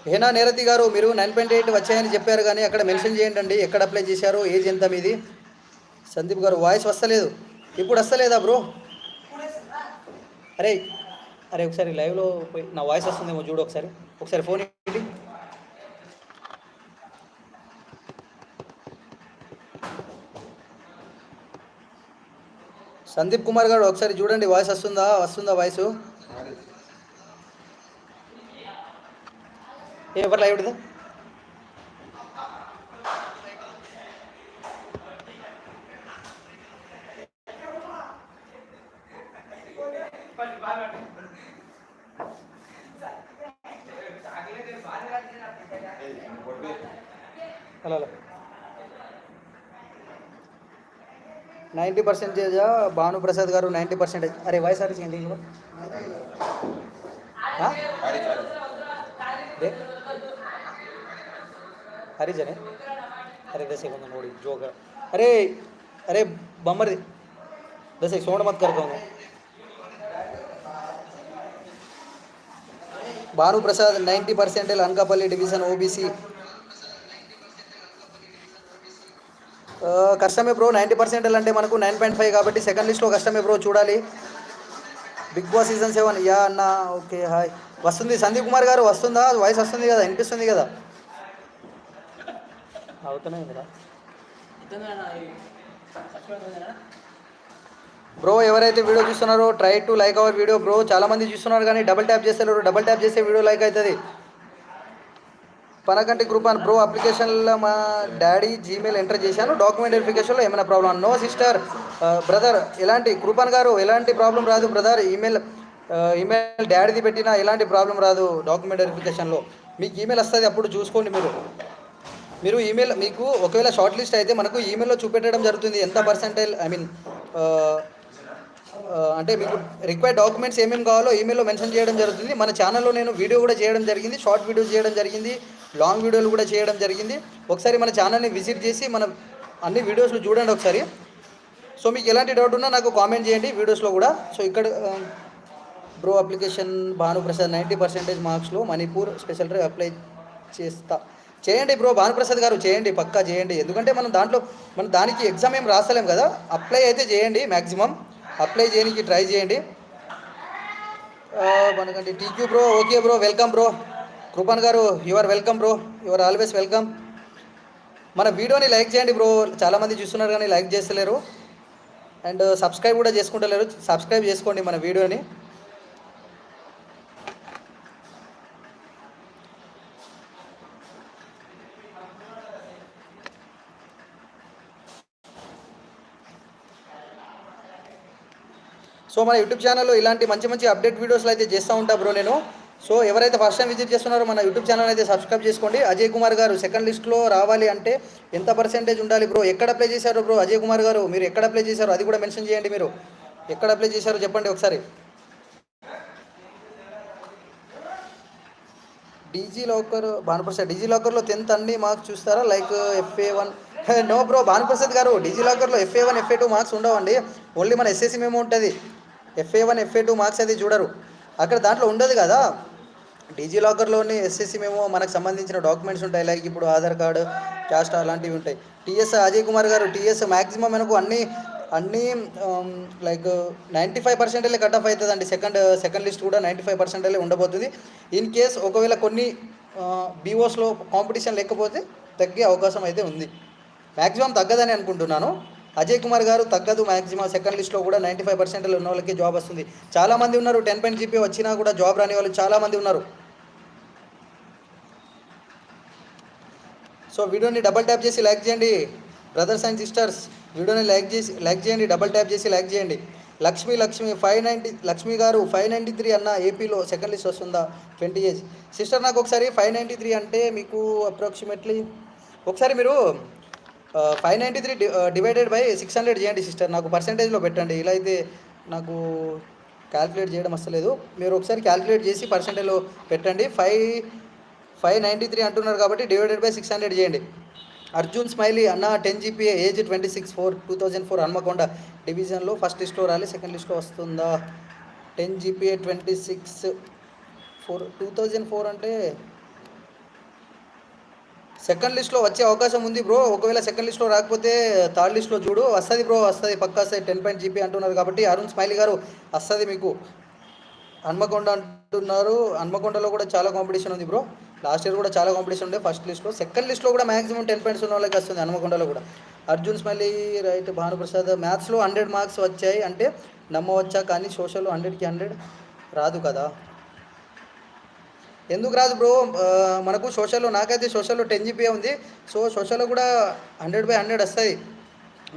హేనా నేరతి గారు, మీరు 9.8 వచ్చాయని చెప్పారు కానీ అక్కడ మెన్షన్ చేయండి ఎక్కడ అప్లై చేశారు, ఏజ్ ఎంత మీది. సందీప్ గారు వాయిస్ వస్తలేదు, ఇప్పుడు వస్తలేదా బ్రో? అరే అరే ఒకసారి లైవ్లో పోయి నా వాయిస్ వస్తుందేమో చూడు ఒకసారి, ఒకసారి ఫోన్ ఏంటి. సందీప్ కుమార్ గారు ఒకసారి చూడండి వాయిస్ వస్తుందా వాయిస్? ఎవరు లైవ్ పెడదా? అలా 90% భానుప్రసాద్ గారు 90%. అరే వాయిస్ అరే చేయండి హరిజనే. अरे दस एक नोड़ी जोग. अरे अरे बम्मर दस एक सोड मत कर कहूँ. भानु प्रसाद 90% అనకాపల్లి డివిజన్ ఓబీసీ. కష్టమే బ్రో 90% అంటే మనకు 9.5 కాబట్టి సెకండ్ లిస్ట్లో కష్టమే బ్రో, చూడాలి. బిగ్ బాస్ సీజన్ 7 యా అన్న ఓకే హాయ్. వస్తుంది సందీప్ కుమార్ గారు, వస్తుందా వాయిస్? వస్తుంది కదా, వినిపిస్తుంది కదా? అవుతున్నాయి కదా బ్రో. ఎవరైతే వీడియో చూస్తున్నారో try to like our video bro. చాలామంది చూస్తున్నారు కానీ డబల్ ట్యాప్ చేస్తారు, డబల్ ట్యాప్ చేస్తే వీడియో లైక్ అవుతుంది. పనకంటి కృపాన్ బ్రో, అప్లికేషన్లో మా డాడీ జీమెయిల్ ఎంటర్ చేశాను, డాక్యుమెంట్ వెరిఫికేషన్లో ఏమైనా ప్రాబ్లం? నో సిస్టర్ బ్రదర్, ఎలాంటి కృపాన్ గారు ఎలాంటి ప్రాబ్లం రాదు బ్రదర్. ఈమెయిల్ డాడీది పెట్టినా ఎలాంటి ప్రాబ్లం రాదు. డాక్యుమెంట్ వెరిఫికేషన్లో మీకు ఈమెయిల్ వస్తుంది, అప్పుడు చూసుకోండి మీరు ఈమెయిల్. మీకు ఒకవేళ షార్ట్ లిస్ట్ అయితే మనకు ఈమెయిల్లో చూపెట్టడం జరుగుతుంది ఎంత పర్సెంటేజ్, ఐ మీన్ అంటే మీకు రిక్వైర్డ్ డాక్యుమెంట్స్ ఏమేమి కావాలో ఈమెయిల్లో మెన్షన్ చేయడం జరుగుతుంది. మన ఛానల్లో నేను వీడియో కూడా చేయడం జరిగింది, షార్ట్ వీడియో చేయడం జరిగింది, లాంగ్ వీడియోలు కూడా చేయడం జరిగింది. ఒకసారి మన ఛానల్ని విజిట్ చేసి మన అన్ని వీడియోస్లు చూడండి ఒకసారి. సో మీకు ఎలాంటి డౌట్ ఉన్నా నాకు కామెంట్ చేయండి వీడియోస్లో కూడా. సో ఇక్కడ బ్రో అప్లికేషన్ భానుప్రసాద్ 90% మార్క్స్లో మణిపూర్ స్పెషల్ డ్రైవ్ అప్లై చేయండి బ్రో. భానుప్రసాద్ గారు చేయండి, పక్కా చేయండి. ఎందుకంటే మనం దానికి ఎగ్జామ్ ఏం రాస్తలేం కదా. అప్లై అయితే చేయండి, మ్యాక్సిమం అప్లై చేయడానికి ట్రై చేయండి. మనకంటే TQ bro, okay bro, welcome bro. Kripan గారు you are welcome bro, you are always welcome. మన వీడియోని లైక్ చేయండి బ్రో, చాలామంది చూస్తున్నారు కానీ లైక్ చేస్తలేరు, అండ్ సబ్స్క్రైబ్ కూడా చేసుకుంటలేరు. సబ్స్క్రైబ్ చేసుకోండి మన వీడియోని. సో మన యూట్యూబ్ ఛానల్లో ఇలాంటి మంచి అప్డేట్ వీడియోస్లో అయితే చేస్తూ ఉంటా బ్రో నేను. సో ఎవరైతే ఫస్ట్ టైం విజిట్ చేస్తున్నారో మన యూట్యూబ్ ఛానల్ అయితే సబ్స్క్రైబ్ చేసుకోండి. అజయ్ కుమార్ గారు సెకండ్ లిస్ట్లో రావాలి అంటే ఎంత పర్సెంటేజ్ ఉండాలి బ్రో? ఎక్కడ అప్లై చేశారు బ్రో? అజయ్ కుమార్ గారు మీరు ఎక్కడ అప్లై చేశారు అది కూడా మెన్షన్ చేయండి. మీరు ఎక్కడ అప్లై చేశారో చెప్పండి ఒకసారి. డిజిలాకర్ భానుప్రసాద్, డిజిలాకర్లో 10th అన్ని మార్క్స్ చూస్తారా like FA1? No bro Bhanuprasad గారు, డిజిలాకర్లో FA1 FA2 మార్క్స్ ఉండవండి. ఓన్లీ మన SSC మేము ఉంటుంది. FA1 FA2 మార్క్స్ అది చూడరు అక్కడ, దాంట్లో ఉండదు కదా. డిజిలాకర్లోని SSC మేము మనకు సంబంధించిన డాక్యుమెంట్స్ ఉంటాయి, లైక్ ఇప్పుడు ఆధార్ కార్డు, క్యాస్ట్ అలాంటివి ఉంటాయి. TS అజయ్ కుమార్ గారు, TS మ్యాక్సిమం మనకు అన్నీ లైక్ 95% కట్ ఆఫ్ అవుతుందండి. సెకండ్ లిస్ట్ కూడా 95% ఉండబోతుంది. ఇన్ కేస్ ఒకవేళ కొన్ని BOస్లో కాంపిటీషన్ లేకపోతే తగ్గే అవకాశం అయితే ఉంది. మ్యాక్సిమం తగ్గదని అనుకుంటున్నాను. అజయ్ కుమార్ గారు తగ్గదు మ్యాక్సిమం సెకండ్ లిస్ట్లో కూడా 95% ఉన్న వాళ్ళకి జాబ్ వస్తుంది. చాలామంది ఉన్నారు 10 పాయింట్ జీపీ వచ్చినా కూడా జాబ్ రాని వాళ్ళు చాలామంది ఉన్నారు. సో వీడియోని డబల్ ట్యాప్ చేసి లైక్ చేయండి బ్రదర్స్ అండ్ సిస్టర్స్. వీడియోని లైక్ చేయండి, డబల్ ట్యాప్ చేసి లైక్ చేయండి. లక్ష్మి 590 లక్ష్మి గారు 593 అన్న ఏపీలో సెకండ్ లిస్ట్ వస్తుందా 20 ఏజ్ సిస్టర్? నాకు ఒకసారి 593 అంటే మీకు అప్రాక్సిమేట్లీ ఒకసారి మీరు 593 డివైడెడ్ బై 600 చేయండి సిస్టర్. నాకు పర్సంటేజ్లో పెట్టండి. ఇలా అయితే నాకు క్యాల్కులేట్ చేయడం వస్తలేదు. మీరు ఒకసారి క్యాల్కులేట్ చేసి పర్సంటేజ్లో పెట్టండి. 593 అంటున్నారు కాబట్టి డివైడెడ్ బై 600 చేయండి. అర్జున్ స్మైలీ అన్న 10 జీపీఏ ఏజ్ 26/4/2004 హన్మకొండ డివిజన్లో ఫస్ట్ లిస్ట్లో రాలి సెకండ్ లిస్ట్లో వస్తుందా? 10 జీపీఏ 26/4/2004 అంటే సెకండ్ లిస్ట్లో వచ్చే అవకాశం ఉంది బ్రో. ఒకవేళ సెకండ్ లిస్ట్లో రాకపోతే థర్డ్ లిస్ట్లో చూడు, వస్తుంది బ్రో, వస్తుంది పక్కా వస్తుంది. 10 పాయింట్ జీపీ అంటున్నారు కాబట్టి అరుణ్ స్మైలీ గారు వస్తుంది మీకు. హన్మకొండ అంటున్నారు, హన్మకొండలో కూడా చాలా కాంపిటీషన్ ఉంది బ్రో. లాస్ట్ ఇయర్ కూడా చాలా కాంపిటీషన్ ఉండే ఫస్ట్ లిస్ట్లో. సెకండ్ లిస్ట్లో కూడా మాక్సిమం 10 పాయింట్స్ ఉన్న వాళ్ళకి వస్తుంది హన్మకొండలో కూడా. Arjun smiley right. భానుప్రసాద్ మ్యాథ్స్లో 100 మార్క్స్ వచ్చాయి అంటే నమ్మవచ్చా? కానీ సోషల్లో 100కి 100 రాదు కదా? ఎందుకు రాదు బ్రో? మనకు సోషల్లో, నాకైతే సోషల్లో 10 జీపీ ఉంది. సో సోషల్లో కూడా 100/100 వస్తుంది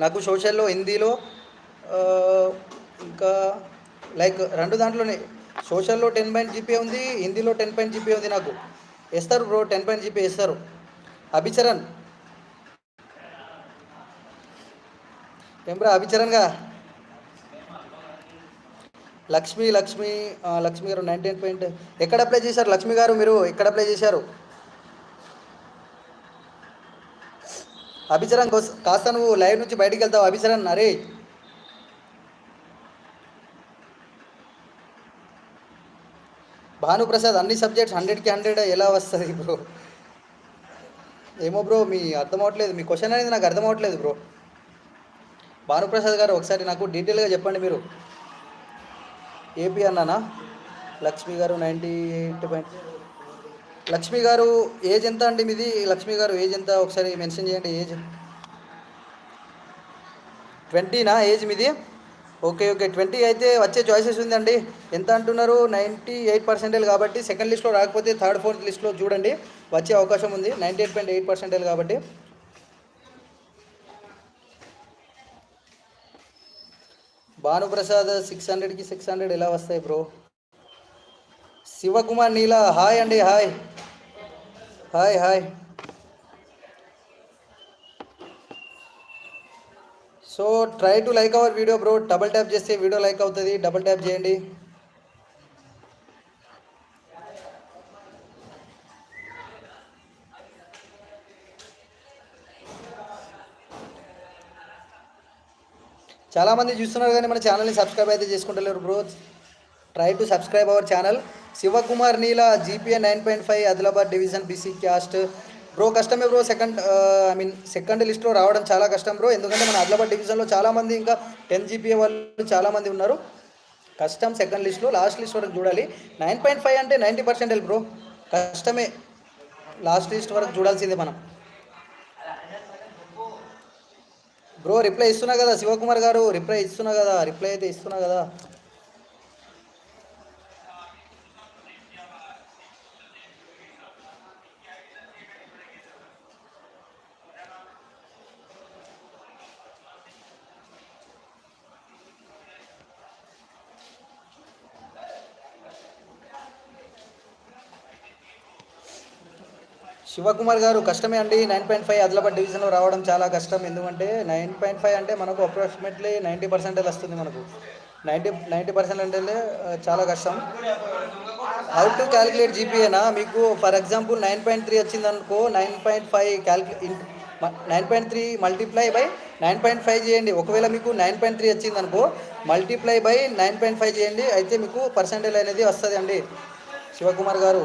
నాకు. సోషల్లో, హిందీలో ఇంకా లైక్ రెండు దాంట్లోనే. సోషల్లో 10 పాయింట్ జీపీ ఉంది, హిందీలో 10 పాయింట్ జీపీ ఉంది నాకు. వేస్తారు బ్రో, 10 పాయింట్ జీపీ వేస్తారు. అభిచరణ్ ఏం బ్రా అభిచరణ్గా? లక్ష్మి గారు 19 పాయింట్ ఎక్కడ అప్లై చేశారు? లక్ష్మి గారు మీరు ఎక్కడ అప్లై చేశారు? అభిచరణ్ కాస్త నువ్వు లైవ్ నుంచి బయటికి వెళ్తావు అభిచరణ్. అరే భానుప్రసాద్ అన్ని సబ్జెక్ట్స్ 100కి 100 ఎలా వస్తుంది బ్రో? ఏమో బ్రో, మీ అర్థం అవ్వట్లేదు, మీ క్వశ్చన్ అనేది నాకు అర్థం అవ్వట్లేదు బ్రో. భానుప్రసాద్ గారు ఒకసారి నాకు డీటెయిల్గా చెప్పండి మీరు. ఏపీ అన్నానా? లక్ష్మి గారు 98 పాయింట్. లక్ష్మి గారు ఏజ్ ఎంత అండి మీది? లక్ష్మి గారు ఏజ్ ఎంత ఒకసారి మెన్షన్ చేయండి. ఏజ్ 20నా ఏజ్ మీది? ఓకే 20 అయితే వచ్చే చాయిసెస్ ఉందండి. ఎంత అంటున్నారు? 98% కాబట్టి సెకండ్ లిస్ట్లో రాకపోతే థర్డ్ ఫోర్త్ లిస్ట్లో చూడండి, వచ్చే అవకాశం ఉంది. 98.8% కాబట్టి. భానుప్రసాద్ 600కి 600 ఎలా వస్తాయి బ్రో? శివకుమార్ నీలా హాయ్ అండి. Hi. So try to like our video bro. Double tap చేస్తే వీడియో లైక్ అవుతుంది, డబల్ ట్యాప్ చేయండి. చాలామంది చూస్తున్నారు కానీ మన ఛానల్ని సబ్స్క్రైబ్ అయితే చేసుకుంటలేరు bro. Try to subscribe our channel. Shivakumar Neela GPA 9.5 Adilabad division BC caste. Bro కష్టమే బ్రో. సెకండ్ లిస్ట్లో రావడం చాలా కష్టం బ్రో. ఎందుకంటే మన ఆదిలాబాద్ డివిజన్లో చాలామంది ఇంకా 10 జీపీఏ వాళ్ళు చాలామంది ఉన్నారు. కష్టం సెకండ్ లిస్ట్లో. లాస్ట్ లిస్ట్ వరకు చూడాలి. 9.5 అంటే 90% బ్రో, కష్టమే. లాస్ట్ లిస్ట్ వరకు చూడాల్సిందే మనం బ్రో. రిప్లై ఇస్తున్నా కదా శివకుమార్ గారు, రిప్లై అయితే ఇస్తున్నా కదా. శివకుమార్ గారు కష్టమే అండి. 9.5 ఆదిలాబాద్ డివిజన్లో రావడం చాలా కష్టం. ఎందుకంటే 9.5 అంటే మనకు అప్రాక్సిమేట్లీ 90% వస్తుంది మనకు. 90% అంటే చాలా కష్టం. హౌ టు క్యాలిక్యులేట్ జీపీఏనా? మీకు ఫర్ ఎగ్జాంపుల్ 9.3 వచ్చింది అనుకో, 9.3 మల్టిప్లై బై 9.5 చేయండి. ఒకవేళ మీకు 9.3 వచ్చింది అనుకో, మల్టిప్లై బై 9.5 చేయండి, అయితే మీకు పర్సెంటేజ్ అనేది వస్తుంది అండి శివకుమార్ గారు.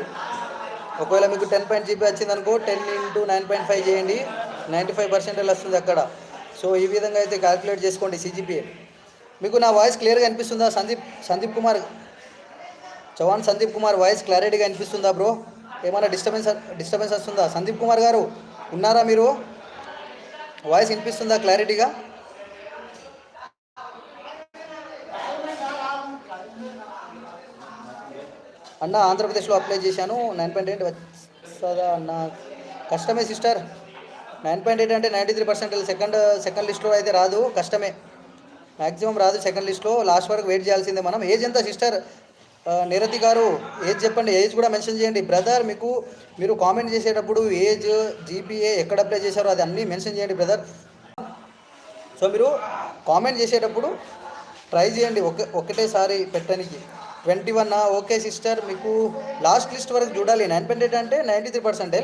ఒకవేళ మీకు 10 పాయింట్ జీపీ వచ్చింది అనుకో, 10 × 9.5 చేయండి, 95% వస్తుంది అక్కడ. సో ఈ విధంగా అయితే క్యాలిక్యులేట్ చేసుకోండి సిజిపిఏ. మీకు నా వాయిస్ క్లియర్గా అనిపిస్తుందా? సందీప్ కుమార్ చౌహాన్ సందీప్ కుమార్ వాయిస్ క్లారిటీగా అనిపిస్తుందా బ్రో? ఏమైనా డిస్టర్బెన్స్ వస్తుందా? సందీప్ కుమార్ గారు ఉన్నారా మీరు? వాయిస్ వినిపిస్తుందా క్లారిటీగా? అన్న ఆంధ్రప్రదేశ్లో అప్లై చేశాను 9.8 వస్తుందా అన్న? కష్టమే సిస్టర్. 9.8 అంటే 93%. సెకండ్ లిస్ట్లో అయితే రాదు, కష్టమే. మ్యాక్సిమం రాదు సెకండ్ లిస్ట్లో. లాస్ట్ వరకు వెయిట్ చేయాల్సిందే మనం. ఏజ్ ఎంత సిస్టర్? నిరతి గారు ఏజ్ చెప్పండి, ఏజ్ కూడా మెన్షన్ చేయండి. బ్రదర్ మీరు కామెంట్ చేసేటప్పుడు ఏజ్, జీపీఏ, ఎక్కడ అప్లై చేశారో అది అన్నీ మెన్షన్ చేయండి బ్రదర్. సో మీరు కామెంట్ చేసేటప్పుడు ట్రై చేయండి ఒకటేసారి పెట్టడానికి. 21 ఓకే సిస్టర్. మీకు లాస్ట్ లిస్ట్ వరకు చూడాలి. 9.8 అంటే 93%.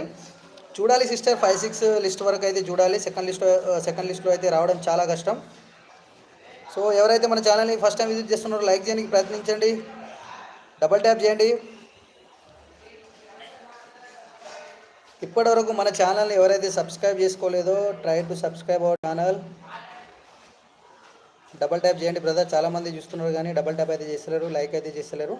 చూడాలి సిస్టర్. 5-6 లిస్ట్ వరకు అయితే చూడాలి. సెకండ్ లిస్ట్లో అయితే రావడం చాలా కష్టం. సో ఎవరైతే మన ఛానల్ని ఫస్ట్ టైం విజిట్ చేస్తున్నారో లైక్ చేయడానికి ప్రయత్నించండి, డబల్ ట్యాప్ చేయండి. ఇప్పటివరకు మన ఛానల్ని ఎవరైతే సబ్స్క్రైబ్ చేసుకోలేదో try to subscribe our channel. Double tap చేయండి బ్రదర్. చాలామంది చూస్తున్నారు కానీ డబల్ ట్యాప్ అయితే చేస్తలేరు, లైక్ అయితే చేస్తలేరు.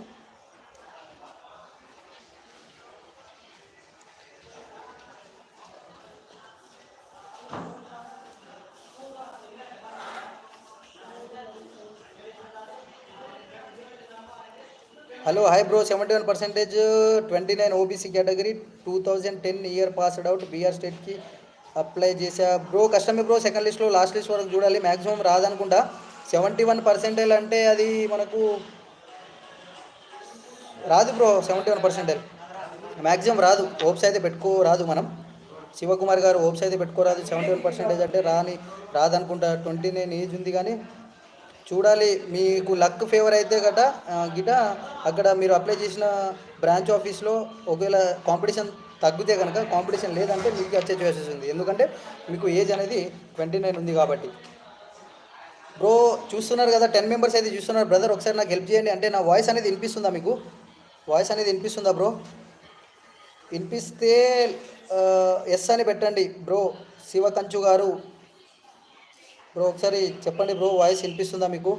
Hello hi bro. 71%, 29 OBC category, 2010 year passed out, బీఆర్ స్టేట్కి అప్లై చేసా బ్రో. కష్టమే బ్రో. సెకండ్ లిస్ట్లో లాస్ట్ లిస్ట్ వరకు చూడాలి. మ్యాక్సిమం రాదనుకుంటా. 71% అంటే అది మనకు రాదు బ్రో. 71% మ్యాక్సిమం రాదు. హోప్స్ అయితే పెట్టుకోరాదు మనం. శివకుమార్ గారు హోప్స్ అయితే పెట్టుకోరాదు. 71% అంటే రాదనుకుంటా. 29 ఏజ్ ఉంది కానీ చూడాలి. మీకు లక్ ఫేవర్ అయితే గిట అక్కడ మీరు అప్లై చేసిన బ్రాంచ్ ఆఫీస్లో ఒకవేళ కాంపిటీషన్ తగ్గితే కనుక, కాంపిటీషన్ లేదంటే మీకు వచ్చే చాయిసెస్ ఉంది. ఎందుకంటే మీకు ఏజ్ అనేది 29 ఉంది కాబట్టి. బ్రో చూస్తున్నారు కదా, 10 మెంబర్స్ అయితే చూస్తున్నారు. బ్రదర్ ఒకసారి నాకు హెల్ప్ చేయండి. అంటే నా వాయిస్ అనేది వినిపిస్తుందా మీకు? వాయిస్ అనేది వినిపిస్తుందా బ్రో? వినిపిస్తే ఎస్ అని పెట్టండి బ్రో. శివకంచు గారు బ్రో ఒకసారి చెప్పండి బ్రో, వాయిస్ వినిపిస్తుందా మీకు?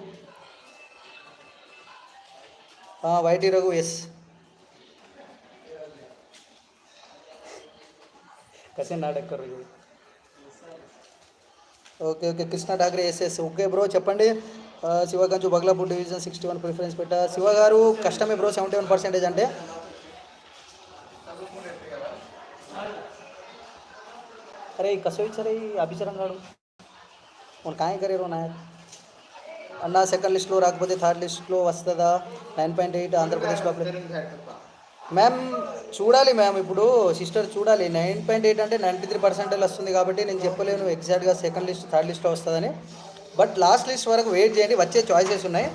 YT Raghu S. కసే నాటక్ okay Krishna Thackeray S. Okay bro చెప్పండి. శివకంచు బగ్లాపూర్ డివిజన్ 61 ప్రిఫరెన్స్ పెట్టా. శివ గారు కష్టమే బ్రో. 71% అంటే అరే कसं विचार అభిచరం గారు మన కాయ కరేరో నాయక్ అన్న. సెకండ్ లిస్ట్లో రాకపోతే థర్డ్ లిస్ట్లో వస్తుందా? 9.8 ఆంధ్రప్రదేశ్లో మ్యామ్ చూడాలి మ్యామ్. ఇప్పుడు సిస్టర్ చూడాలి. 9.8 అంటే 93% వస్తుంది కాబట్టి నేను చెప్పలేను ఎగ్జాక్ట్గా సెకండ్ లిస్ట్ థర్డ్ లిస్ట్లో వస్తుందని. బట్ లాస్ట్ లిస్ట్ వరకు వెయిట్ చేయండి, వచ్చే చాయిసెస్ ఉన్నాయి.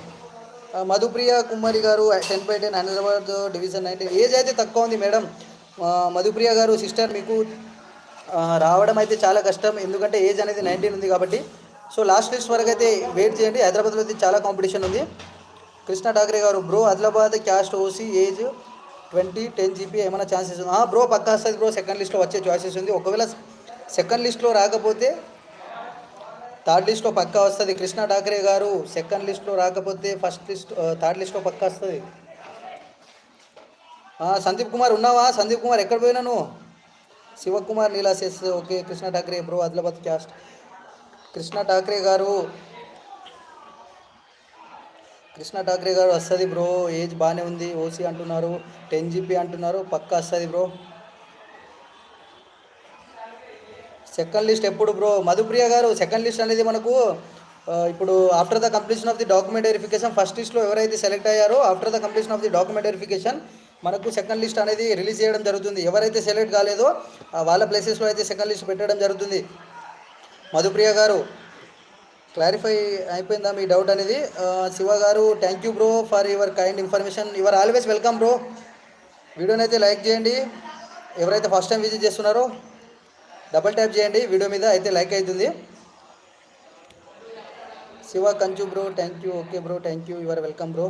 మధుప్రియ కుమారి గారు 10/10 హైదరాబాద్ డివిజన్ 19. ఏజ్ అయితే తక్కువ ఉంది మేడం. మధుప్రియ గారు సిస్టర్ మీకు రావడం అయితే చాలా కష్టం, ఎందుకంటే ఏజ్ అనేది 19 ఉంది కాబట్టి. సో లాస్ట్ లిస్ట్ వరకు అయితే వెయిట్ చేయండి. హైదరాబాద్లో అయితే చాలా కాంపిటీషన్ ఉంది. కృష్ణ ఠాకరే గారు bro Adilabad caste OC age 20 10 GP ఏమైనా ఛాన్సెస్ ఉంది? బ్రో పక్కా వస్తుంది బ్రో. సెకండ్ లిస్ట్లో వచ్చే చాయిసెస్ ఉంది. ఒకవేళ సెకండ్ లిస్ట్లో రాకపోతే థర్డ్ లిస్ట్లో పక్కా వస్తుంది. కృష్ణ ఠాకరే గారు సెకండ్ లిస్ట్లో రాకపోతే థర్డ్ లిస్ట్లో పక్కా వస్తుంది. సందీప్ కుమార్ ఉన్నావా? సందీప్ కుమార్ ఎక్కడ పోయినా నువ్వు? శివకుమార్ నీలాసెస్ okay. Krishna Thackeray bro Adilabad caste. Krishna Thackeray గారు వస్తుంది బ్రో. ఏజ్ బాగానే ఉంది. ఓసీ అంటున్నారు, 10 జీపీ అంటున్నారు, పక్కా వస్తుంది బ్రో. సెకండ్ లిస్ట్ ఎప్పుడు బ్రో? మధుప్రియ గారు సెకండ్ లిస్ట్ అనేది మనకు ఇప్పుడు after the completion of the document verification. First లిస్ట్లో ఎవరైతే సెలెక్ట్ అయ్యారో after the completion of the document verification మనకు సెకండ్ లిస్ట్ అనేది రిలీజ్ చేయడం జరుగుతుంది. ఎవరైతే సెలెక్ట్ కాలేదో వాళ్ళ ప్లేసెస్లో అయితే సెకండ్ లిస్ట్ పెట్టడం జరుగుతుంది. మధుప్రియ గారు క్లారిఫై అయిపోయిందా మీ డౌట్ అనేది? శివ గారు thank you bro for your kind information. Your always welcome bro. వీడియోని అయితే లైక్ చేయండి. ఎవరైతే ఫస్ట్ టైం విజిట్ చేస్తున్నారో డబల్ ట్యాప్ చేయండి వీడియో మీద, అయితే లైక్ అవుతుంది. శివ కంచు bro thank you. Okay bro thank you. Your welcome bro.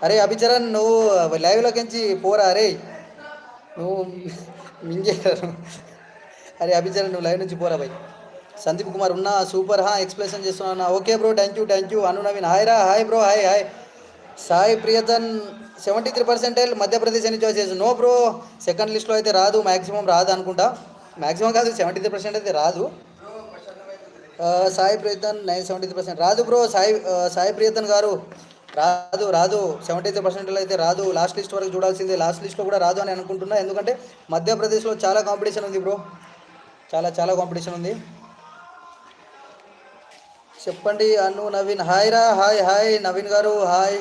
అరే అభిచరణ్ నువ్వు లైవ్లోకించి పోరా. అరే నువ్వు మింగేశారు. అరే అభిచరణ్ నువ్వు లైవ్ నుంచి పోరా భయ్. సందీప్ కుమార్ ఉన్నా సూపర్ ఎక్స్ప్లెనేషన్ చేస్తున్నా. Okay bro thank you. Anu Naveen hi రా. Hi bro hi. Sai Priyathan 73% Madhya Pradesh అని చాయిస్. నో బ్రో సెకండ్ లిస్ట్లో అయితే రాదు. మ్యాక్సిమం రాదు అనుకుంటా. మ్యాక్సిమం కాదు 73% అయితే రాదు. సాయి ప్రియతన్ 73% రాదు బ్రో. సాయి ప్రియతన్ గారు రాదు రాదు 75% అయితే రాదు. లాస్ట్ లిస్ట్ వరకు చూడాల్సిందే. లాస్ట్ లిస్ట్లో కూడా రాదు అని అనుకుంటున్నా. ఎందుకంటే మధ్యప్రదేశ్లో చాలా కాంపిటీషన్ ఉంది బ్రో, చాలా చాలా కాంపిటీషన్ ఉంది. చెప్పండి అను నవీన్. హాయ్ రా, హాయ్ హాయ్ నవీన్ గారు, హాయ్.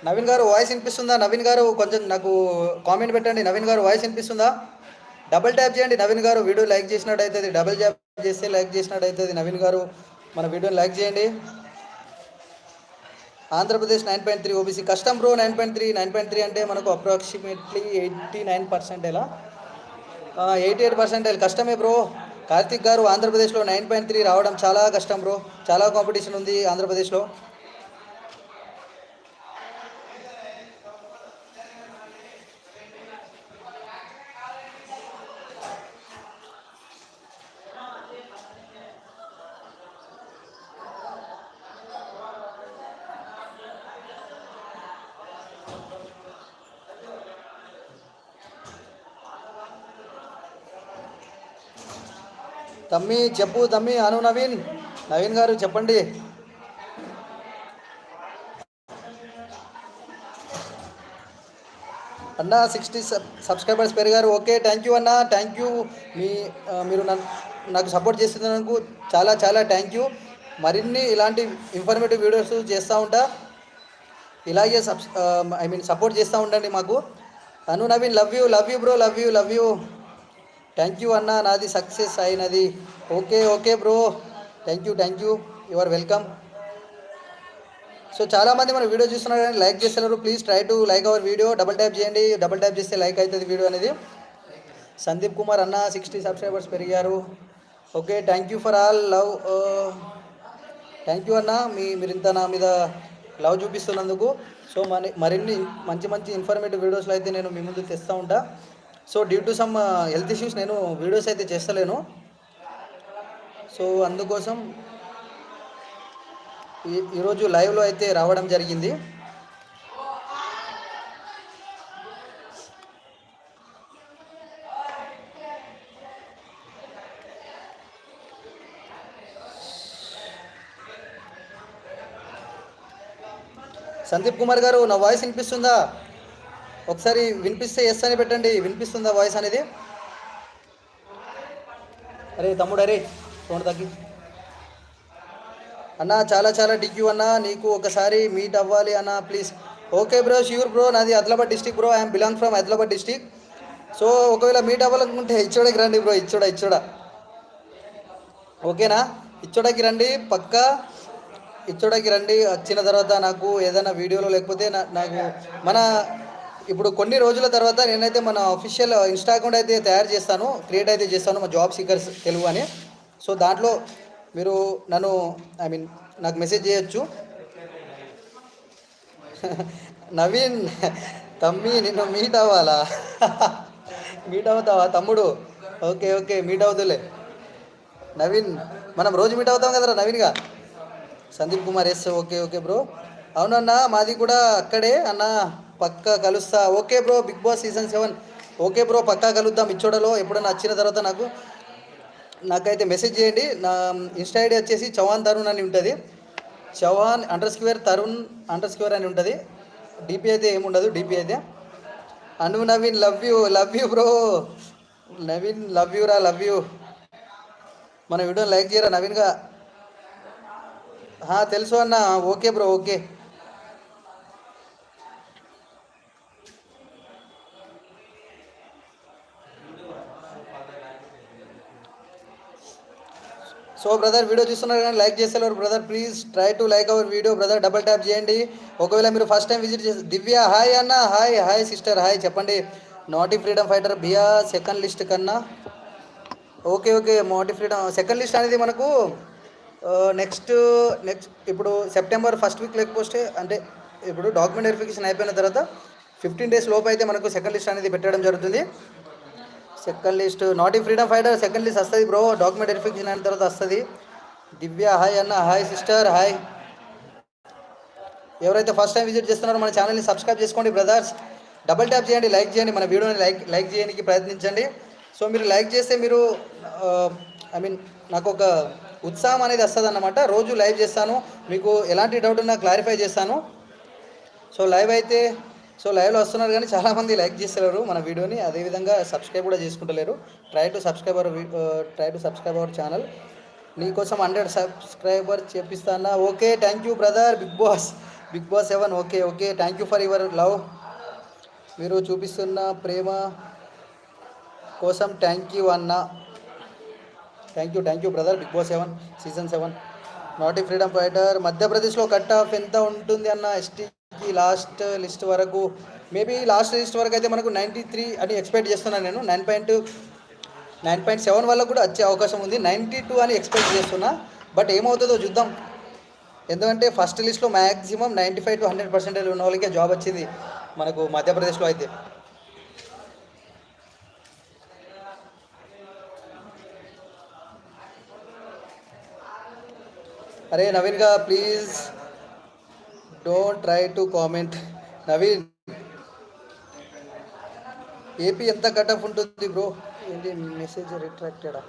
నవీన్ గారు వాయిస్ వినిపిస్తుందా? నవీన్ గారు కొంచెం నాకు కామెంట్ పెట్టండి. నవీన్ గారు వాయిస్ వినిపిస్తుందా? డబుల్ ట్యాప్ చేయండి నవీన్ గారు. వీడియో లైక్ చేసినట్టు అవుతుంది. డబుల్ ట్యాప్ చేస్తే లైక్ చేసినట్టు అవుతుంది. నవీన్ గారు మన వీడియోని లైక్ చేయండి. ఆంధ్రప్రదేశ్ 9.3 ఓబీసీ కష్టం బ్రో. 9.3 అంటే మనకు అప్రాక్సిమేట్లీ 89% ఎలా 88% కష్టమే బ్రో. కార్తిక్ గారు ఆంధ్రప్రదేశ్లో 9.3 రావడం చాలా కష్టం బ్రో. చాలా కాంపిటీషన్ ఉంది ఆంధ్రప్రదేశ్లో. తమ్మి చెప్పు తమ్మి అను నవీన్. నవీన్ గారు చెప్పండి. అన్న 60 సబ్స్క్రైబర్స్ పెరిగారు. ఓకే, థ్యాంక్ యూ అన్న, థ్యాంక్ యూ. మీరు నాకు సపోర్ట్ చేస్తున్నందుకు చాలా చాలా థ్యాంక్ యూ. మరిన్ని ఇలాంటి ఇన్ఫర్మేటివ్ వీడియోస్ చేస్తూ ఉంటా. ఇలాగే సపోర్ట్ చేస్తూ ఉండండి మాకు. Anu Naveen love you bro, love you. Thank you అన్న, నాది సక్సెస్ అయినది. Okay bro, thank you. You are welcome. So చాలామంది మన వీడియో చూస్తున్నారు కానీ లైక్ చేస్తున్నారు. Please try to like our video. Double tap చేయండి. డబుల్ ట్యాప్ చేస్తే లైక్ అవుతుంది వీడియో అనేది. సందీప్ కుమార్ అన్న 60 సబ్స్క్రైబర్స్ పెరిగారు. Okay, thank you for all love. Thank you అన్న, మీరు ఇంత నా మీద లవ్ చూపిస్తున్నందుకు. సో మరిన్ని మంచి ఇన్ఫర్మేటివ్ వీడియోస్లో అయితే నేను మీ ముందు తెస్తూ ఉంటా. So due to some health issues నేను వీడియోస్ అయితే చేస్తలేను. సో అందుకోసం ఈరోజు లైవ్లో అయితే రావడం జరిగింది. సందీప్ కుమార్ గారు నా వాయిస్ వినిపిస్తుందా? ఒకసారి వినిపిస్తే ఎస్ అని పెట్టండి. వినిపిస్తుందా వాయిస్ అనేది? అరే తమ్ముడు, అరే ఫోన్ తగ్గి అన్న. చాలా డిక్యూ అన్న, నీకు ఒకసారి మీట్ అవ్వాలి అన్న please. Okay bro, sure bro. నాది Adilabad district bro. I'm belong from Adilabad district. So ఒకవేళ మీట్ అవ్వాలనుకుంటే ఇచ్చోడకి రండి బ్రో. ఇచ్చోడ ఓకేనా? ఇచ్చోడకి రండి, పక్కా ఇచ్చోడకి రండి. వచ్చిన తర్వాత నాకు ఏదైనా వీడియోలో లేకపోతే నాకు మన ఇప్పుడు కొన్ని రోజుల తర్వాత నేనైతే మన అఫీషియల్ ఇన్స్టా అకౌంట్ అయితే క్రియేట్ అయితే చేస్తాను, మా జాబ్ సీకర్స్ తెలుగు అని. సో దాంట్లో మీరు నాకు మెసేజ్ చేయొచ్చు. నవీన్ తమ్మి నిన్ను మీట్ అవ్వాలా? మీట్ అవుతావా తమ్ముడు? ఓకే మీట్ అవుతులే నవీన్. మనం రోజు మీట్ అవుతాం కదరా నవీన్గా. Sandeep Kumar S. Okay bro. అవునన్నా, మాది కూడా అక్కడే అన్న, పక్కా కలుస్తా. Okay bro, big boss season 7. Okay bro, పక్కా కలుద్దాం ఇచ్చోడలో. ఎప్పుడన్నా వచ్చిన తర్వాత నాకైతే మెసేజ్ చేయండి. నా ఇన్స్టా ఐడి వచ్చేసి చౌహాన్ తరుణ్ అని ఉంటుంది. చౌహాన్ _తరుణ్ అని ఉంటుంది. డిపి అయితే ఏముండదు. డిపి అయితే Anu Naveen love you bro. Naveen love you. మన వీడియోని లైక్ చేయరా నవీన్గా? తెలుసు అన్న. Okay bro, okay. So brother, video చూస్తున్నారు కానీ లైక్ చేసేవారు brother, please try to like our video brother. Double tap చేయండి. ఒకవేళ మీరు ఫస్ట్ టైం విజిట్ చేసి దివ్య హాయ్ అన్న, హాయ్ సిస్టర్, హాయ్ చెప్పండి. నాటి ఫ్రీడమ్ ఫైటర్ బియా సెకండ్ లిస్ట్ కన్నా. ఓకే నాటి ఫ్రీడమ్ సెకండ్ లిస్ట్ అనేది మనకు నెక్స్ట్ ఇప్పుడు సెప్టెంబర్ ఫస్ట్ వీక్ లేకపోతే, అంటే ఇప్పుడు డాక్యుమెంట్ వెరిఫికేషన్ అయిపోయిన తర్వాత 15 days లోపు అయితే మనకు సెకండ్ లిస్ట్ అనేది పెట్టడం జరుగుతుంది. సెకండ్ లిస్ట్ నాటి ఫ్రీడమ్ ఫైటర్ సెకండ్ లిస్ట్ వస్తుంది బ్రో. డాక్యుమెంట్ వెరిఫికేషన్ అయిన తర్వాత వస్తుంది. దివ్య హాయ్ అన్న, హాయ్ సిస్టర్, హాయ్. ఎవరైతే ఫస్ట్ టైం విజిట్ చేస్తున్నారో మన ఛానల్ని సబ్స్క్రైబ్ చేసుకోండి బ్రదర్స్. డబల్ ట్యాప్ చేయండి, లైక్ చేయండి, మన వీడియోని లైక్ చేయడానికి ప్రయత్నించండి. సో మీరు లైక్ చేస్తే మీరు ఐ మీన్ నాకు ఒక ఉత్సాహం అనేది వస్తుంది అన్నమాట. రోజు లైవ్ చేస్తాను, మీకు ఎలాంటి డౌట్ ఉన్నా క్లారిఫై చేస్తాను. సో లైవ్ అయితే లైవ్లో వస్తున్నారు కానీ చాలామంది లైక్ చేస్తలేరు మన వీడియోని, అదేవిధంగా సబ్స్క్రైబ్ కూడా చేసుకుంటలేరు. Try to subscribe our channel. నీకోసం 100 సబ్స్క్రైబర్ చేపిస్తానా? Okay, thank you brother. Big boss 7. Okay okay, thank you for your love. మీరు చూపిస్తున్న ప్రేమ కోసం థ్యాంక్ యూ అన్న. Thank you brother. Big boss 7 season 7. Not ఈ ఫ్రీడమ్ ఫైటర్. మధ్యప్రదేశ్లో కట్ ఆఫ్ ఎంత ఉంటుంది అన్న ఎస్టీకి లాస్ట్ లిస్ట్ వరకు? మేబీ లాస్ట్ లిస్ట్ వరకు అయితే మనకు 93 అని ఎక్స్పెక్ట్ చేస్తున్నాను నేను. 9.7 వల్ల కూడా వచ్చే అవకాశం ఉంది. 92 అని ఎక్స్పెక్ట్ చేస్తున్నా, బట్ ఏమవుతుందో చూద్దాం. ఎందుకంటే ఫస్ట్ లిస్ట్లో మ్యాక్సిమం 95 to 100% ఉన్న వాళ్ళకే జాబ్ వచ్చింది మనకు మధ్యప్రదేశ్లో అయితే. అరే నవీన్గా please don't try to comment. Naveen, AP ఎంత కట్ ఆఫ్ ఉంటుంది బ్రో? ఏంటి మెసేజ్ రిట్రాక్టెడా?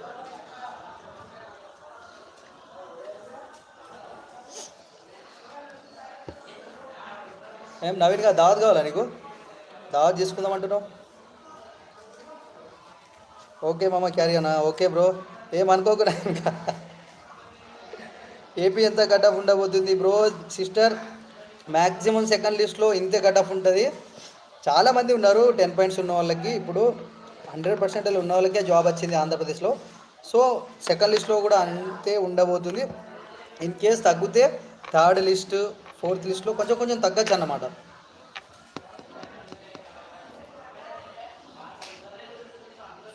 ఏం నవీన్గా దావత్ కావాలా నీకు? దావత్ చేసుకుందాం అంటున్నావు? ఓకే మామ, క్యారీ అన్నా. ఓకే బ్రో, ఏమనుకోకున్నా ఇంకా. ఏపీ ఎంత కట్ ఆఫ్ ఉండబోతుంది బ్రో? సిస్టర్, మ్యాక్సిమం సెకండ్ లిస్ట్లో ఇంతే కట్ ఆఫ్ ఉంటుంది. చాలామంది ఉన్నారు 10 పాయింట్స్ ఉన్న వాళ్ళకి. ఇప్పుడు 100% ఉన్న వాళ్ళకే జాబ్ వచ్చింది ఆంధ్రప్రదేశ్లో. సో సెకండ్ లిస్ట్లో కూడా అంతే ఉండబోతుంది. ఇన్ కేస్ తగ్గితే థర్డ్ లిస్ట్, ఫోర్త్ లిస్ట్లో కొంచెం తగ్గచ్చు అన్నమాట.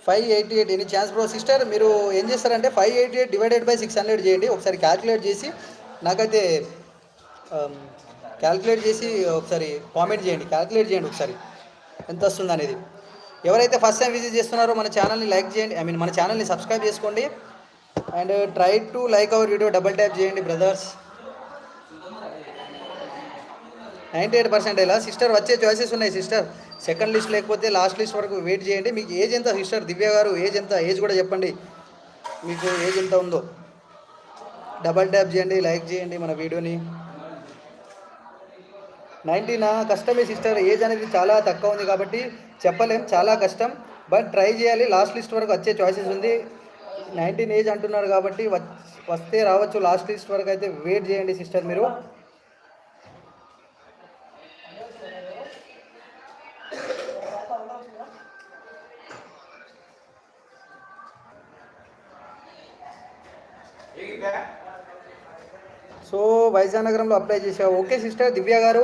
$588 ఎనీ ఛాన్స్ బ్రో? సిస్టర్, మీరు ఏం చేస్తారంటే 588 డివైడెడ్ బై 600 చేయండి. ఒకసారి క్యాల్కులేట్ చేసి నాకైతే క్యాల్కులేట్ చేసి ఒకసారి కామెంట్ చేయండి. క్యాల్కులేట్ చేయండి ఒకసారి ఎంత వస్తుంది అనేది. ఎవరైతే ఫస్ట్ టైం విజిట్ చేస్తున్నారో మన ఛానల్ని లైక్ చేయండి, ఐ మీన్ మన ఛానల్ని సబ్స్క్రైబ్ చేసుకోండి. And try to like our video, double tap చేయండి బ్రదర్స్. 98% ఇలా సిస్టర్ వచ్చే చాయిసెస్ ఉన్నాయి సిస్టర్. సెకండ్ లిస్ట్ లేకపోతే లాస్ట్ లిస్ట్ వరకు వెయిట్ చేయండి. మీకు ఏజ్ ఎంత సిస్టర్? దివ్య గారు ఏజ్ ఎంత? ఏజ్ కూడా చెప్పండి, మీకు ఏజ్ ఎంత ఉందో. డబల్ ట్యాప్ చేయండి, లైక్ చేయండి మన వీడియోని. 19 కష్టమే సిస్టర్. ఏజ్ అనేది చాలా తక్కువ ఉంది కాబట్టి చెప్పలేం, చాలా కష్టం. బట్ ట్రై చేయాలి, లాస్ట్ లిస్ట్ వరకు వచ్చే చాయిసెస్ ఉంది. 19 ఏజ్ అంటున్నారు కాబట్టి వస్తే రావచ్చు. లాస్ట్ లిస్ట్ వరకు అయితే వెయిట్ చేయండి సిస్టర్ మీరు. సో వైజాగ్ నగరంలో అప్లై చేసావు. ఓకే సిస్టర్ దివ్య గారు.